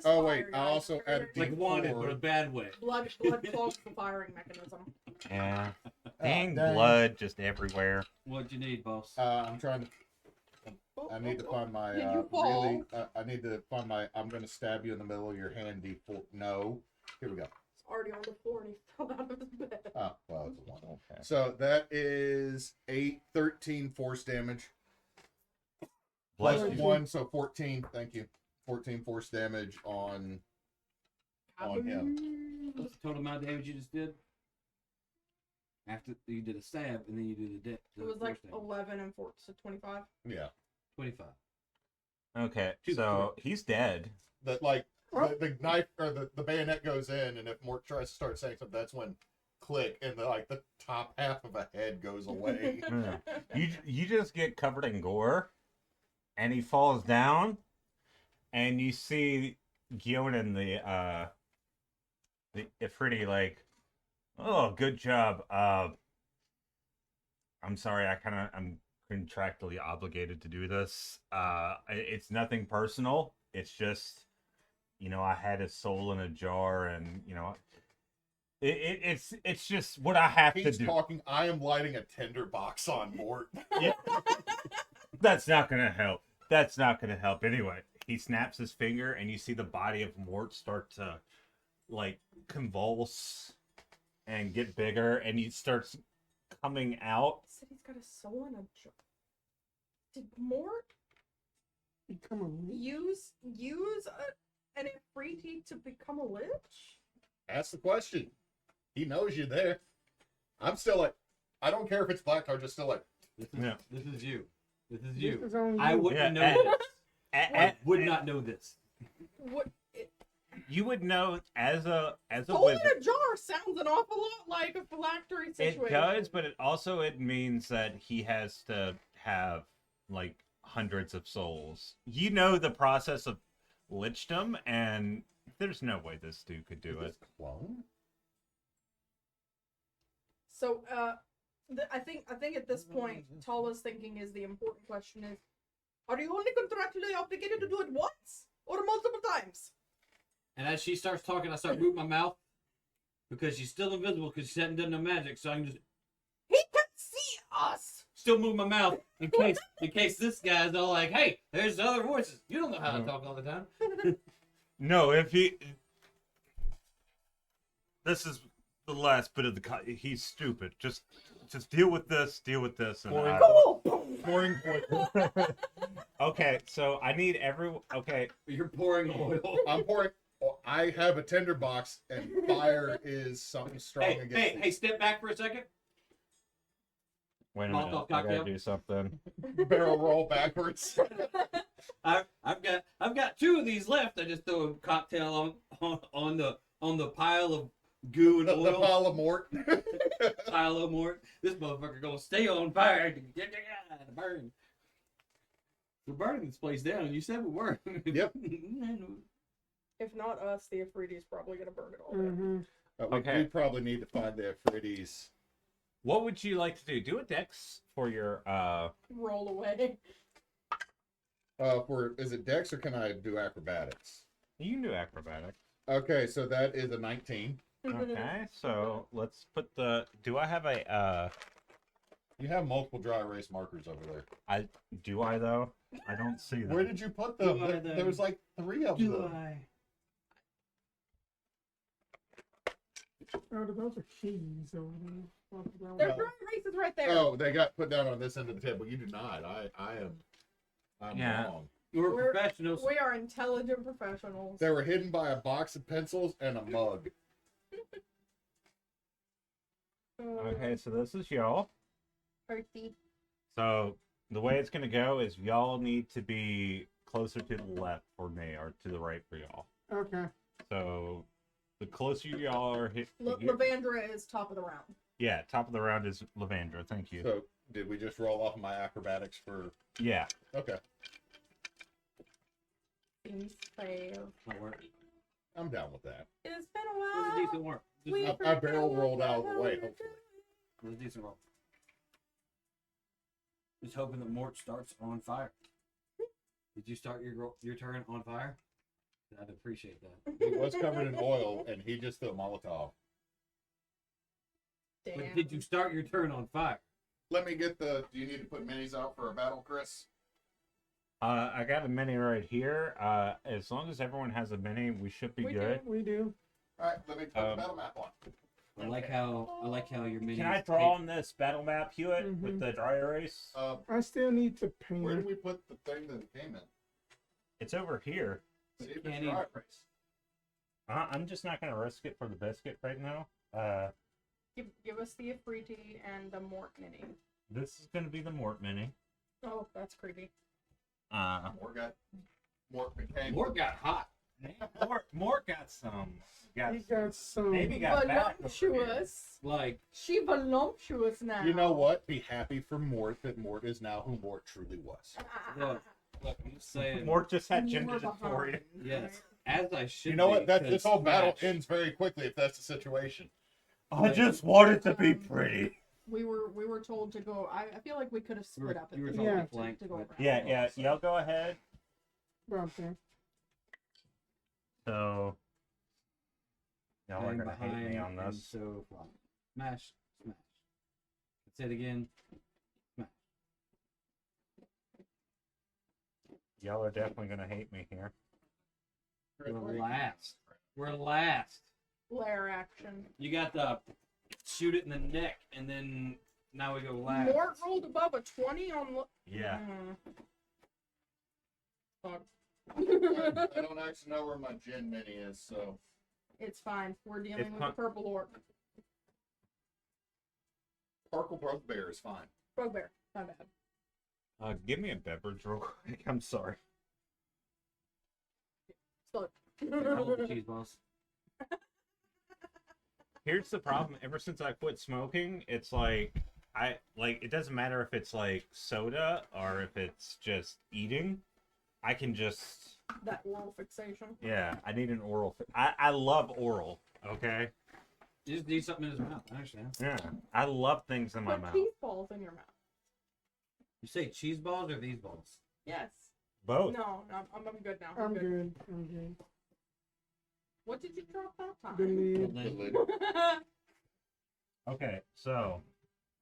Oh wait, I also added Like wanted, but a D4. bad way. blood clogs the firing mechanism. Yeah. Oh, Dang dang. blood just everywhere. What'd you need, boss? I'm trying to. I need to find my Did you fall? really. I need to find my. I'm gonna stab you in the middle of your hand. D4. No. Here we go. It's already on the floor and he fell out of his bed. Oh, well, it's a 1. Okay. So that is 13 force damage. Bless Plus you. 1, so 14. Thank you. 14 force damage on him. What's the total amount of damage you just did? After you did a stab and then you do the It was like force damage. 11 and 4, so 25. Yeah. 25. Okay, Two so he's dead. That the knife or the bayonet goes in, and if Mort tries to start saying something, that's when click and the top half of a head goes away. You just get covered in gore, and he falls down, and you see Guillaume and the Ifriti like, oh, good job. I'm sorry, I'm contractually obligated to do this. It's nothing personal. It's just, I had his soul in a jar, and it's just what I have to He's do. talking. I am lighting a tinder box on Mort. That's not gonna help. That's not gonna help. Anyway, he snaps his finger, and you see the body of Mort start to convulse and get bigger, and he starts coming out. Said he's got a soul in a jar. Did Mort Become a use an Ifriti to become a lich? Ask the question. He knows you're there. I'm still like, I don't care if it's black card, just still like, This is Yeah. this is you. This is This you. is on I you. wouldn't Yeah, know this. I would and not know this. What? you would know as a Soul in wizard. a jar sounds an awful lot like a phylactery situation. It does, but it means that he has to have hundreds of souls. You know the process of lichdom, and there's no way this dude could do it. clone? So, I think at this point, Tolla's thinking is the important question is, are you only contractually obligated to do it once or multiple times? And as she starts talking, I start moving my mouth because she's still invisible because she hasn't done no magic, so I can just He can see us. still move my mouth in case this guy's all like, "Hey, there's the other voices. You don't know how to talk all the time." No, this is the last bit of he's stupid. Just deal with this, and Cool. Pouring poison. okay. So I need okay. You're pouring oil. I'm pouring. I have a tinder box, and fire is something strong Hey, against hey, it. hey! Step back for a second. Wait a Molotov minute. I gotta cocktail? do something. Barrel roll backwards. I've got 2 of these left. I just throw a cocktail on the pile of goo and the oil. pile of Mort. Pile of more. This motherfucker gonna stay on fire. Burn. We're burning this place down. You said we were. Yep. If not us, the Ifriti is probably gonna burn it all down. Mm-hmm. But we Okay. do probably need to find the Ifritis. What would you like to do? Do a dex for your Roll away. Is it Dex or can I do acrobatics? You can do acrobatics. Okay, so that is a 19. Okay, so let's put the. Do I have a? You have multiple dry erase markers over there. Do I though? I don't see them. Where did you put them? Do I There, then? there was like 3 of them. Oh, those are keys over there. There's dry erasers right there. Oh, they got put down on this end of the table. You do not. I'm Yeah. wrong. We're We're- professionals. We are intelligent professionals. They were hidden by a box of pencils and a mug. Okay, so this is y'all. Earthy. So the way it's gonna go is y'all need to be closer to the left for me, or to the right for y'all. Okay. So the closer y'all are hit. Lavandra is top of the round. Yeah, top of the round is Lavandra. Thank you. So, did we just roll off my acrobatics for? Yeah. Okay, Seems fair. Might work. I'm down with that. It's been a It was a while. decent work. We Just, I barrel forget rolled out of what the way, we're hopefully. it was a decent roll. Just hoping that Mort starts on fire. Did you start your turn on fire? I'd appreciate that. He was covered in oil, and he just threw a Molotov. Damn. But did you start your turn on fire? Let me get the. Do you need to put minis out for a battle, Chris? I got a mini right here. As long as everyone has a mini, we should be We good. We do. All right, let me put the battle map on. I like how your minis. Can I draw on this battle map, Hewitt, with the dry erase? I still need to paint Where it. did we put the thing that came in? It's over here. See if Can't it's dry even- erase. I'm just not gonna risk it for the biscuit right now. Give us the Afriti and the Mort mini. This is gonna be the Mort mini. Oh, that's creepy. Mort got hot. Mort got some. He got some. Maybe got back over here. Voluptuous. Like She voluptuous now. You know what? Be happy for Mort that Mort is now who Mort truly was. look, I'm just saying. Mort just had You gender were behind. dysphoria. Yes, as I should. You know what? be, That this 'cause whole battle Smash- ends very quickly if that's the situation. I just wanted to be pretty. We were told to go. I feel like we could have split up. At you were this told to point flank, to go but- around. Yeah. Y'all go ahead. About there. So y'all are Hang gonna hate me behind on and this. So fly. Smash, smash. Let's say it again. Smash. Y'all are definitely gonna hate me here. We're last. We're last. Flare action. You got the shoot it in the neck, and then now we go last. Mort rolled above a 20 on. Yeah. Fuck. I don't actually know where my gin mini is, so It's fine. We're dealing It's with fine. the purple orc. Sparkle Bugbear is fine. Bugbear. My bad. Give me a beverage real quick. I'm sorry. Slow. Hold the cheese balls. Here's the problem. Ever since I quit smoking, it's like it doesn't matter if it's like soda or if it's just eating. I can just That oral fixation. I need an oral. I love oral. Okay. You just need something in his mouth. I understand. Yeah. I love things in my Put mouth. cheese balls in your mouth. You say cheese balls or these balls? Yes. Both. No, I'm good now. I'm good. I'm good. What did you drop that time? The lid. The lid. Okay. So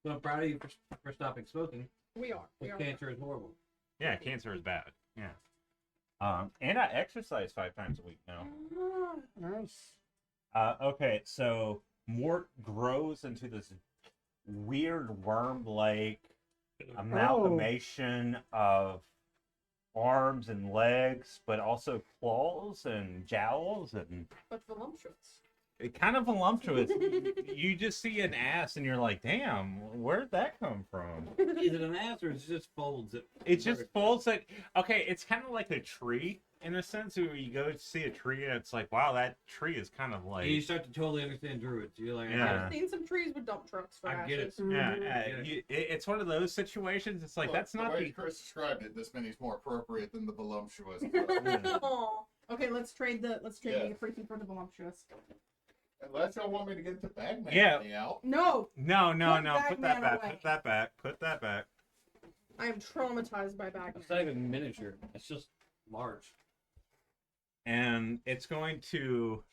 So I'm proud of you for stopping smoking. we are. We But are. cancer is horrible. yeah, cancer is bad. Yeah. And I exercise 5 times a week now. Nice. Okay, so Mort grows into this weird worm-like amalgamation of arms and legs, but also claws and jowls, and But voluptuous. it kind of voluptuous. You just see an ass, and you're like, "Damn, where'd that come from?" Is it an ass or it just folds it? It just folds like okay. It's kind of like a tree in a sense, where you go to see a tree, and it's like, "Wow, that tree is kind of like." And you start to totally understand druids. You're like, Yeah. I've seen some trees with dump trucks for I get it. ashes. Yeah, Mhm. it's one of those situations. It's like Look, that's not the way the. Chris described it. This mini's more appropriate than the voluptuous. Aw. Okay, let's trade the Yeah. freaking for the voluptuous. Unless y'all want me to get the Bagman Yeah. mini out. No, No. Put Put that Bagman back. away. Put that back. Put that back. I am traumatized by it's not Bagman. even miniature. It's just large. And it's going to.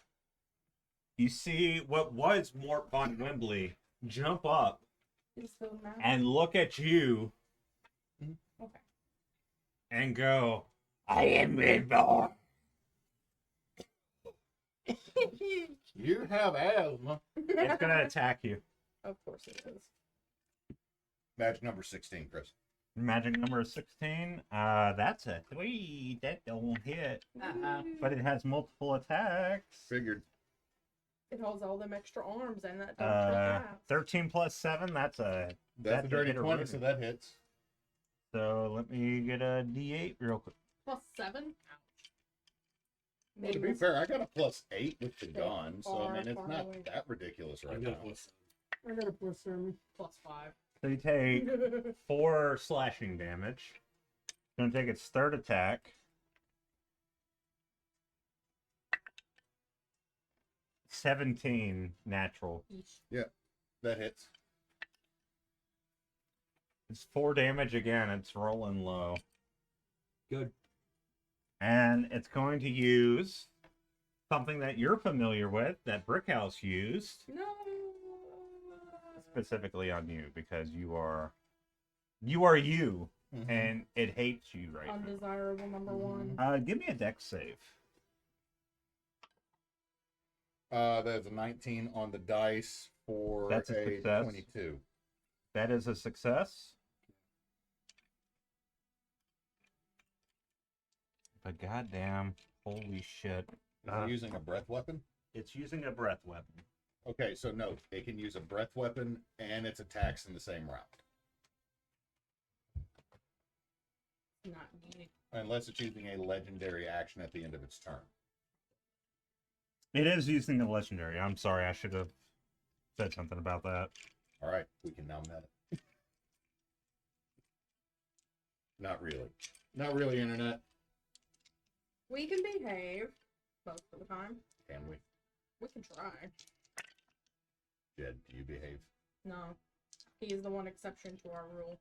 You see what was Mort von Wembley jump up Is the map- and look at you Okay. and go, "I am reborn." You have asthma. It's gonna attack you. Of course it is. Match number 16, Chris. Magic number 16. That's a 3. That don't hit. But it has multiple attacks. Figured. It holds all them extra arms and that dump truck ass. 13 plus 7. That's a That's a dirty hit or 20, rude. so that hits. So let me get a D8 real quick. Plus 7? Ouch. Well, to be Maybe fair, I got a +8 with the They gun, so I are mean, it's far not away. that ridiculous I right got now. plus I got a +7. +5. So you take 4 slashing damage. Gonna take its third attack. 17 natural. That hits. It's 4 damage again. It's rolling low. Good. And it's going to use something that you're familiar with, that Brickhouse used, No. specifically on you, because you are you, Mhm. and it hates you right Undesirable number one. now. Give me a dex save. There's a 19 on the dice for That's a success. 22. That is a success. But goddamn, holy shit. Is it using a breath weapon? It's using a breath weapon. Okay, so no, it can use a breath weapon and its attacks in the same round. Not needed. Unless it's using a legendary action at the end of its turn. It is using a legendary. I'm sorry, I should have said something about that. All right, we can now meta. Not really. Not really, Internet. We can behave most of the time. Can we? We can try. Jed, do you behave? No. He is the one exception to our rule.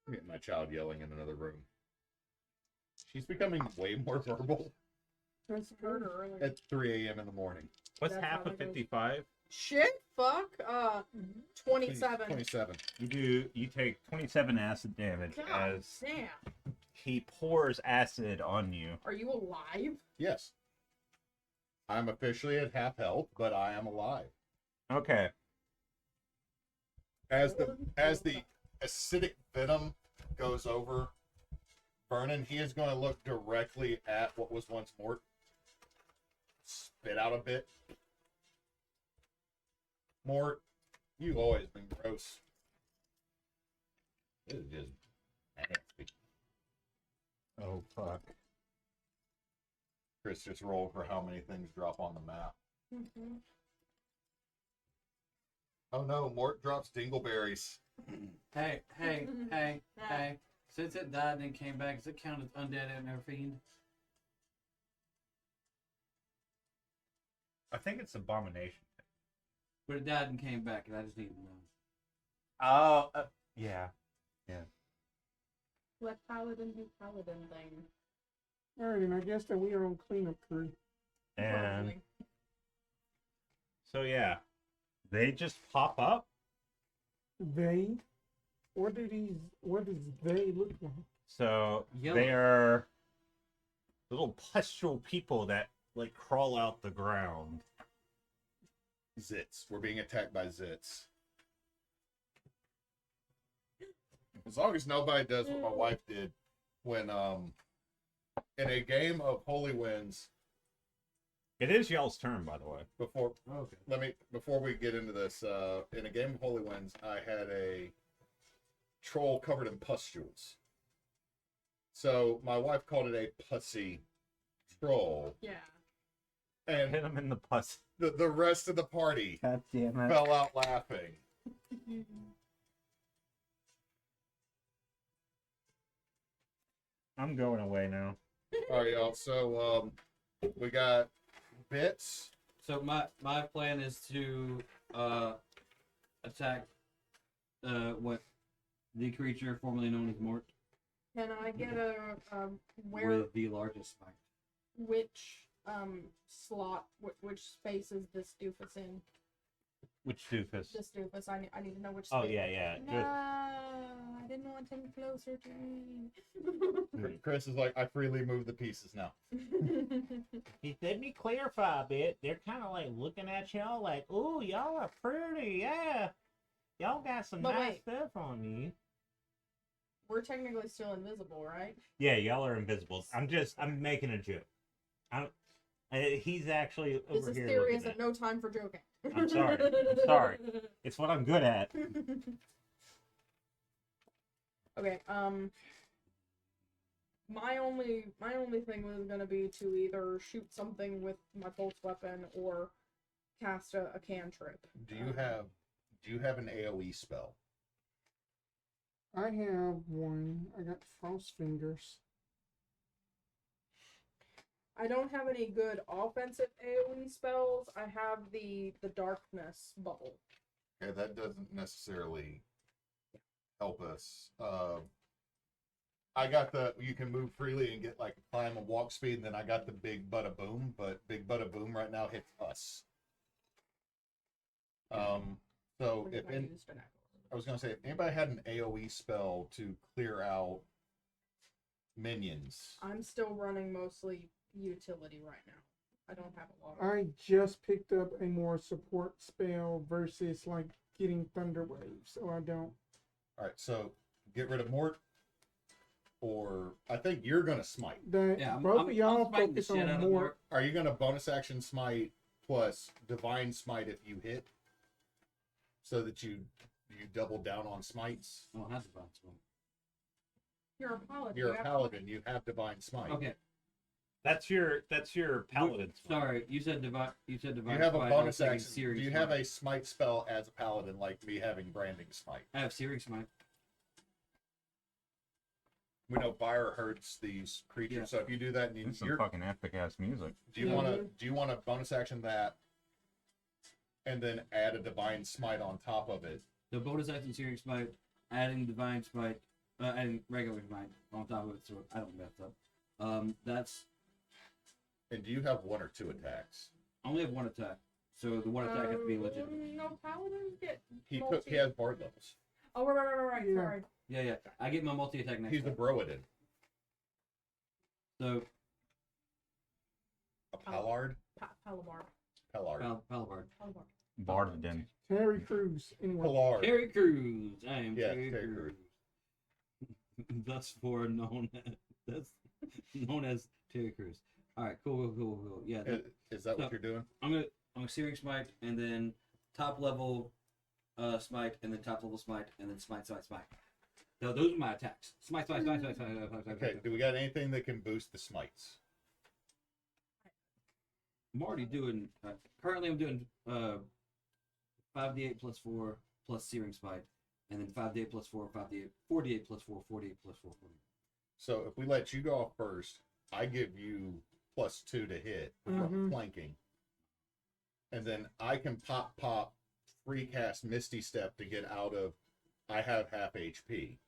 I'm getting my child yelling in another room. She's becoming way more verbal That's Heard good. her earlier. at 3 a.m. in the morning. What's That's half how of that goes. 55? Shit, fuck. 27. 27. You take 27 acid damage God as damn. he pours acid on you. Are you alive? Yes. I'm officially at half health, but I am alive. Okay. As the acidic venom goes over Vernon, he is going to look directly at what was once Mort. Spit out a bit. Mort, you've always been gross. This is just nasty. Oh, fuck. Chris just rolled for how many things drop on the map. Mm-hmm. Oh no, Mort drops dingleberries. Hey, hey. Since it died and then came back, does it count as undead and a fiend? I think it's abomination. But it died and came back, and I just need to know. Oh, yeah. Let Paladin do Paladin thing. Alright, and I guess that we are on cleanup crew. And Probably. so, yeah. They just pop up. They? What does they look like? So Yellow. they are little pustule people that like crawl out the ground. Zits. We're being attacked by Zits. As long as nobody does what my wife did when in a game of Holy Winds It is y'all's turn, by the way. before we get into this, in a game of Holy Winds, I had a troll covered in pustules. So my wife called it a pussy troll. Yeah. And Hit him in the pus. the rest of the party God damn it. fell out laughing. I'm going away now. All right, y'all. So we got Bits. So my plan is to attack what the creature formerly known as Mort Can I get a where with the largest spike. which slot which space is this doofus in? Which doofus? This doofus. I need to know which. Oh space. yeah. No, I didn't want him closer to me. Chris is like, I freely move the pieces now. Let me clarify a bit. They're kind of like looking at y'all like, "Ooh, y'all are pretty, yeah. Y'all got some But nice wait. stuff on you." We're technically still invisible, right? Yeah, y'all are invisible. I'm making a joke. He's actually over This is here serious looking and no time for joking. I'm sorry. It's what I'm good at. Okay, My only thing was gonna be to either shoot something with my pulse weapon or cast a cantrip. Do you have an AoE spell? I have one. I got frost fingers. I don't have any good offensive AoE spells. I have the darkness bubble. Okay, that doesn't necessarily help us. I got you can move freely and get like a climb and walk speed, and then I got the big bada boom, but big bada boom right now hits us. So When if I in, used an echo. I was gonna say, if anybody had an AoE spell to clear out minions, I'm still running mostly utility right now. I don't have a lot of. I just picked up a more support spell versus like getting thunder waves, so I don't. all right. So get rid of Mort, or I think you're gonna smite. Yeah, Both of y'all I'm fighting the focus shit out on of more. Are you gonna bonus action smite plus divine smite if you hit, so that you double down on smites? I don't have to find one. You're a paladin. You're you a have paladin. You have divine smite. Okay. That's your paladin. Sorry, you said divine. You said divine. You have a smite, I was bonus thinking action. Do searing you smite. have a smite spell as a paladin, like me having branding smite? I have searing smite. We know fire hurts these creatures, Yeah. so if you do that, and This is some you're, fucking epic ass music. do you want to bonus action that, and then add a divine smite on top of it? The bonus action searing smite, adding divine smite, adding regular smite on top of it, so I don't mess up. That's And do you have one or two attacks? I only have one attack, so the one attack has to be legitimate. No, paladins get. He multi- has bard levels. Oh, right. Yeah. Sorry. Yeah. I get my multi attack next He's a time. Broadin. So A Pallard? Palabar. Pallard. Palabard. Palabar. Barden. Terry Crews. Anyway, Pallard. Terry Crews. I am Yeah, Terry Terry Crews. Thus far known as Terry Crews. All right, cool. Yeah, Is that what So- you're doing? I'm gonna searing smite and then top level smite and then top level smite and then smite. So those are my attacks. Smite. Okay, do we got anything that can boost the smites? I'm already doing. Currently, I'm doing 5d8 plus 4 plus searing smite, and then 5d8 plus 4, 5d8, 4d8 plus 4, 4d8 plus 4, 4d8. So if we let you go off first, I give you +2 to hit from flanking. And then I can pop free cast Misty Step to get out of, I have half HP.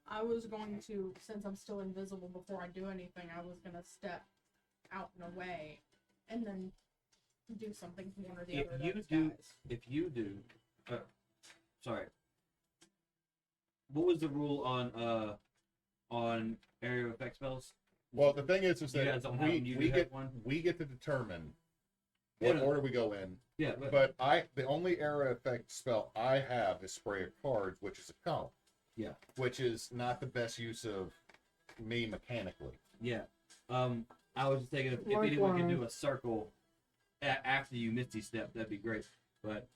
I was going to, since I'm still invisible before I do anything, I was gonna step out and away, and then do something to one or the If other of you those do- guys. If you do, sorry. What was the rule on area of effect spells? Well, the thing is You that guys don't have them, you do have one? we get to determine what Yeah. order we go in. Yeah, But the only area effect spell I have is spray of cards, which is a cone. Yeah. Which is not the best use of me mechanically. yeah. I was just thinking if anyone can do a circle after you Misty Step, that'd be great. But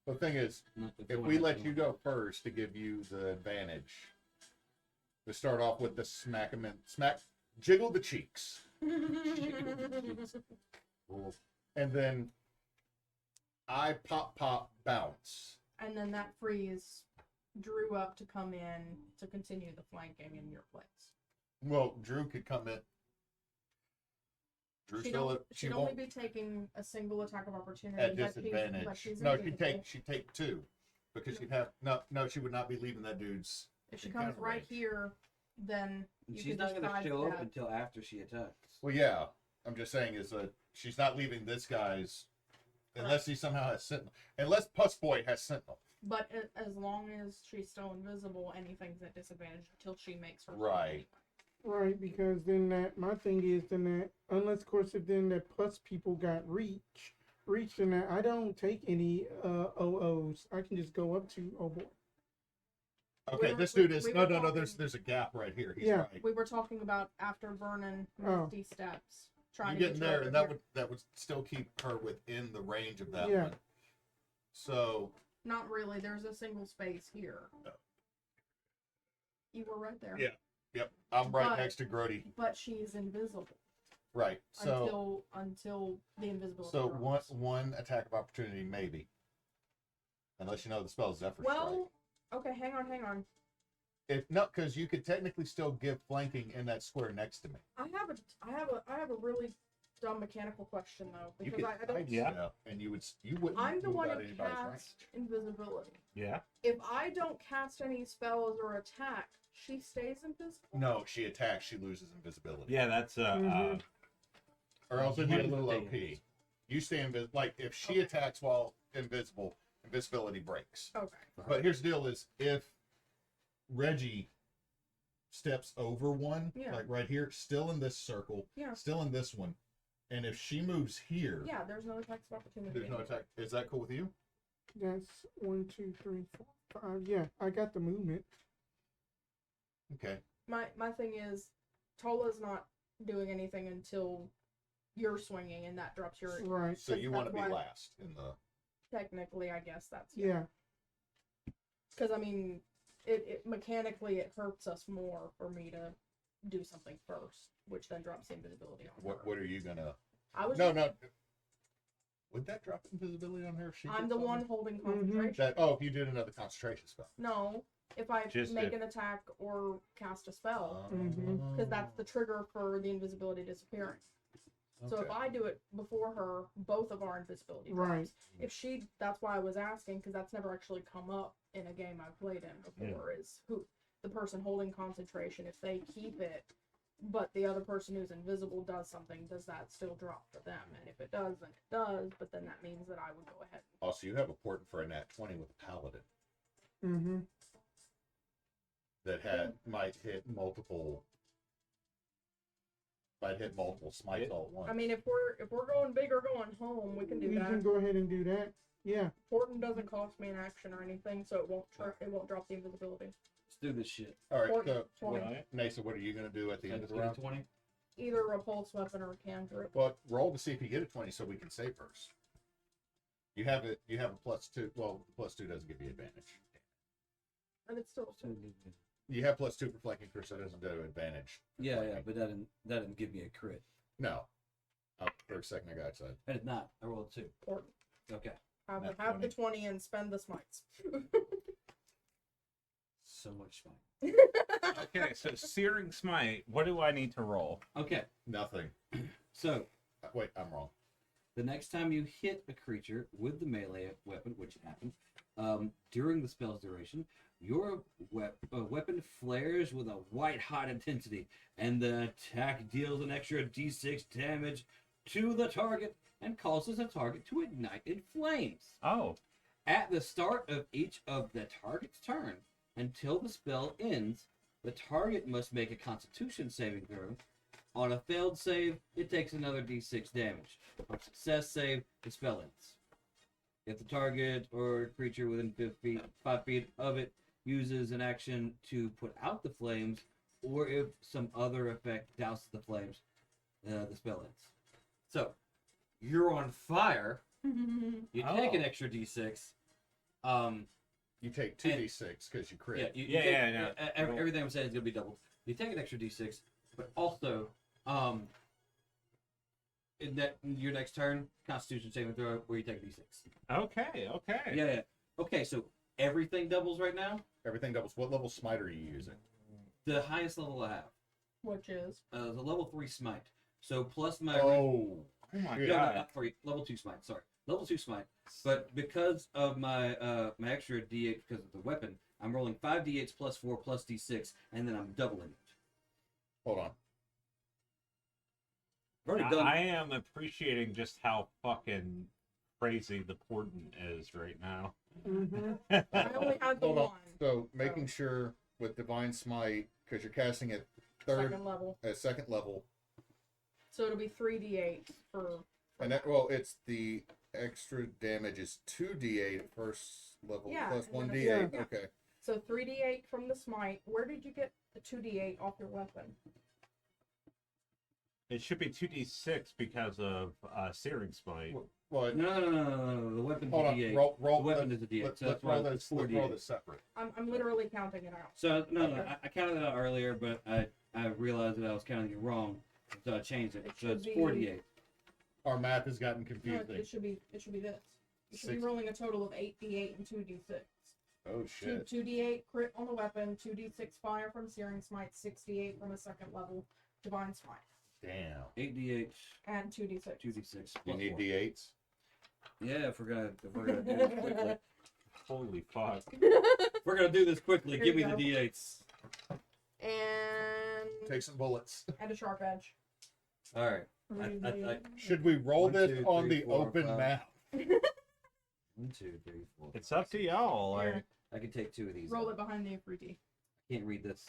The thing is, if we let you go first to give you the advantage, to start off with the smack, jiggle the cheeks, and then I pop, bounce. And then that frees Drew up to come in to continue the flanking in your place. Well, Drew could come in. Drew She'd only be taking a single attack of opportunity. at but disadvantage. she's No, invisible. she'd take 2, because she'd have she would not be leaving that dude's. If she comes encounter right range. here, then you she's can not just gonna sidestep. show up until after she attacks. Well, yeah, I'm just saying is that she's not leaving this guy's, unless he somehow has sentinel. Unless Puss Boy has sentinel. But as long as she's still invisible, anything's at disadvantage until she makes her. Right. right, because then my thing is that unless of course if then that plus people got reach, and that I don't take any OOs. I can just go up to oh boy. Okay, We're- this dude is we no. were talking- There's a gap right here. He's Yeah. right. We were talking about after Vernon Oh. Misty steps. You Trying get in to there, get and that would still keep her within the range of that Yeah. one. So Not really. There's a single space here. Oh. You were right there. Yeah. Yep, I'm right But- next to Grody. But she's invisible Right. So until the invisibility. so drops. one attack of opportunity maybe, unless you know the spell is Zephyr Strike. Well, okay, hang on. If no, because you could technically still give flanking in that square next to me. I have a really dumb mechanical question though, You because could I don't. hide Yeah. stuff, and you wouldn't. I'm the move one out who anybody's range. casts invisibility. Yeah. If I don't cast any spells or attack, she stays invisible. No, she attacks, she loses invisibility. Yeah, that's Mhm. Or else it'd be a You little stay OP. invisible. You stay invisible. Like if she attacks while invisible, invisibility breaks. Okay. But here's the deal: is if Reggie steps over one, Yeah. like right here, still in this circle, Yeah. still in this one, and if she moves here, Yeah, there's no attacks of opportunity. there's no attack. Is that cool with you? That's 1, 2, 3, 4, 5. Yeah, I got the movement. Okay. My thing is, Tolla's not doing anything until you're swinging, and that drops your. Right. So you want to be That's why- last in the. Technically, I guess that's Yeah. Because I mean, it mechanically it hurts us more for me to do something first, which then drops the invisibility on her. What are you gonna? I was. No. Would that drop invisibility on her if she? I'm did the something? one holding concentration. That if you did another concentration spell. No, if I Just make if- an attack or cast a spell, Mhm. because that's the trigger for the invisibility disappearing. So if Okay. I do it before her, both of our invisibility drops. Right. If she, that's why I was asking, because that's never actually come up in a game I've played in before. Is who the person holding concentration? If they keep it, but the other person who's invisible does something, does that still drop for them? And if it does, then it does. But then that means that I would go ahead. Also, you have a portent for a nat 20 with a paladin Mm-hmm. that might hit multiple. Might hit multiple smites all at once. I mean, if we're going big or going home, we can do You that. can go ahead and do that. Yeah. Portent doesn't cost me an action or anything, so it won't drop the invisibility. Let's do this shit. all right. Portent, So, 20. Right. Neysa, what are you gonna do at the end of the round? 20. Either a repulse weapon or a cantrip. Well, roll to see if you get a 20, so we can save first. You have it. You have a +2. Well, +2 doesn't give you advantage. And it's still You have +2 for flanking, Chris. That doesn't do advantage. Yeah, but that didn't give me a crit. No. For a second, I got excited. I did not. I rolled a 2. important. Okay. Have Nat the 20 and spend the smites. So much fun. Okay, so Searing Smite, what do I need to roll? Okay. Nothing. So Wait, I'm wrong. the next time you hit a creature with the melee weapon, which happened, during the spell's duration, your weapon flares with a white-hot intensity, and the attack deals an extra d6 damage to the target and causes the target to ignite in flames. Oh, At the start of each of the target's turn, until the spell ends, the target must make a Constitution saving throw. On a failed save, it takes another d6 damage. On success save, the spell ends. If the target or creature within 5 feet of it uses an action to put out the flames, or if some other effect douses the flames, the spell ends. So, you're on fire. You take an Oh. extra d6. You take 2d6 because you crit. Everything I'm saying is gonna be doubled. You take an extra d6, but also, in your next turn, Constitution saving throw, where you take a d6. okay. Yeah. Okay, so everything doubles right now. Everything doubles. What level smite are you using? The highest level I have, Which is the level 3 smite. So plus my Oh. Oh my Yeah. no, god. not 3, level 2 smite. Sorry, level 2 smite. But because of my my extra d8 because of the weapon, I'm rolling 5 d8s plus 4 plus d6, and then I'm doubling it. Hold on. I've already done. I am appreciating just how fucking crazy the portent is right now. Mm-hmm. I only had the Hold on. one. So making sure with divine smite, because you're casting at Second level. second level, So it'll be 3d8 for. and that it's the extra damage is 2d8 at first level Yeah, plus and 1d8. then it's- Okay. So 3d8 from the smite. Where did you get the 2d8 off your weapon? It should be 2d6 because of Searing Smite. Well, No. The weapon's hold a on. D8. Roll. The weapon is a D8. Let's So that's roll why this. it's 4 Let's roll D8. this separate. I'm literally counting it out. So I counted it out earlier, but I realized that I was counting it wrong, so I changed it. It So should it's be- 48. Our math has gotten No, confusing. it should be this. You should be Six- rolling a total of 8d8 and 2d6. Oh Two, shit. 2d8 crit on the weapon, 2d6 fire from Searing Smite, 68 from a second level Divine Smite, Damn. 8d8, and 2d6. 2d6. You plus need 4. D8s. Yeah, if we're gonna do this quickly. Holy fuck. If we're gonna do this quickly, Here give me you the go. D8s. And Take some bullets. and a sharp edge. All right. Should we roll 1, this 2, on 3, the 4, open 5. map? 1, 2, 3, 4. It's up to y'all. Here. Like, I can take 2 of these. Roll out. it behind the Afriti. Can't read this.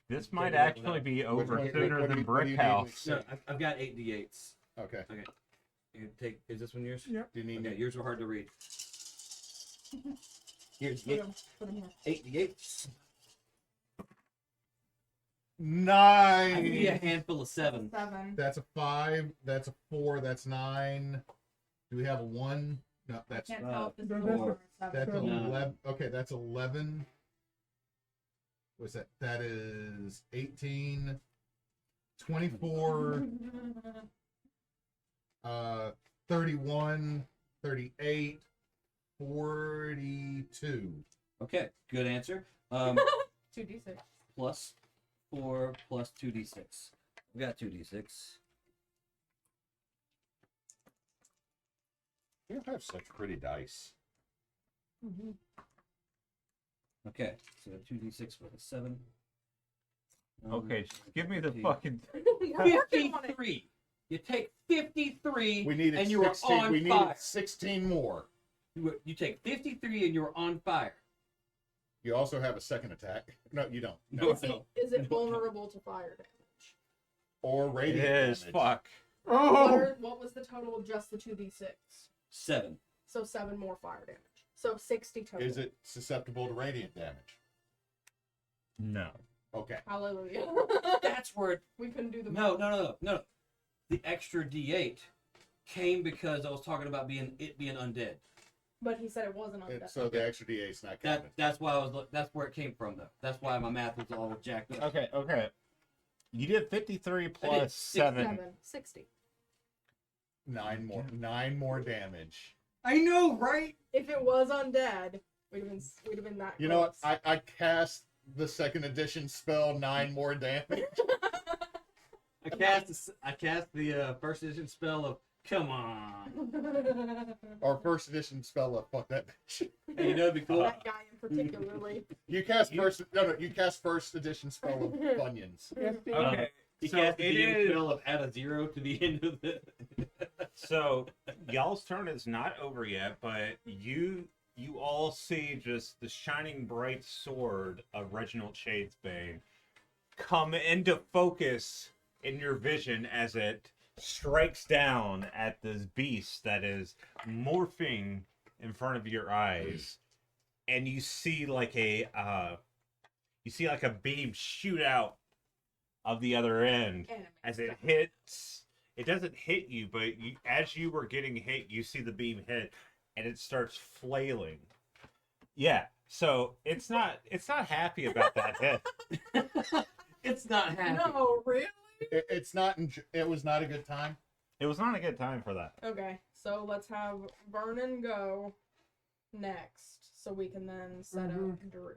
this Take might it out actually without- be Which over one- sooner what do than you- what do you Brick need House. No, I've got 8 D8s. Okay. You take. Is this one yours? Yep. Do you need Okay, yours were hard to read. Here's Put 'em here. 8 D8s. I give you a 9? handful of 7. 7. That's a 5. That's a 4. That's 9. Do we have a 1? No, I that's can't tell if this is that's- 1 or 7. that's No. 11. Okay, that's 11. What's that? That is 18, 24, 31, 38, 42. Okay, good answer. 2d6. Plus 4 plus 2d6. We got 2d6. You have such pretty dice. Okay, so 2d6 with a 7. Okay, just give me the fucking. We're working on it. 53. You take 53 We needed and you are 16. on We fire. needed 16 more. You take 53 and you're on fire. You also have a second attack. No, you don't. No, Is it vulnerable to fire damage? Or It radiant is. damage. Fuck. Oh, What was the total of just the 2d6? 7. So 7 more fire damage. So 60 total. Is it susceptible to radiant damage? No. Okay. Hallelujah. That's where we couldn't do the No. The extra D8 came because I was talking about being undead. But he said it wasn't undead. So the extra D8's not counted. That's why that's where it came from though. That's why my math was all jacked up. Okay. You did 53 plus 7. 60. 9 more damage. I know, right? If it was undead, we'd have been that You know what? close. I cast the second edition spell 9 more damage. I cast the first edition spell of come on. Or first edition spell of fuck that bitch. Hey, you know it'd be cool. That guy in particularly. You cast first edition spell of Funyuns. yes, the- Okay. He So cast the it DM is- spell of add a 0 to the end of the. So y'all's turn is not over yet, but you all see just the shining bright sword of Reginald Shadesbane come into focus in your vision as it strikes down at this beast that is morphing in front of your eyes, and you see like a beam shoot out of the other end as it hits. It doesn't hit you, but as you were getting hit, you see the beam hit, and it starts flailing. Yeah, so it's not happy about that hit. It's not happy. No, really? It was not a good time. It was not a good time for that. Okay, so let's have Vernon go next, so we can then set up Drew.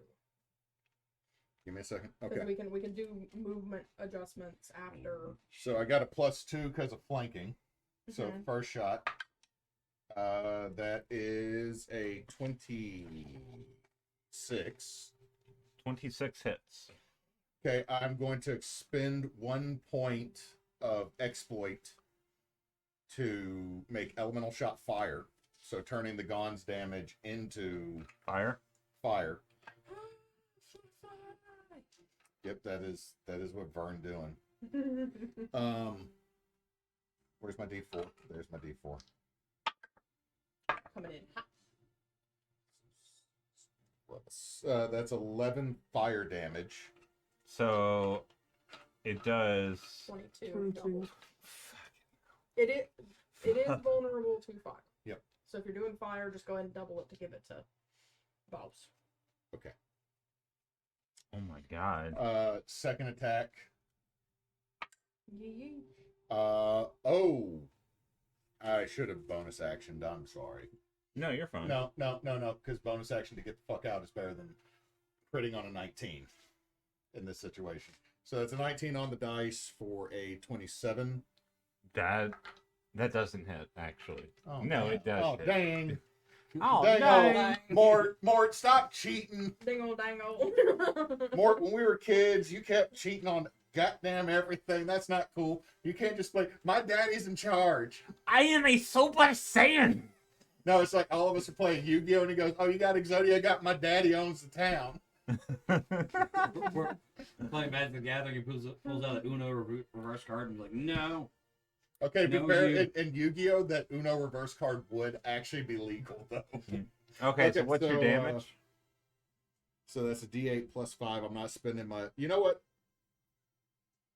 Give me a second. Because Okay. we can do movement adjustments after. So I got a +2 because of flanking. So Mhm. first shot. That is a 26. 26 hits. Okay, I'm going to expend 1 point of exploit to make elemental shot fire. So turning the Gon's damage into Fire. fire. Yep, that is what Vern doing. Where's my D4? There's my D4. Coming in hot. That's 11 fire damage. So it does. 22. 22. Double. It is. It is vulnerable to fire. Yep. So if you're doing fire, just go ahead and double it to give it to boss. Okay. Oh my god. Second attack. Yee. Oh. I should have bonus actioned. I'm sorry. No, you're fine. No, because bonus action to get the fuck out is better than critting on a 19 in this situation. So it's a 19 on the dice for a 27. That doesn't hit, actually. Oh, No, dang. it does Oh, hit. dang. Oh, Dang. dang. Mort, stop cheating. Dangle dangle. Mort, when we were kids, you kept cheating on goddamn everything. That's not cool. You can't just play, my daddy's in charge. I am a Super Saiyan! No, it's like all of us are playing Yu-Gi-Oh! And he goes, oh, you got Exodia? I got my daddy owns the town. We're playing Magic the Gathering and pulls out an Uno reverse card and be like, no. Okay, No, be fair, you- in Yu-Gi-Oh! That Uno reverse card would actually be legal, though. Okay, so what's your damage? So that's a D8 plus 5. I'm not spending my... You know what?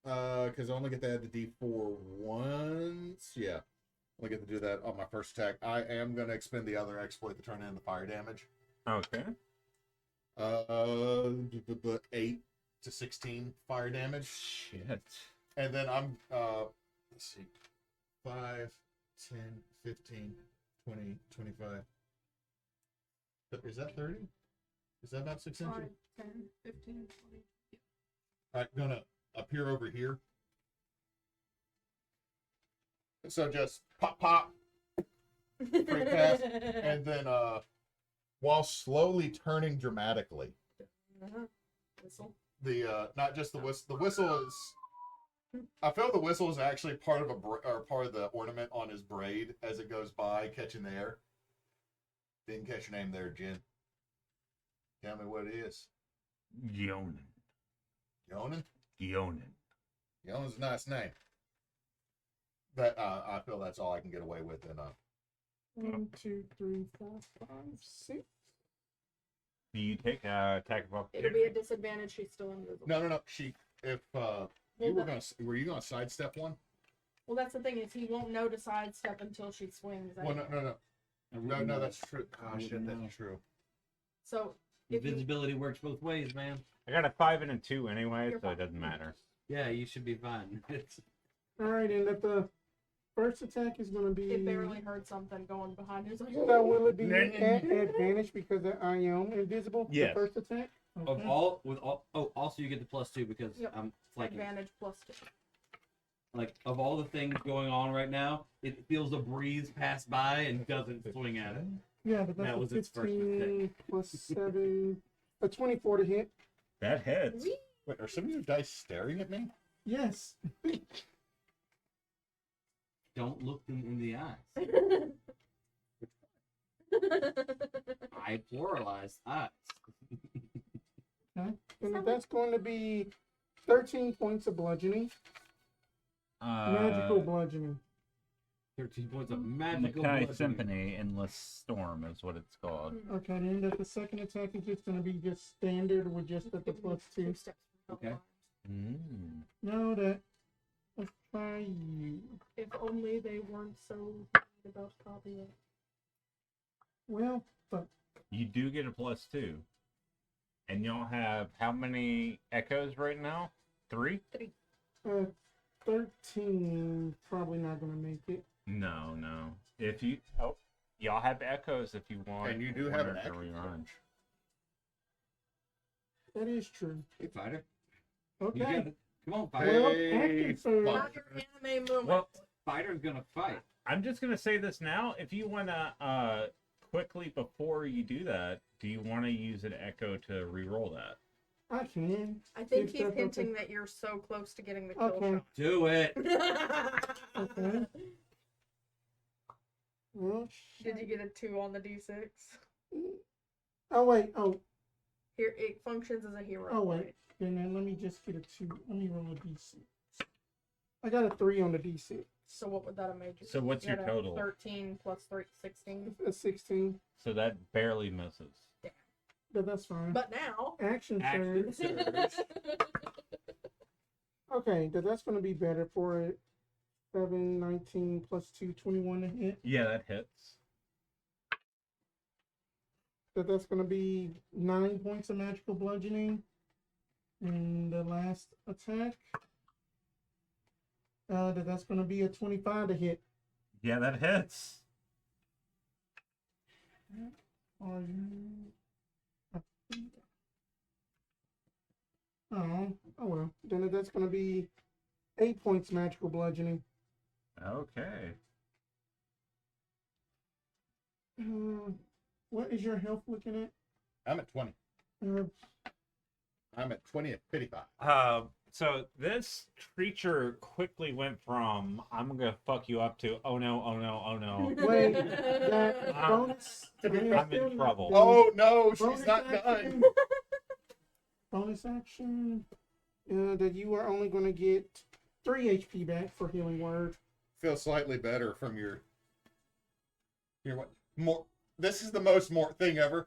Because I only get to add the D4 once. Yeah. I only get to do that on my first attack. I am going to expend the other exploit to turn in the fire damage. Okay. 8 to 16 fire damage. Shit. And then I'm, let's see, 5, 10, 15, 20, 25. Is that 30? Is that about 6 inches? 5, 10, 15, 20. All right, gonna appear over here. So just pop, pretty fast, and then while slowly turning dramatically. Whistle. The not just the whistle. The whistle is. I feel the whistle is actually part of or part of the ornament on his braid as it goes by, catching the air. Didn't catch your name there, Jen. Tell me what it is. Yonin. Yonan? Yonin. Yonan's a nice name. But I feel that's all I can get away with. And 1, 2, 3, 4, 5, 6. Do you take attack of It'll be opportunity? a disadvantage. She's still invisible. no. She if you were you gonna sidestep one? Well, that's the thing is he won't know to sidestep until she swings. Well, anyway. no, that's true. Oh shit, that's true. So if you, Invisibility works both ways, man. I got a 5 and a 2 anyway, You're so it fine. doesn't matter. Yeah, you should be fine. All right, and that the first attack is going to be. it barely heard something going behind his. So will it be at advantage because I am invisible? Yes. The first attack. Of Okay. also you get the +2 because Yep. I'm flanking. Advantage +2. Like, of all the things going on right now, it feels a breeze pass by and doesn't swing at it. Yeah, but that's That a was its first 15 plus 7, a 24 to hit. That hits. Wait, are some of your dice staring at me? Yes. Don't look them in the eyes. I pluralized eyes. Okay. And that's going to be 13 points of bludgeoning. Magical bludgeoning. 13 points of magical Mackay bludgeoning. Symphony Endless Storm is what it's called. Okay, then that the second attack is just going to be just standard with just at the +2. 2 steps. Okay. Mm. Now that let's try you. If only they weren't so worried about copyright. Well, fuck. You do get a +2. And y'all have how many echoes right now? 3? 13 probably not going to make it. No. If you y'all have echoes if you want. And you do have an to echo. rerun. That is true. Hey, fighter. You Okay. got it. Come on, fighter. Well, Hey, action surge. fuck. Not your anime movement. Well, Fighter's gonna fight. I'm just gonna say this now. If you wanna quickly before you do that, do you want to use an echo to re-roll that? I can. I think If he's that's hinting okay. that you're so close to getting the kill Okay. Do it. shot. Okay. Well, Did you get a 2 on the D6? oh wait. Oh, Here, it functions as a hero. oh wait. Then let me just get a 2. Let me roll a D6. I got a 3 on the D6. So what would that have made you? So what's You your had a total? 13 plus 3, 16. A 16. So that barely misses. But that's fine. But now. Action Action surge. surge. Okay, that's going to be better for it. 7, 19 plus 2, 21 to hit. Yeah, that hits. That's going to be 9 points of magical bludgeoning. And the last attack, that's going to be a 25 to hit. Yeah, that hits. Are you? Oh well. Then that's going to be 8 points magical bludgeoning. Okay. What is your health looking at? I'm at 20. Uh, I'm at 20 at pity 5. So this creature quickly went from "I'm gonna fuck you up" to "Oh no, oh no, oh no." Wait, that bonus. I'm in trouble. Oh no, she's Bonus not action. done. Bonus action. That you are only going to get 3 HP back for healing word. Feel slightly better from your what? More. This is the most Mort thing ever.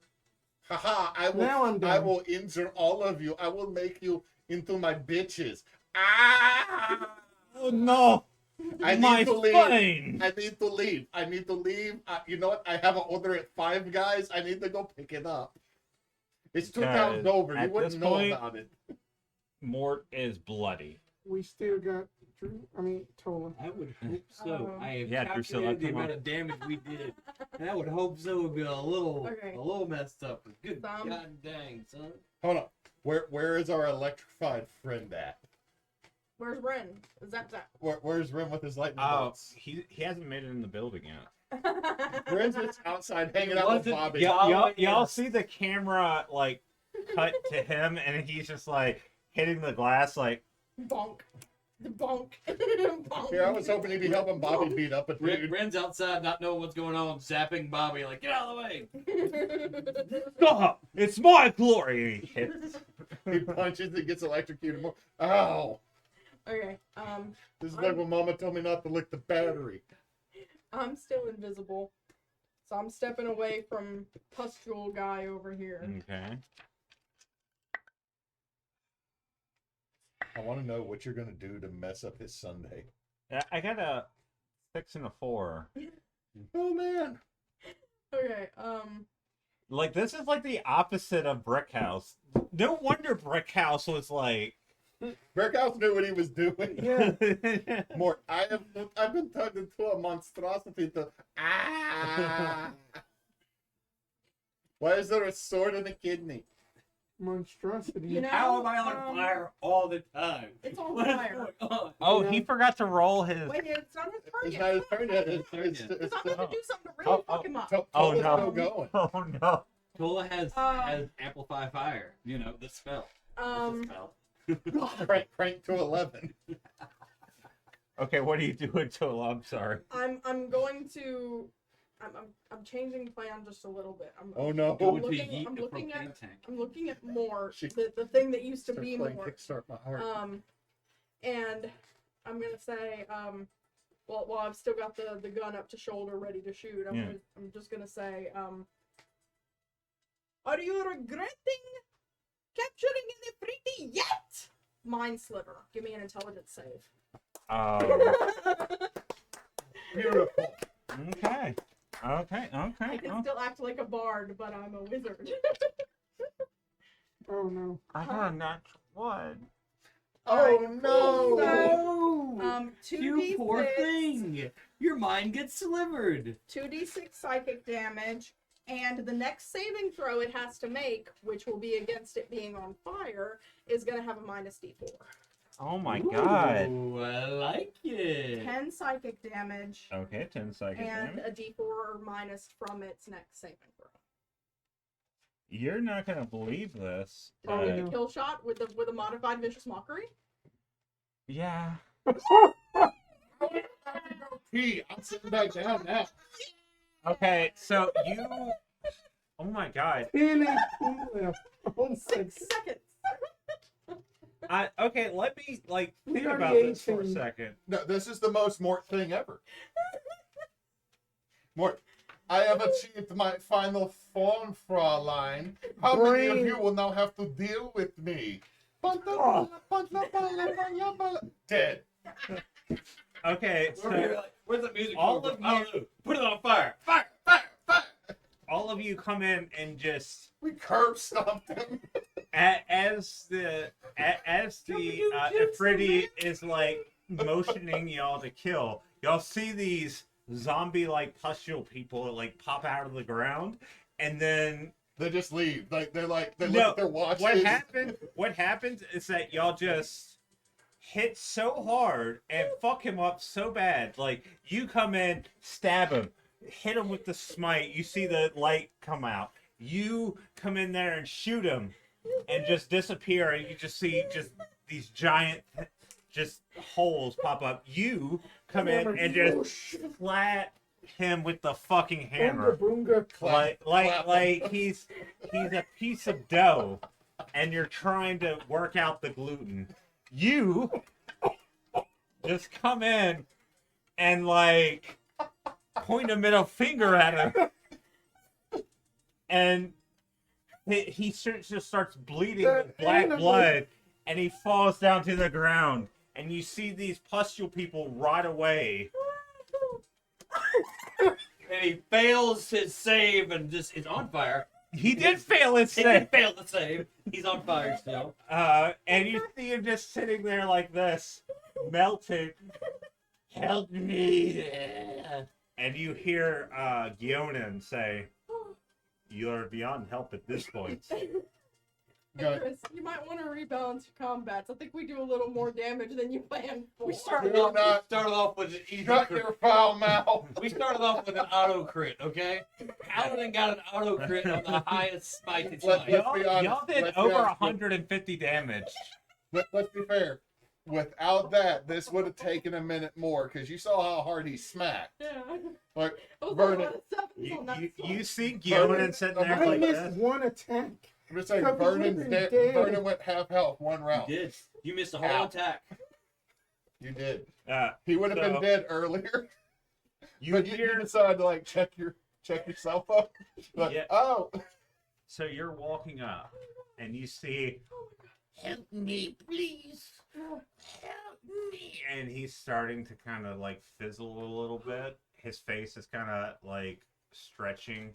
Haha! Now I'm done. I will injure all of you. I will make you into my bitches. Ah! Oh no! I My need to leave. spine! I need to leave. I need to leave. You know what? I have an order at 5, guys. I need to go pick it up. It's 2 towns over. You at wouldn't this know point- about it. Mort is bloody. We still got Tolla. I would hope so. I have Yeah, Dusilla, calculated the come amount on. of damage we did, and I would hope so. Would be a little messed up. Good Some. god dang, son. Hold on. Where is our electrified friend at? Where's Wren? Is that? Where's Ren with his lightning Oh, bolts? he hasn't made it in the building yet. Ren's just outside hanging out with wasn't- Bobby. Yeah. Y'all see the camera like cut to him, and he's just like hitting the glass, like Bonk. Bonk. Bonk. Here, I was hoping he'd be helping Bobby beat up a dude. Ren's outside, not knowing what's going on, zapping Bobby, like, get out of the way. "Stop! It's my glory!" And he hits. He punches and gets electrocuted more. Ow! Okay. This is like when Mama told me not to lick the battery. I'm still invisible, so I'm stepping away from pustule guy over here. Okay. I want to know what you're gonna do to mess up his Sunday. I got a 6 and a 4. Oh man! Okay. Like, this is like the opposite of Brick House. No wonder Brick House was like. Berghaus knew what he was doing. Yeah. More. I've been turned into a monstrosity. Why is there a sword and a kidney? Monstrosity. You know, How am I on fire all the time? It's on What is fire. going on? Oh, he forgot to roll his. Wait, it's not his turn It's yet. not his turn yet. Because I'm gonna do something to really Oh, fuck him up. Tolla's no. still going. Oh no. Tolla has amplify fire. You know, the spell. That's a spell. Crank to 11. Okay, what are you doing, Tolla? I'm sorry. I'm going to. I'm changing plan just a little bit. Oh no. Go into looking- yeet I'm the looking propane at- tank. I'm looking at more She- the thing that used to Start be playing more. Kickstart My Heart. And I'm gonna say well I've still got the gun up to shoulder ready to shoot. I'm just gonna say are you regretting capturing Nefriti yet? Mind sliver. Give me an intelligence save. Beautiful. Okay. I can still act like a bard, but I'm a wizard. Oh no. I got a natural one. Oh no. No! 2d6. You poor thing! Your mind gets slivered! 2d6 psychic damage, and the next saving throw it has to make, which will be against it being on fire, is going to have a minus d4. Oh my god. Ooh, I like it! 10 psychic damage, Okay, 10 psychic and damage. a d4 minus from its next saving throw. You're not gonna believe this. Did I but- get a kill shot with a modified vicious mockery? Yeah. Pee. I'm sitting back down now. Okay, so you. Oh my god. 10 HP left. Oh my 6 seconds. Okay, let me like think We about already this for a 18. second. No, this is the most Mort thing ever. Mort, I have achieved my final form, Fraulein. How many of Brain. you will now have to deal with me? Dead. Okay, We're here so like, where's the music? all coming of from? I don't you- know. Put it on fire. Fire! Fire! Fire! all of you come in and just We curb stomped him. as the Ifriti is like motioning y'all to kill. Y'all see these zombie-like pustule people that like pop out of the ground, and then They just leave. Like they look No, at their watches. What happens is that y'all just hit so hard and fuck him up so bad. Like you come in, stab him, hit him with the smite. You see the light come out. You come in there and shoot him, and just disappear. And you just see just these giant, just holes pop up. You come in and just flat him with the fucking hammer. Boonga, boonga. Like he's a piece of dough, and you're trying to work out the gluten. You just come in and like point a middle finger at him, and he just starts bleeding with black blood, and he falls down to the ground. And you see these pustule people rot away. And he fails his save and just is on fire. He did fail his He save. did fail the save. He's on fire still. And you see him just sitting there like this, melting. Help me! And you hear Gionan say, "You're beyond help at this point." Go. Chris, you might want to rebalance your combats. I think we do a little more damage than you planned for. We started Do off, not- with an easy Shut crit. your foul mouth. We started off with an auto crit, okay? Paladin got an auto crit on the highest smite that you Let's like. be Y'all honest. did Let's be over honest. 150 damage. Let's be fair. Without that, this would have taken a minute more because you saw how hard he smacked. Yeah. Like It was Vernon. a lot of sevens You, on that you, one. you see Gionan sitting there I like missed this. one attack. I'm just saying, Could be Vernon's living dead. dead. Vernon went half health one round. You did. You missed a whole Ow. attack. You did. Uh, He would have So- been dead earlier. you But you hear decided to like check yourself up. Like, Yeah. oh, So you're walking up, and you see, "Help me, please, help me!" And he's starting to kind of like fizzle a little bit. His face is kind of like stretching.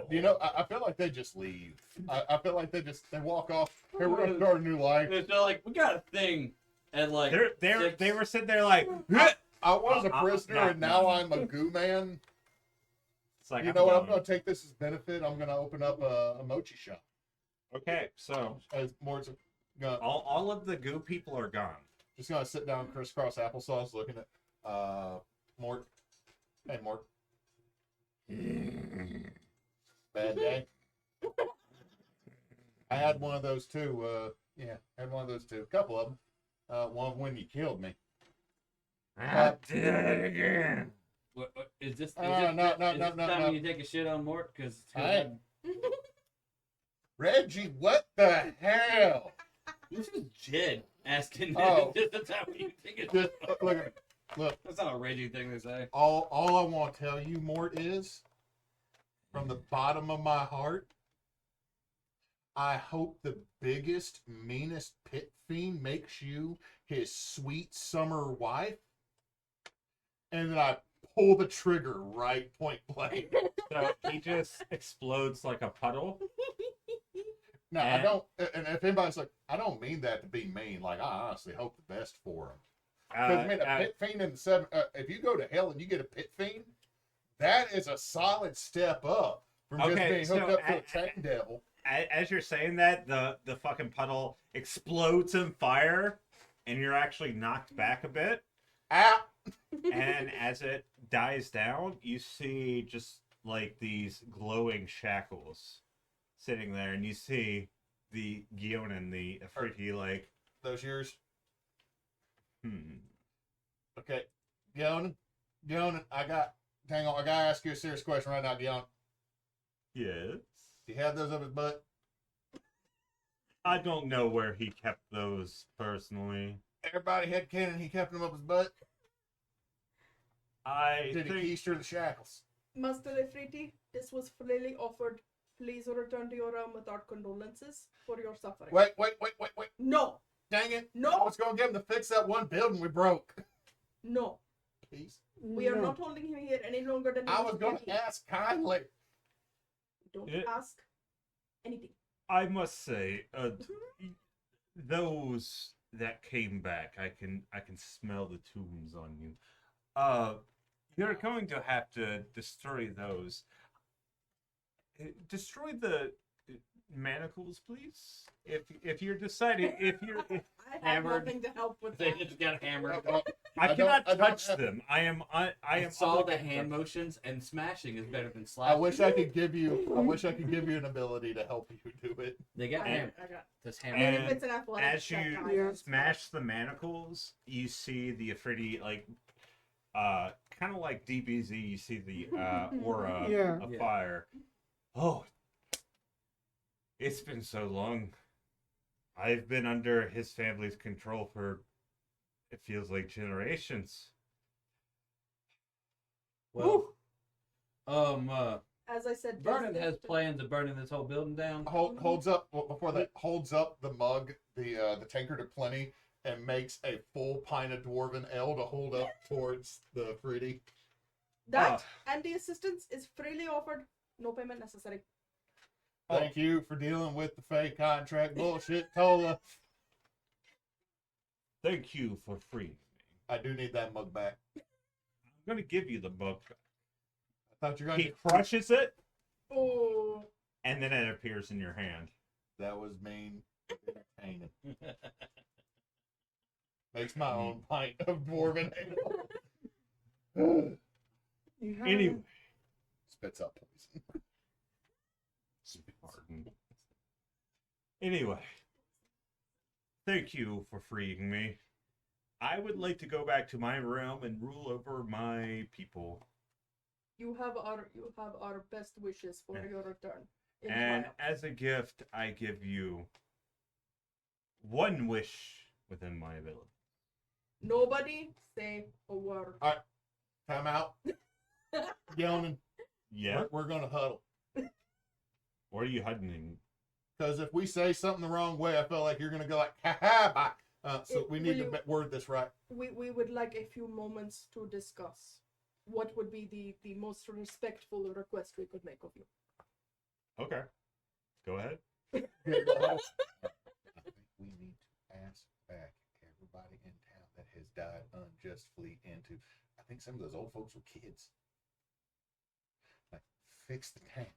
you know, I feel like they just leave. I feel like they walk off. Hey, we're gonna start a new life. They're like, we got a thing. And like, They were sitting there like, I was a prisoner no, and now no. I'm a goo man. it's like, You know what? I'm gonna take this as benefit. I'm gonna open up a mochi shop. Okay, so As more, gonna, all of the goo people are gone. just gonna sit down, crisscross applesauce, looking at Mort. Hey, Mort. Bad day. I had one of those too. Yeah, I had one of those too. A couple of them. One when you killed me. I did it again. what, is this? Is No, this, no, is no, this no, the no, time no. when you take a shit on Mort? Because Hey. Reggie, what the hell? this is Jed asking. Oh. This is the time when you take a Just shit. look at me. Look. That's not a raging thing to say. All I want to tell you, Mort, is from the bottom of my heart, I hope the biggest, meanest pit fiend makes you his sweet summer wife, and then I pull the trigger right point blank. So he just explodes like a puddle. Now, I And- don't, and if anybody's like, I don't mean that to be mean. Like, I honestly hope the best for him. Because, I mean, a pit fiend in the seven, if you go to hell and you get a pit fiend, that is a solid step up from just Okay, being hooked so up to a chain devil. As you're saying that, the fucking puddle explodes in fire, and you're actually knocked back a bit. Ow! And as it dies down, you see just like these glowing shackles sitting there, and you see the Gionan, the Afriti, like, Those yours? hmm. Okay. Gionan, hang on, I gotta ask you a serious question right now, Gionan. Yes. Do you have those up his butt? I don't know where he kept those personally. Everybody had cannon, he kept them up his butt? I Did he think keister the shackles? Master Efriti, this was freely offered. Please return to your realm with our condolences for your suffering. Wait. No! Dang it. No. I was going to get him to fix that one building we broke. No, Please. we are No. not holding him here any longer than. I was going to ask kindly. Don't Yeah. ask anything. I must say, those that came back, I can smell the tunes on you. You're going to have to destroy those. Destroy the manacles, please. If you're deciding, if you're, I have Hammered. nothing to help with They that. just got hammered. I cannot don't touch have- them. I am saw the obligated hand to- motions, and smashing is better than I slashing. wish I could give you. I wish I could give you an ability to help you do it. They got I hammered. got. This And hammer. if it's an athletic as check, you I Yeah. can smash the manacles, you see the Afridi, like, kind of like DBZ, you see the aura Yeah. of Yeah. fire. Oh, it's been so long. I've been under his family's control for, it feels like generations. Well, As I said, Vernon this- has plans of burning this whole building down. Holds up before that. Holds up the mug, the tankard of plenty, and makes a full pint of dwarven ale to hold up towards the fruity. That and the assistance is freely offered. No payment necessary. Thank you for dealing with the fake contract bullshit, Tolla. Thank you for freeing me. I do need that mug back. I'm going to give you the book. I thought you were going He to. crushes it, Oh, and then it appears in your hand. That was mean. Entertaining. Makes my own pint of dwarven ale. You have Anyway. Spits up poison. Pardon. Anyway, thank you for freeing me. I would like to go back to my realm and rule over my people. you have our best wishes for your return. in And triumph. as a gift, I give you one wish within my ability. Nobody say a word. Time out. Yelling. Yeah. We're going to huddle. What are you hiding? Because if we say something the wrong way, I feel like you're going to go like, ha ha, bye. So we need to Will word this right. We would like a few moments to discuss what would be the most respectful request we could make of you. Okay. Go ahead. I think we need to ask back everybody in town that has died unjustly into. I think some of those old folks were kids. Like, fix the town.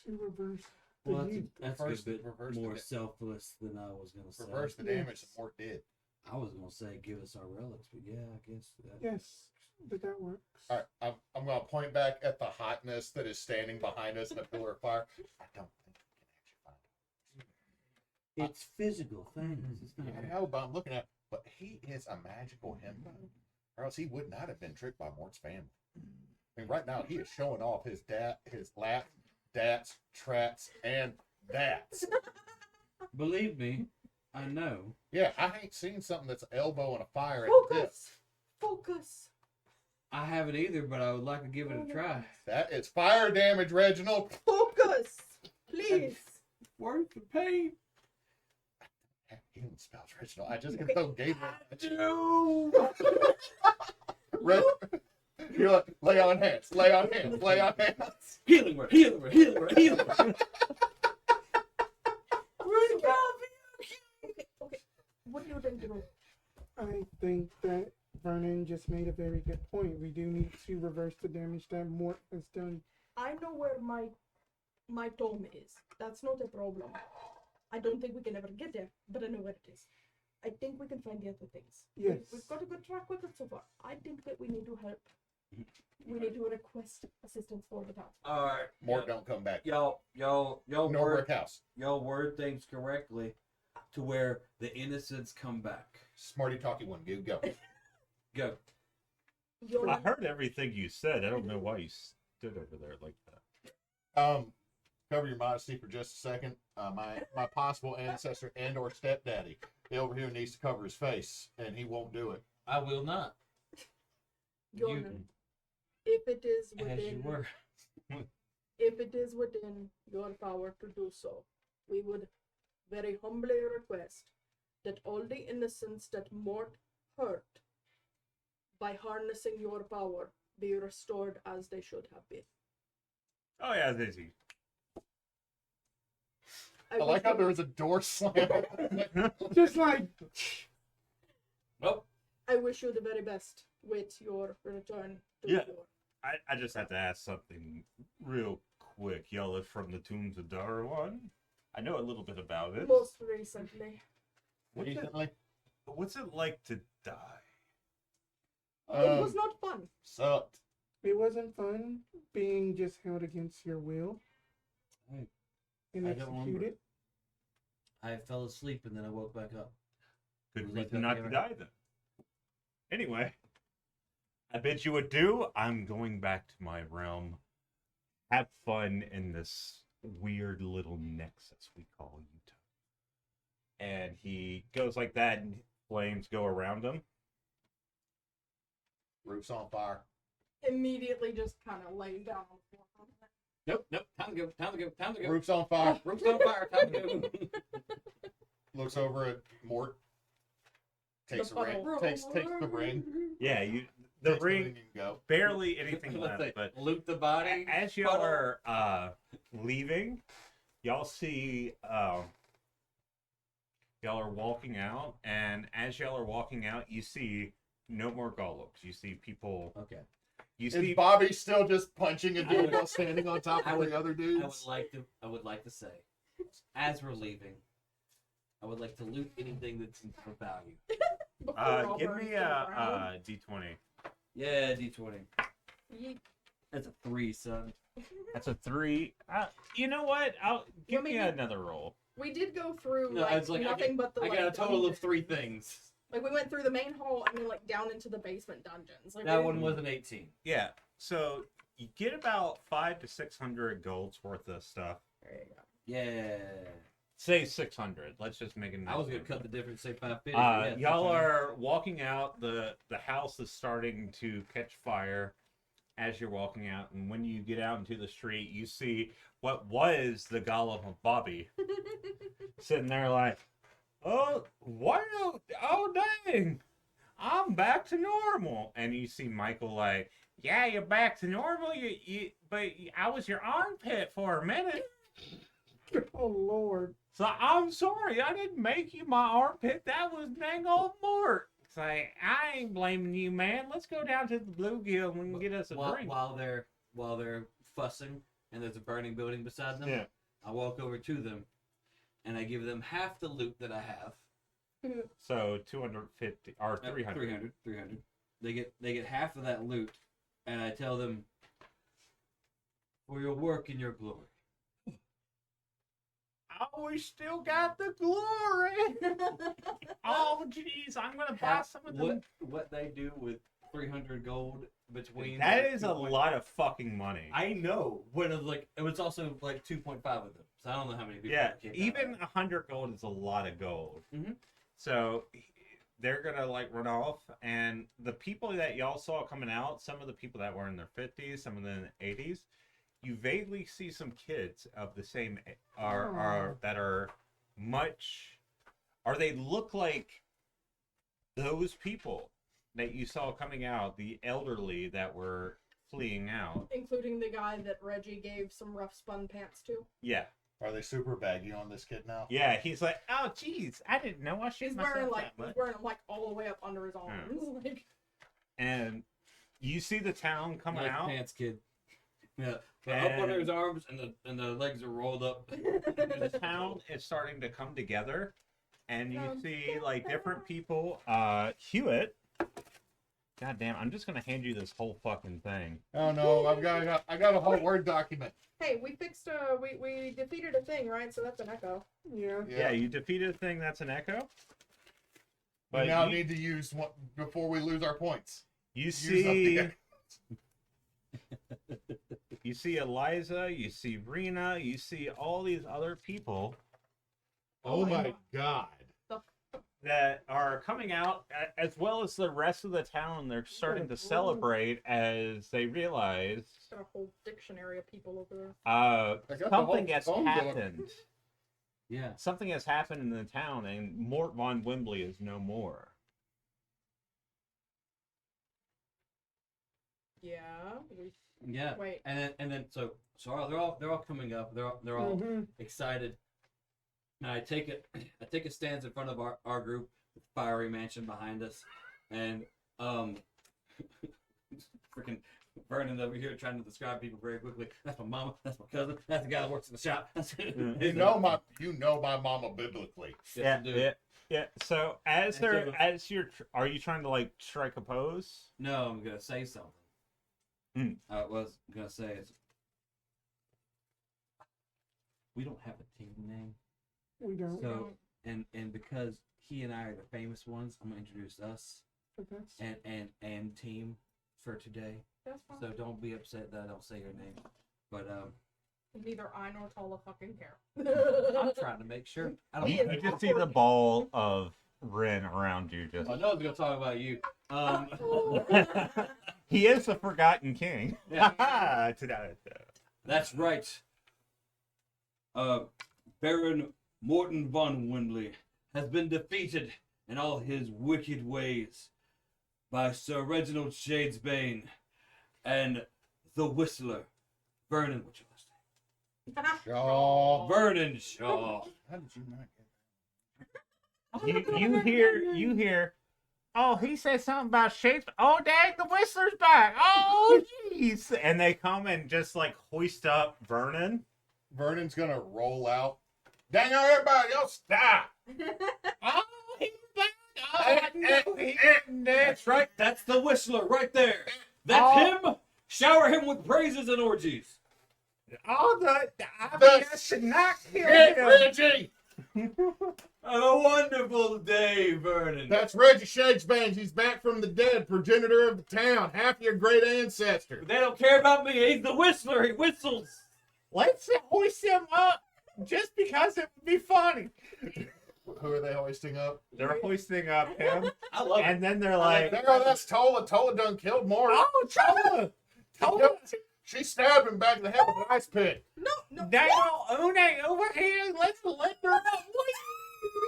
to reverse the Well, need. that's Reverse a good the- bit reverse the more da- selfless than I was gonna say. Reverse the Yes. damage, the more dead. I was gonna say give us our relics, but yeah, I guess that. Yes, but that works. All right, I'm going to point back at the hotness that is standing behind us in a pillar of fire. I don't think we can actually find it. It's physical things. It's not. I know, but I'm looking at. But he is a magical himbo, or else he would not have been tricked by Mort's family. I mean, right now he is showing off his lats, dats, trats, and dats. Believe me, I know. Yeah, I ain't seen something that's an elbow and a fire at the tip. Focus! Focus! I haven't either, but I would like to give it a try. That is fire damage, Reginald. Focus! Please! Worth the pain. Healing spells, Reginald. I just can throw game. No. You're like, lay on hands, lay on hands, lay on hands. Healing word, healing word, healing word, healing word. Okay. What do you think, Drew? I think that Vernon just made a very good point. We do need to reverse the damage that Mort has done. I know where my tome is. That's not a problem. I don't think we can ever get there, but I know where it is. I think we can find the other things. Yes. We've got a good track record so far. I think that we need to help. We need to request assistance for the town. All right, Mort don't come back. y'all No word, brick house. y'all word things correctly, to where the innocents come back. Smarty talky one, go. Go. You're I heard everything you said. I don't know why you stood over there like that. Cover your modesty for just a second. My possible ancestor and or stepdaddy over here needs to cover his face, and he won't do it. I will not. Jordan, if it is As you within were. if it is within your power to do so, we would very humbly request that all the innocents that Mort hurt, by harnessing your power, be restored as they should have been. Oh yeah, it's easy. I like how there was a door slam. Just like, Nope. I wish you the very best with your return to Yeah. your... I just have to ask something real quick. Y'all are from the tombs of Darrowan? I know a little bit about it. Most recently. What's it like to die? It was not fun. Sucked. it wasn't fun being just held against your will and I don't remember. executed. I fell asleep and then I woke back up. Good Was like reason that not to ever? die then. Anyway, I bid you adieu. I'm going back to my realm. Have fun in this weird little nexus we call Utah. And he goes like that, and flames go around him. Roof's on fire. Immediately just kind of lays down on the floor. Nope, nope. Time to go. Time to go. Time to go. Roof's on fire. Roof's on fire. Time to go. Looks over at Mort. Takes The the ring. puddle. Takes the ring. Yeah, the Takes ring, and go. barely anything Let's left. say, But loot the body. as y'all are leaving, y'all see y'all are walking out, and as y'all are walking out, you see no more golems. You see people. Okay. You Is see Bobby still just punching a dude while standing on top of the other dudes? I would like to say, as we're leaving, I would like to loot anything that's of value. Before it all give burns me to the ground. a d20. Yeah, D20. Yeet. That's a 3, son. That's a 3. You know what? I'll give Want me me to- another roll. We did go through No, like, it's like nothing but the I like, got a total of dungeon. 3 things. Like we went through the main hall and then like down into the basement dungeons. Like, That we- one was an 18. Yeah. So you get about 500 to 600 golds worth of stuff. There you go. Yeah. Say 600. Let's just make it. I was gonna cut the difference, say 550. Y'all are walking out. The house is starting to catch fire as you're walking out, and when you get out into the street, you see what was the golem of Bobby sitting there like, oh, what? Oh, dang! I'm back to normal. And you see Michael like, yeah, you're back to normal. But I was your armpit for a minute. Oh Lord. So I'm sorry, I didn't make you my armpit. That was dang old Mort. It's like, I ain't blaming you, man. Let's go down to the Bluegill and get us a drink. While they're fussing and there's a burning building beside them, Yeah. I walk over to them and I give them half the loot that I have. So 250 or 300. 300. They get half of that loot, and I tell them, for your work and your glory. Oh, we still got the glory. Oh, jeez, I'm gonna buy some of them. What they do with 300 gold between That is a lot of fucking money. I know. When it was also like 2.5 of them, so I don't know how many people. Yeah, came even out. 100 gold is a lot of gold. Mhm. So they're gonna like run off, and the people that y'all saw coming out, some of the people that were in their 50s, some of them in the 80s, you vaguely see some kids of the same are that are much, or they look like those people that you saw coming out, the elderly that were fleeing out. Including the guy that Reggie gave some rough spun pants to. Yeah. Are they super baggy on this kid now? Yeah, he's like, oh, jeez, I didn't know I He's should wearing myself like that much. he's wearing them like all the way up under his arms. Like, And you see the town coming Nice out. pants, kid. Yeah, up under his arms and the legs are rolled up. The town is starting to come together, and you see like different people. Hewitt. God damn, I'm just gonna hand you this whole fucking thing. Oh no, I got a whole Word document. hey, we fixed we defeated a thing, right? So that's an echo. Yeah. Yeah, you defeated a thing that's an echo. We now need to use one before we lose our points. You Use up see, the- you see Eliza, you see Rena, you see all these other people Oh my god. that are coming out, as well as the rest of the town. They're starting to celebrate as they realize Got a whole dictionary of people over there. I got the something whole has phone book. happened. Yeah. Something has happened in the town, and Mort von Wimbley is no more. Yeah. Yeah. Wait. And then so they're all coming up. They're all Mhm. excited. And I take a stance in front of our group, with Fiery Mansion behind us, and freaking Vernon over here trying to describe people very quickly. That's my mama. That's my cousin. That's the guy that works in the shop. You know my mama biblically. Yes, I do. Yeah. So as And so- are you trying to like strike a pose? No, I'm gonna say something. I was gonna say is we don't have a team name. We don't. So and because he and I are the famous ones, I'm gonna introduce us But that's and team for today. That's fine. So don't be upset that I don't say your name. But Neither I nor Tolla fucking care. I'm trying to make sure. I don't He know. is You just see the ball of Wren around you. Just I know I was gonna talk about you. he is the forgotten king. Yeah. Ta-da. That's right. Baron Morton von Wimbley has been defeated in all his wicked ways by Sir Reginald Shadesbane and the Whistler, Vernon. What's your last name? Shaw. Vernon Shaw. How did you not get that? You hear. Oh, he said something about shapes. Oh, dang, the Whistler's back. Oh, jeez. And they come and just like hoist up Vernon. Vernon's gonna roll out. Dang on everybody, y'all stop! Oh, he's back. Oh, I knew he did. That's right. That's the Whistler right there. That's him. Shower him with praises and orgies. Oh, the IBS should not kill Hey, him. Reggie! Have a wonderful day, Vernon. That's Reggie Shadesbane. He's back from the dead, progenitor of the town, half your great ancestor. They don't care about me. He's the Whistler. He whistles. Let's hoist him up just because it would be funny. Who are they hoisting up? They're hoisting up him, I love it. and then they're like, There, that's Tolla. Tolla done killed Maury. "Oh, Tolla, Tolla, She stabbed him back in the head with an ice pick. No. now Une over here. Let's let her up."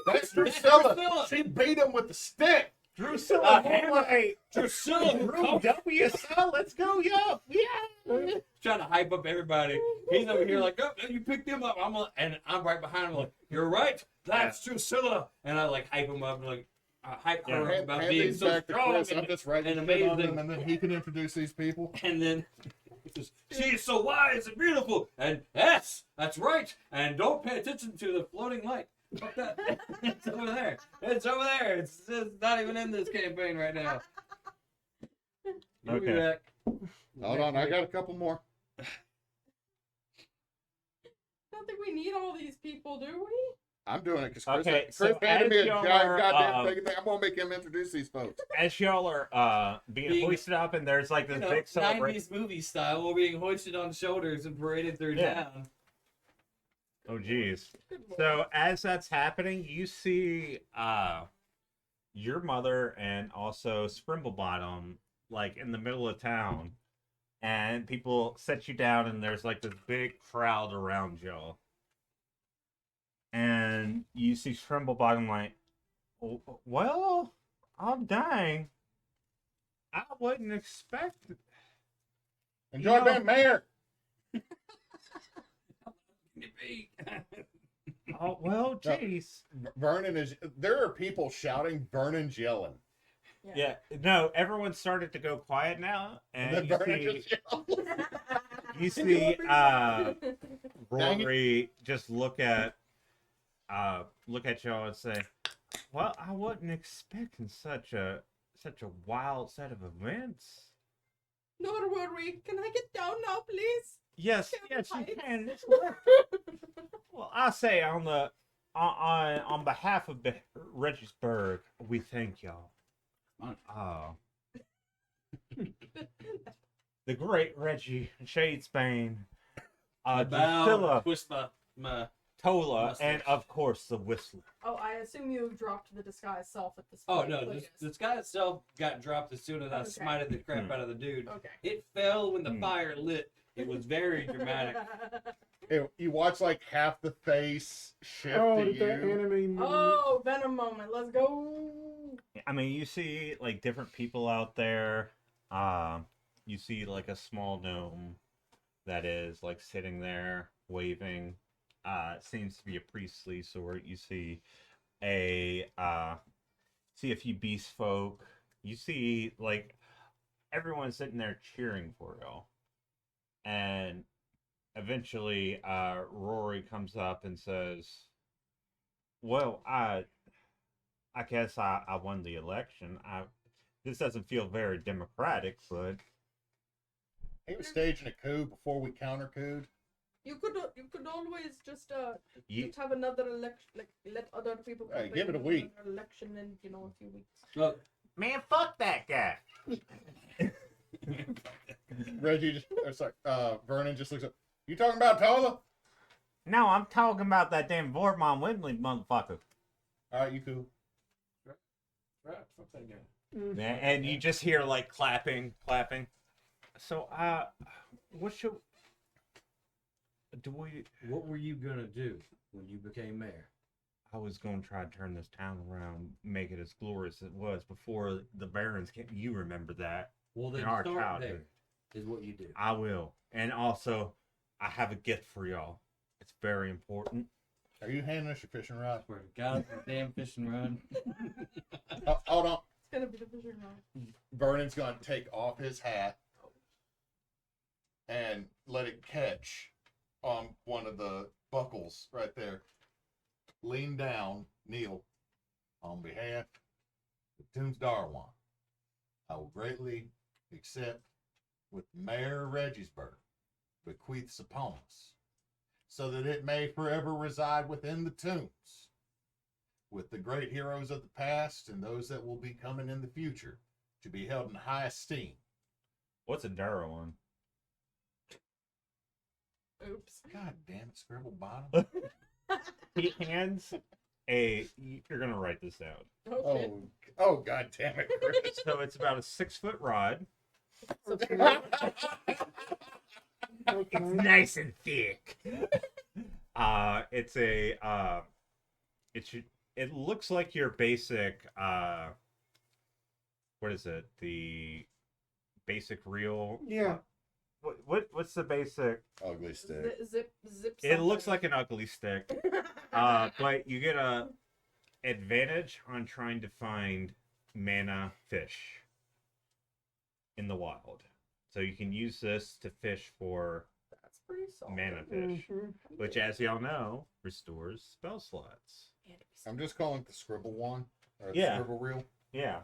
That's Dusilla. Dusilla. She beat him with the stick. Drusilla, hammer. hey, Drusilla, Drew WSL, let's go, yo, yeah. trying to hype up everybody. He's over here like, oh, you picked him up. And I'm right behind him like, you're right. That's Drusilla. And I like hype him up and like hype her up about being these so back to strong Chris. I'm just writing and shit on amazing. them, and then he can introduce these people. And then she is so wise and beautiful. And yes, that's right. And don't pay attention to the floating light. Fuck that. It's over there. It's over there. It's not even in this campaign right now. You'll be Okay. back. Hold on, I got a couple more. I don't think we need all these people, do we? I'm doing it because Chris, Okay, Chris so handed me a as y'all giant are, goddamn thing. I'm gonna make him introduce these folks. As y'all are being hoisted up, and there's like this You know, big celebration. 90s movie style, we're being hoisted on shoulders and paraded through Yeah. town. Oh, geez. Good lord. So as that's happening, you see your mother and also Sprimblebottom like in the middle of town, and people set you down, and there's like this big crowd around y'all, and you see Sprimblebottom like, "Oh, well, oh dang, I wouldn't expect it." Enjoy know- being mayor. Oh well, jeez. Vernon is. There are people shouting. Vernon's yelling, Yeah, no, everyone started to go quiet now, and and then Vernon just yells. you see Rory just look at y'all and say, "Well, I wasn't expecting such a wild set of events." Nor worry. Can I get down now, please? Yes, Can yes, I you fight? can. Well, I say on behalf of Regisburg, we thank y'all. The great Reggie Shadesbane, Dusilla, Twist my Tolla, mustache. and of course the Whistler. Oh, I assume you dropped the disguise self at this Oh point. no, Lucas. this guy itself got dropped as soon as I Okay. smited the crap out of the dude. Okay. It fell when the Hmm. fire lit, It was very dramatic. You watch like half the face shift Oh, to that you. anime movie. Oh, Venom moment. Let's go. I mean, you see like different people out there. You see like a small gnome that is like sitting there waving. Seems to be a priestly sort. You see a few beast folk. You see like everyone sitting there cheering for y'all. And eventually Rory comes up and says, well, I guess I won the election. This doesn't feel very democratic, but He was staging a coup before we counter-couped. You could always just you, just have another election, like let other people. Hey, complain give it a about week. another election in a few weeks. Look, man, fuck that guy. Reggie just, Vernon just looks up. You talking about Tolla? No, I'm talking about that damn Vortmon Wimley motherfucker. All right, you cool. Right, fuck that guy. Mm. And you just hear like clapping. So, what should we? what were you gonna do when you became mayor? I was going to try to turn this town around, make it as glorious as it was before the barons came. You remember that? Well, then In our start childhood. there is what you do. I will. And also, I have a gift for y'all. It's very important. Are you handing us your fishing rod? Swear to God, the damn fishing rod. Oh, hold on. It's gonna be the fishing rod. Vernon's gonna take off his hat and let it catch on one of the buckles right there. Lean down, kneel. On behalf of Tombs Darrowan, I will greatly accept with Mayor Regisburg bequeaths upon us, so that it may forever reside within the tombs, with the great heroes of the past and those that will be coming in the future, to be held in high esteem. What's a Darrowan? Oops. God damn it, Scribble Bottom. He hands a. You're gonna write this down. Oh, shit. Oh, God damn it, Chris. So it's about a 6-foot rod. Okay. Okay. Nice and thick. It's a. It looks like your basic. What is it? The basic reel. Yeah. What's the basic? Ugly stick. Zip. It looks something. like an ugly stick. But you get a advantage on trying to find mana fish in the wild. So you can use this to fish for That's pretty solid. mana fish, Mhm. which, as y'all know, restores spell slots. I'm just calling it the Scribble one. Or the Yeah. Scribble reel. Yeah.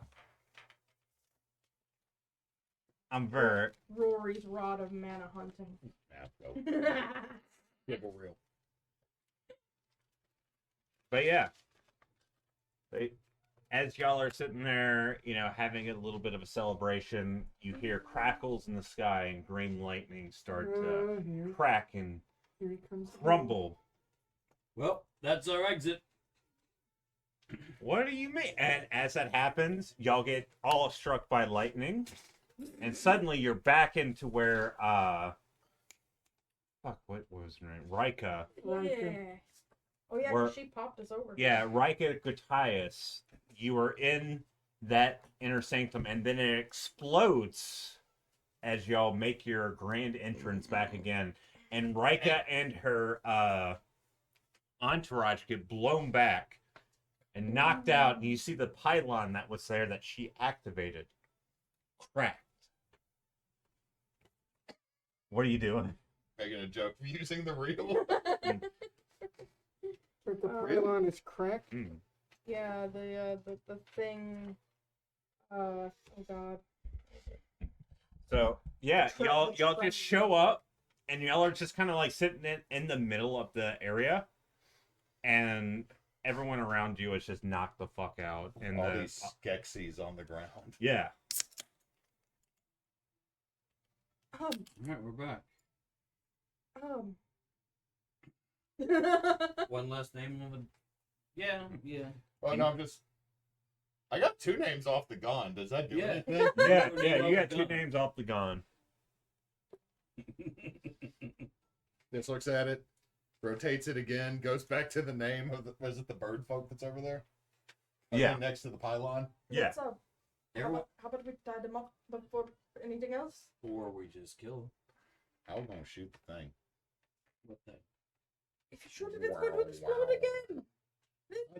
I'm very. Rory's rod of mana hunting. Scribble reel. But yeah. As y'all are sitting there, having a little bit of a celebration, you hear crackles in the sky and green lightning start to Here, crack and here he comes. rumble. Well, that's our exit. What do you mean? And as that happens, y'all get all struck by lightning, and suddenly you're back into where what was her name? Rika. Yeah. Oh yeah, 'cause Or- she popped us over. Yeah, Rika Gutias. You were in that inner sanctum, and then it explodes as y'all make your grand entrance back again. And Rika and her entourage get blown back and knocked out, and you see the pylon that was there that she activated cracked. What are you doing? Making a joke of using the reel. But the pylon is cracked. Yeah, the thing. Oh god. So yeah, Tra- y'all the just trend. show up, and y'all are just kind of like sitting in the middle of the area, and everyone around you is just knocked the fuck out. And All these Skeksis on the ground. yeah, All right, we're back. One last name on the. Yeah. Oh, no, I got 2 names off the gun. Does that do Yeah. anything? yeah, you got 2 names off the gun. This looks at it, rotates it again, goes back to the name of the, was it the bird folk that's over there? Yeah. Next to the pylon. Yeah. What's up? How about we tie them up before anything else? Or we just kill him. I was gonna shoot the thing. What thing? If you shoot it, it's going to explode again.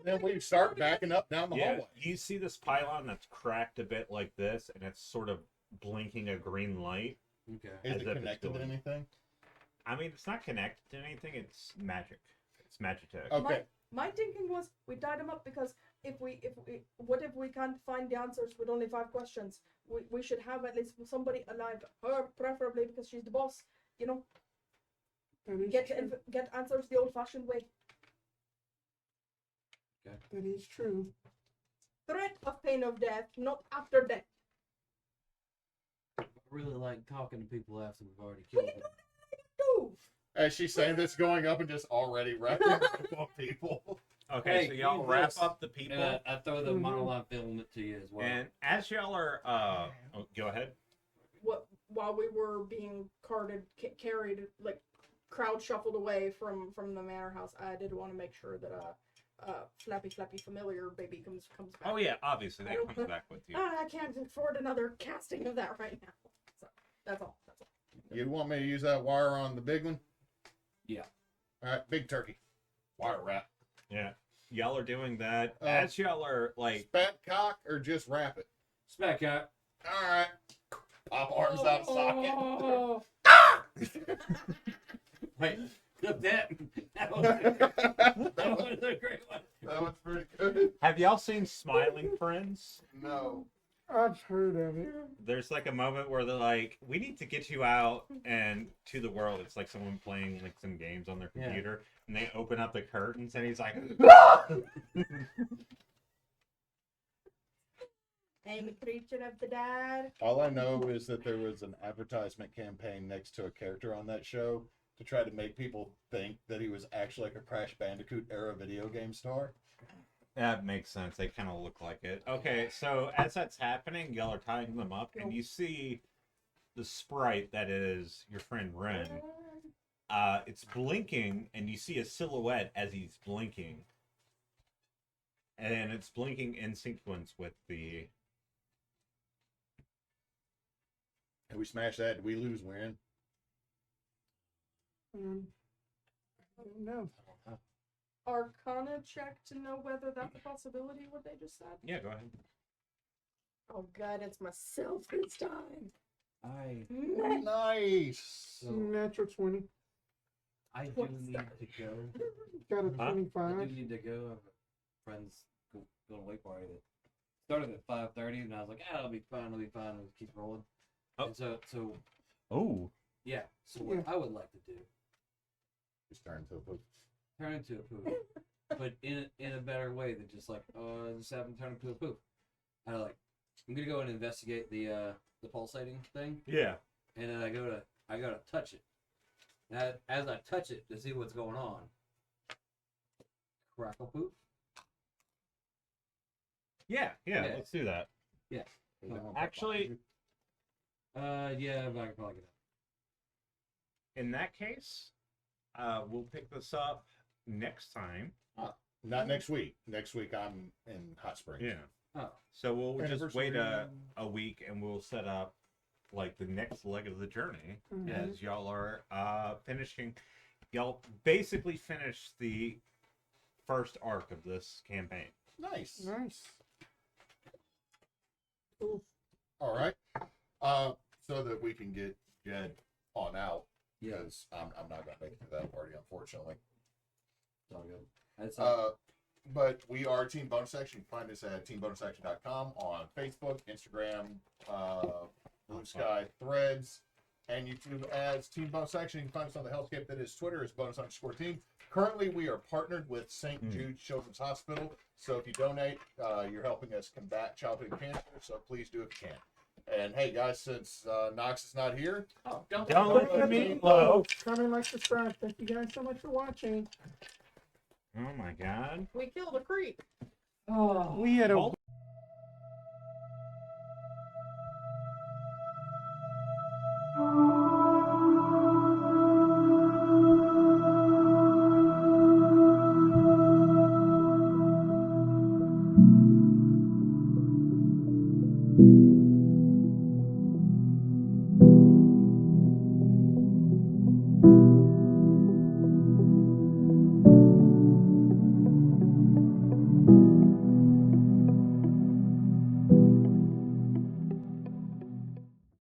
Then we start backing up down the Yeah, hallway. you see this pylon that's cracked a bit like this, and it's sort of blinking a green light. Okay. Is as it if it's connected to going- anything? I mean, it's not connected to anything. It's magic. It's magitech. Okay. My thinking was we tied them up because what if we can't find the answers with only 5 questions? We should have at least somebody alive. Her preferably because she's the boss. You know, That is get true. get answers the old-fashioned way. That is true. Threat of pain of death, not after death. I really like talking to people after we've already What killed you them. do? As she's saying this, going up and just already wrecking on people. Okay, Hey, so y'all use wrap this. up the people, And I throw the Mhm. monolith filament to you as well. and as y'all are, oh, go ahead. While we were being carried, like crowd shuffled away from the manor house, I did want to make sure that flappy familiar baby comes back. Oh yeah, obviously I that don't- comes back with you. I can't afford another casting of that right now. So that's all. You want me to use that wire on the big one? Yeah. All right, big turkey. Wire wrap. Yeah, y'all are doing that. Oh. As y'all are like, Spat cock or just wrap it? Smack out. All right. Pop arms out of socket. Oh, Wait, clip that. That was, that was a great one. That was pretty good. have y'all seen Smiling Friends? No. I've heard of it. There's like a moment where they're like, "We need to get you out and to the world." It's like someone playing like some games on their Yeah. computer, and they open up the curtains, and he's like, I'm a creature of the dead. All I know is that there was an advertisement campaign next to a character on that show to try to make people think that he was actually like a Crash Bandicoot era video game star. That makes sense. They kind of look like it. Okay, so as that's happening, y'all are tying them up, and you see the sprite that is your friend Wren. It's blinking, and you see a silhouette as he's blinking. And it's blinking in sequence with the... And we smash that. Did we lose Wren? I don't know. Arcana check to know whether that's a possibility, what they just said. Yeah, go ahead. Oh god, it's myself this time. I Nice. so Natural 20. I do What's need that? to go. Got a Huh? I 25. do need to go. I have a friend's going away party that started at 5:30, and I was like, "Ah, it'll be fine. It'll be fine. We'll keep rolling." Oh. And so Oh. yeah. So what Yeah. I would like to do, Just turn to a poop. turn into a poop, but in a better way than just like, oh, I just haven't turned into a poop. I'm gonna go and investigate the pulsating thing, Yeah. and then I gotta touch it. And as I touch it to see what's going on, crackle poop. Yeah, Yeah. let's do that. Yeah. Is that one Actually- Yeah, but I can probably get it. In that case, we'll pick this up next time. Not next week. Next week I'm in Hot Springs. Yeah. Oh, So we'll just wait Anniversary. a week, and we'll set up like the next leg of the journey Mhm. as y'all are finishing. Y'all basically finish the first arc of this campaign. Nice. Nice. All right. So that we can get Jed on out, yeah, because I'm not gonna make it to that party, unfortunately. it's all good. That's But we are Team Bonus Action. You can find us at teambonusaction.com on Facebook, Instagram, Blue Sky, Threads, and YouTube as Team Bonus Action. You can find us on the hellscape that is Twitter as bonus_team. Currently, we are partnered with St. Jude Children's Hospital. So if you donate, you're helping us combat childhood cancer. So please do if you can. And hey, guys, since Knox is not here, Don't let the meat low. Comment, like, subscribe. Thank you guys so much for watching. Oh my god. We killed a creep. We had a